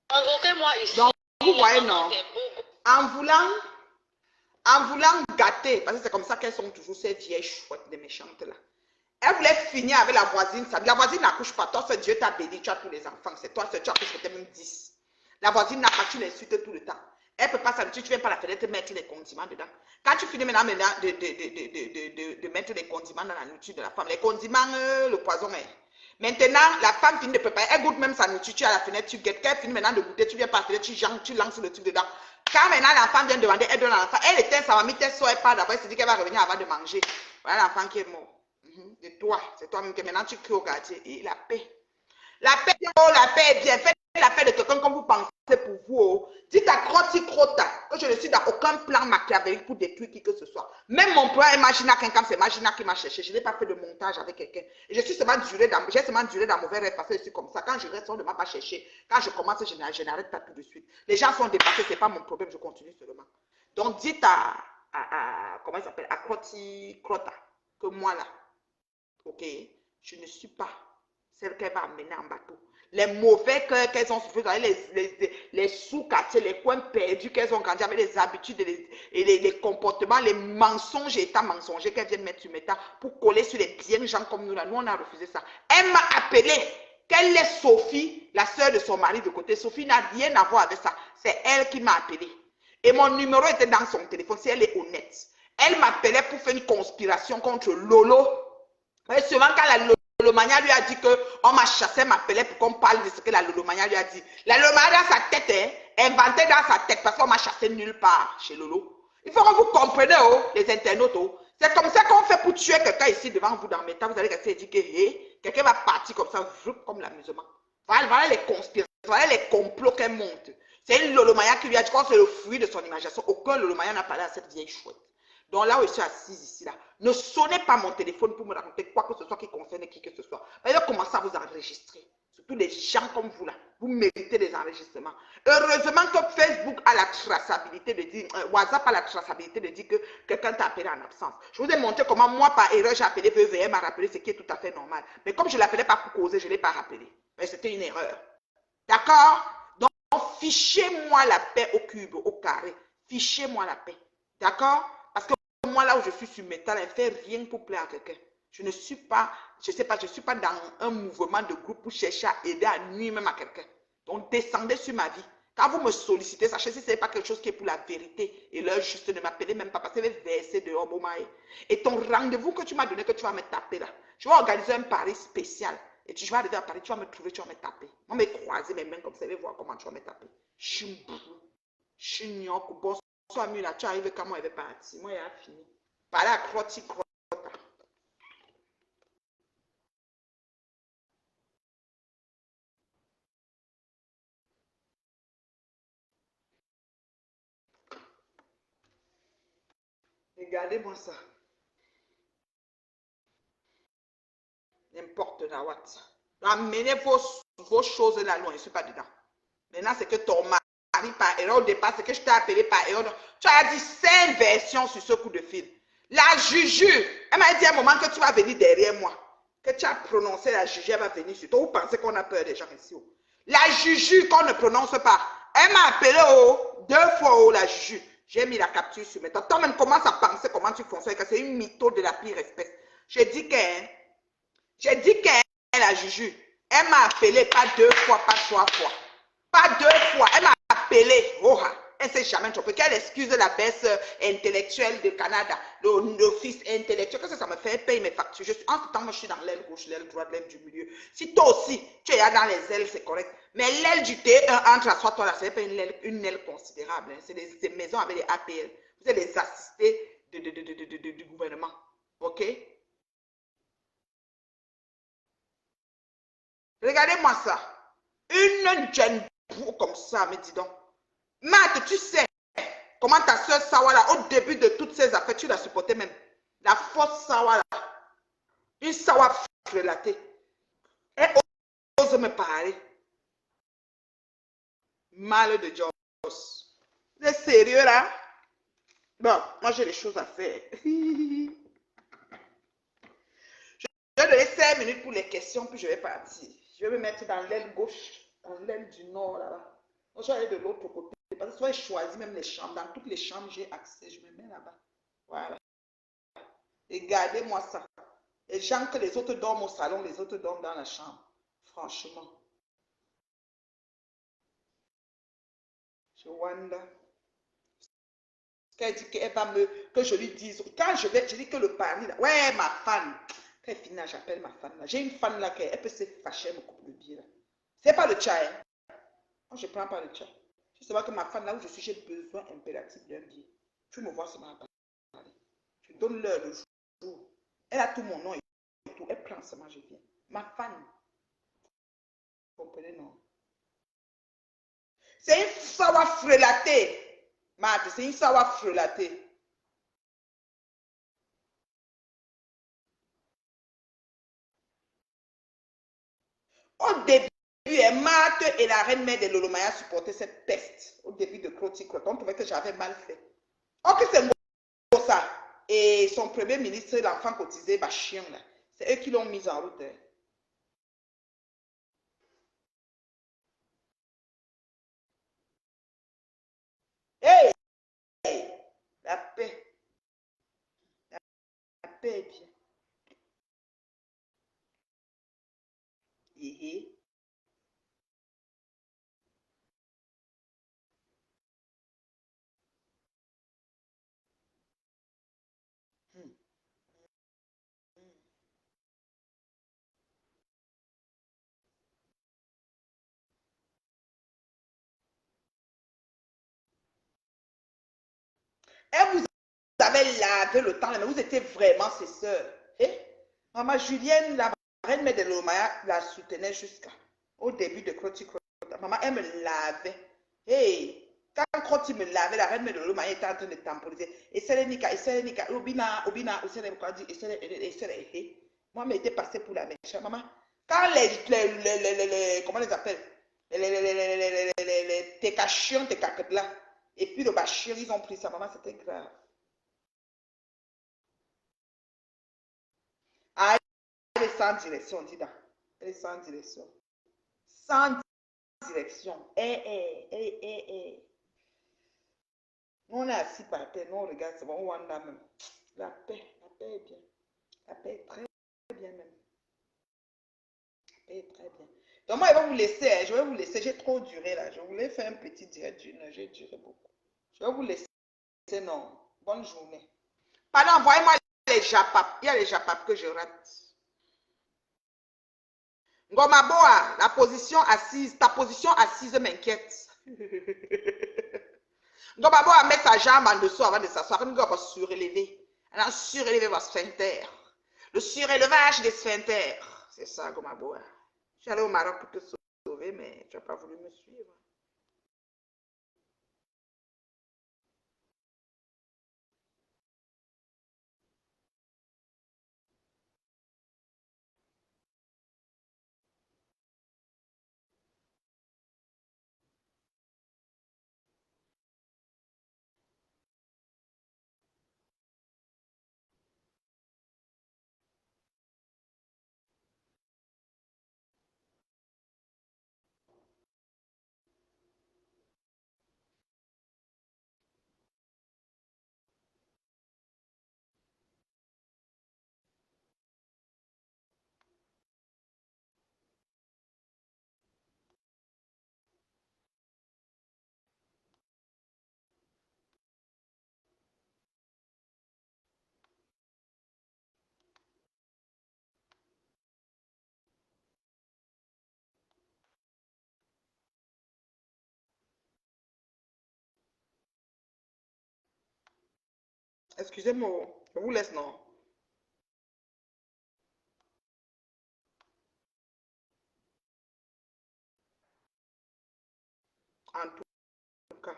Convoquez-moi ici. Vous voyez, non? En voulant gâter, parce que c'est comme ça qu'elles sont toujours ces vieilles chouettes, des méchantes là. Elle voulait finir avec la voisine. La voisine n'accouche pas. Toi, c'est Dieu t'a béni, tu as tous les enfants. C'est toi, tu accouches peut-être même 10. La voisine n'a pas, tu l'insultes tout le temps. Elle ne peut pas s'habituer, tu viens par la fenêtre mettre les condiments dedans. Quand tu finis maintenant de mettre les condiments dans la nourriture de la femme, les condiments, le poison est. Maintenant, la femme finit de préparer, elle goûte même sa nourriture, tu es à la fenêtre, tu guettes. Quand elle finit maintenant de goûter, tu viens par la fenêtre, tu lances le truc dedans. Quand maintenant l'enfant vient demander, elle donne à l'enfant. Elle était sa mamie, elle ne pas d'abord, elle se dit qu'elle va revenir avant de manger. Voilà l'enfant qui est mort. De toi, c'est toi-même que maintenant tu cries au quartier. Et la paix. La paix, oh, la paix est bien. Faites la paix de quelqu'un comme vous pensez pour vous. Oh. Dites à Crota que je ne suis dans aucun plan machiavélique pour détruire qui que ce soit. Même mon plan est Magina quelqu'un, c'est Magina qui m'a cherché. Je n'ai pas fait de montage avec quelqu'un. Je suis seulement duré dans, j'ai seulement duré dans mauvais rêve parce que je suis comme ça. Quand je reste, on ne m'a pas cherché. Quand je commence, je n'arrête pas tout de suite. Les gens sont dépassés, ce n'est pas mon problème, je continue seulement. Donc dites à comment il s'appelle, à Crota que moi là, ok, je ne suis pas celle qu'elle va amener en bateau. Les mauvais cœurs qu'elles ont souffert, les sous-quartiers, les coins perdus qu'elles ont grandi avec les habitudes et les comportements, les mensonges et états mensongers qu'elles viennent mettre sur méta pour coller sur les bien gens comme nous là. Nous, on a refusé ça. Elle m'a appelé. Qu'elle est Sophie, la soeur de son mari de côté. Sophie n'a rien à voir avec ça. C'est elle qui m'a appelé. Et mon numéro était dans son téléphone, si elle est honnête. Elle m'appelait pour faire une conspiration contre Lolo. Et souvent, quand la Lolomania lui a dit qu'on m'a chassé, elle m'appelait pour qu'on parle de ce que la Lolomania lui a dit. La Lolomania dans sa tête, inventait dans sa tête parce qu'on m'a chassé nulle part chez Lolo. Il faut que vous compreniez, oh, les internautes. Oh. C'est comme ça qu'on fait pour tuer quelqu'un ici devant vous dans mes temps. Vous allez rester et dire que hey, quelqu'un va partir comme ça, comme l'amusement. Voilà les conspirations, voilà les complots qu'elle monte. C'est une Lolomania qui lui a dit que c'est le fruit de son imagination. Aucun Lolomania n'a parlé à cette vieille chouette. Donc là où je suis assise ici, là, ne sonnez pas mon téléphone pour me raconter quoi que ce soit qui concerne qui que ce soit. Vous allez commencer à vous enregistrer. Surtout les gens comme vous là, vous méritez des enregistrements. Heureusement que Facebook a la traçabilité de dire, WhatsApp a la traçabilité de dire que quelqu'un t'a appelé en absence. Je vous ai montré comment moi par erreur j'ai appelé VVM m'a rappelé ce qui est tout à fait normal. Mais comme je ne l'appelais pas pour causer, je ne l'ai pas rappelé. Mais c'était une erreur. D'accord? Donc fichez-moi la paix au cube, au carré. Fichez-moi la paix. D'accord? Parce que moi, là où je suis sur métal, elle ne fait rien pour plaire à quelqu'un. Je ne suis pas, je ne sais pas, je ne suis pas dans un mouvement de groupe pour chercher à aider à nuire même à quelqu'un. Donc, descendez sur ma vie. Quand vous me sollicitez, sachez si ce n'est pas quelque chose qui est pour la vérité. Et l'heure juste, ne m'appelez même pas parce que je vais verser dehors, Bomaï. Et ton rendez-vous que tu m'as donné, que tu vas me taper là, je vais organiser un pari spécial. Et tu vas arriver à Paris, tu vas me trouver, tu vas me taper. Moi, me croiser mes mains comme ça, je vais voir comment tu vas me taper. Chignok, boss. Soit mieux là, tu arrives quand moi, elle est partie. Moi, il a fini. Parler à Crota. Regardez-moi ça. N'importe la what. Amenez vos choses là loin, je ne suis pas dedans. Maintenant, c'est que ton mari, par erreur, au départ, c'est que je t'ai appelé par erreur. Tu as dit 5 versions sur ce coup de fil. La Juju, elle m'a dit à un moment que tu vas venir derrière moi. Que tu as prononcé la Juju, elle va venir sur toi. Vous pensez qu'on a peur des gens ici? Oh. La Juju, qu'on ne prononce pas. Elle m'a appelé 2 fois, la Juju. J'ai mis la capture sur mes temps. Toi-même, commence à penser comment tu fonctionnes. C'est une mytho de la pire espèce. J'ai dit qu'elle, la Juju, elle m'a appelé pas 2 fois, pas 3 fois. Pas 2 fois. Elle m'a appelé. Oh, elle ne sait jamais trompée. Qu'elle excuse la baisse intellectuelle du Canada, l'office intellectuel. Qu'est-ce que ça me fait? Elle paye mes factures. En ce temps, moi, je suis dans l'aile gauche, l'aile droite, l'aile du milieu. Si toi aussi, tu es là dans les ailes, c'est correct. Mais l'aile du T1 entre à toi là, c'est pas une aile considérable. Hein. C'est des maisons avec des APL. Vous êtes les assistés du gouvernement. OK? Regardez-moi ça. Une jeune comme ça, me dis donc. Marthe, tu sais comment ta soeur Sawala, au début de toutes ces affaires, tu la supportais même. La fausse Sawala. Une Sawa relatée. Elle ose me parler. Mal de Joss. Vous êtes sérieux là? Bon, moi j'ai des choses à faire. Je vais donner 5 minutes pour les questions, puis je vais partir. Je vais me mettre dans l'aile gauche, dans l'aile du nord là-bas. Donc, je vais aller de l'autre côté. Parce que soit je choisis même les chambres. Dans toutes les chambres, j'ai accès. Je me mets là-bas. Voilà. Et gardez-moi ça. Les gens que les autres dorment au salon, les autres dorment dans la chambre. Franchement. Je wonder. Qu'elle dit qu'elle va me... Que je lui dise... Quand je dis que le pari... Là, ouais, ma fan. Quand elle finit, j'appelle ma fan. J'ai une fan là, elle peut se fâcher, elle me coupe le billet là. C'est pas le chai. Hein. Moi, je ne prends pas le chai. Je sais pas que ma fan là où je suis, j'ai besoin impératif d'un billet. Tu me vois seulement parler. Je donne l'heure, le jour. Elle a tout mon nom et tout. Elle prend seulement, je viens. Ma fan. Vous comprenez, non? C'est une sawa frelatée. Marthe, c'est une sawa frelatée. Au début, Marthe et la reine mère de Lolomaya supportaient cette peste. Au début de Cloticot, on trouvait que j'avais mal fait. Oh, que c'est ça. Et son premier ministre, l'enfant cotisé, Bachien, là. C'est eux qui l'ont mise en route. Hey! La paix. La paix est bien. Hé. Et vous avez lavé le temps, mais vous étiez vraiment ses sœurs. Eh? Maman Julienne, la reine mère de Lomaya, la soutenait jusqu'à au début de Crotty. Maman, elle me lavait. Hey! Quand Crotty me lavait, la reine mère de Lomaya était en train de temporiser. Et c'est les Nika, Obina, et c'est les moi, je m'étais passé pour la méchante. Maman, quand comment on les appelle? Les técachions, tes caquettes là. Et puis le bachir, ils ont pris ça. Maman, c'était grave. Ah, elle est sans direction, dis donc. Elle est sans direction. Sans direction. Nous, on est assis par terre, nous, on regarde, c'est bon, on wanda même. La paix est bien. La paix est très bien même. La paix est très bien. Donc, moi, je vais vous laisser, hein, je vais vous laisser. J'ai trop duré là. Je voulais faire un petit direct d'une heure, j'ai duré beaucoup. Je vais vous laisser, non. Bonne journée. Pardon, envoyez-moi les japap. Il y a les japap que je rate. Ngomaboa, la position assise, ta position assise m'inquiète. Ngomaboa met sa jambe en dessous avant de s'asseoir. Ngomaboa va surélever. Elle a surélevé votre sphincter. Le surélevage des sphincters. C'est ça, Ngomaboa. Je suis allée au Maroc pour te sauver, mais tu n'as pas voulu me suivre. Excusez-moi, je vous laisse, non? En tout cas.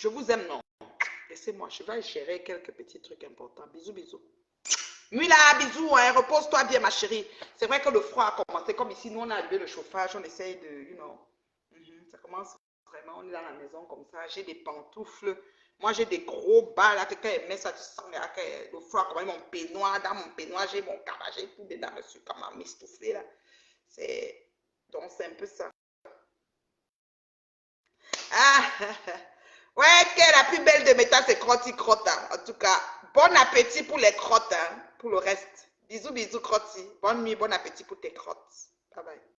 Je vous aime, non? Laissez-moi, je vais gérer quelques petits trucs importants. Bisous, bisous. Mila, bisous, hein, repose-toi bien, ma chérie. C'est vrai que le froid a commencé. Comme ici, nous, on a allumé le chauffage, on essaye de, ça commence vraiment, on est dans la maison comme ça. J'ai des pantoufles. Moi, j'ai des gros bas là, que quand elle met ça, tu sens que le froid, comme mon peignoir, dans mon peignoir, j'ai mon cabas, j'ai tout dedans, je suis comme m'estouffler là. Donc, c'est un peu ça. Ah, ouais, que la plus belle de mes temps, c'est Crotti Crotte. Hein. En tout cas, bon appétit pour les crottes, hein, pour le reste. Bisous, bisous, Crotti. Bonne nuit, bon appétit pour tes crottes. Bye bye.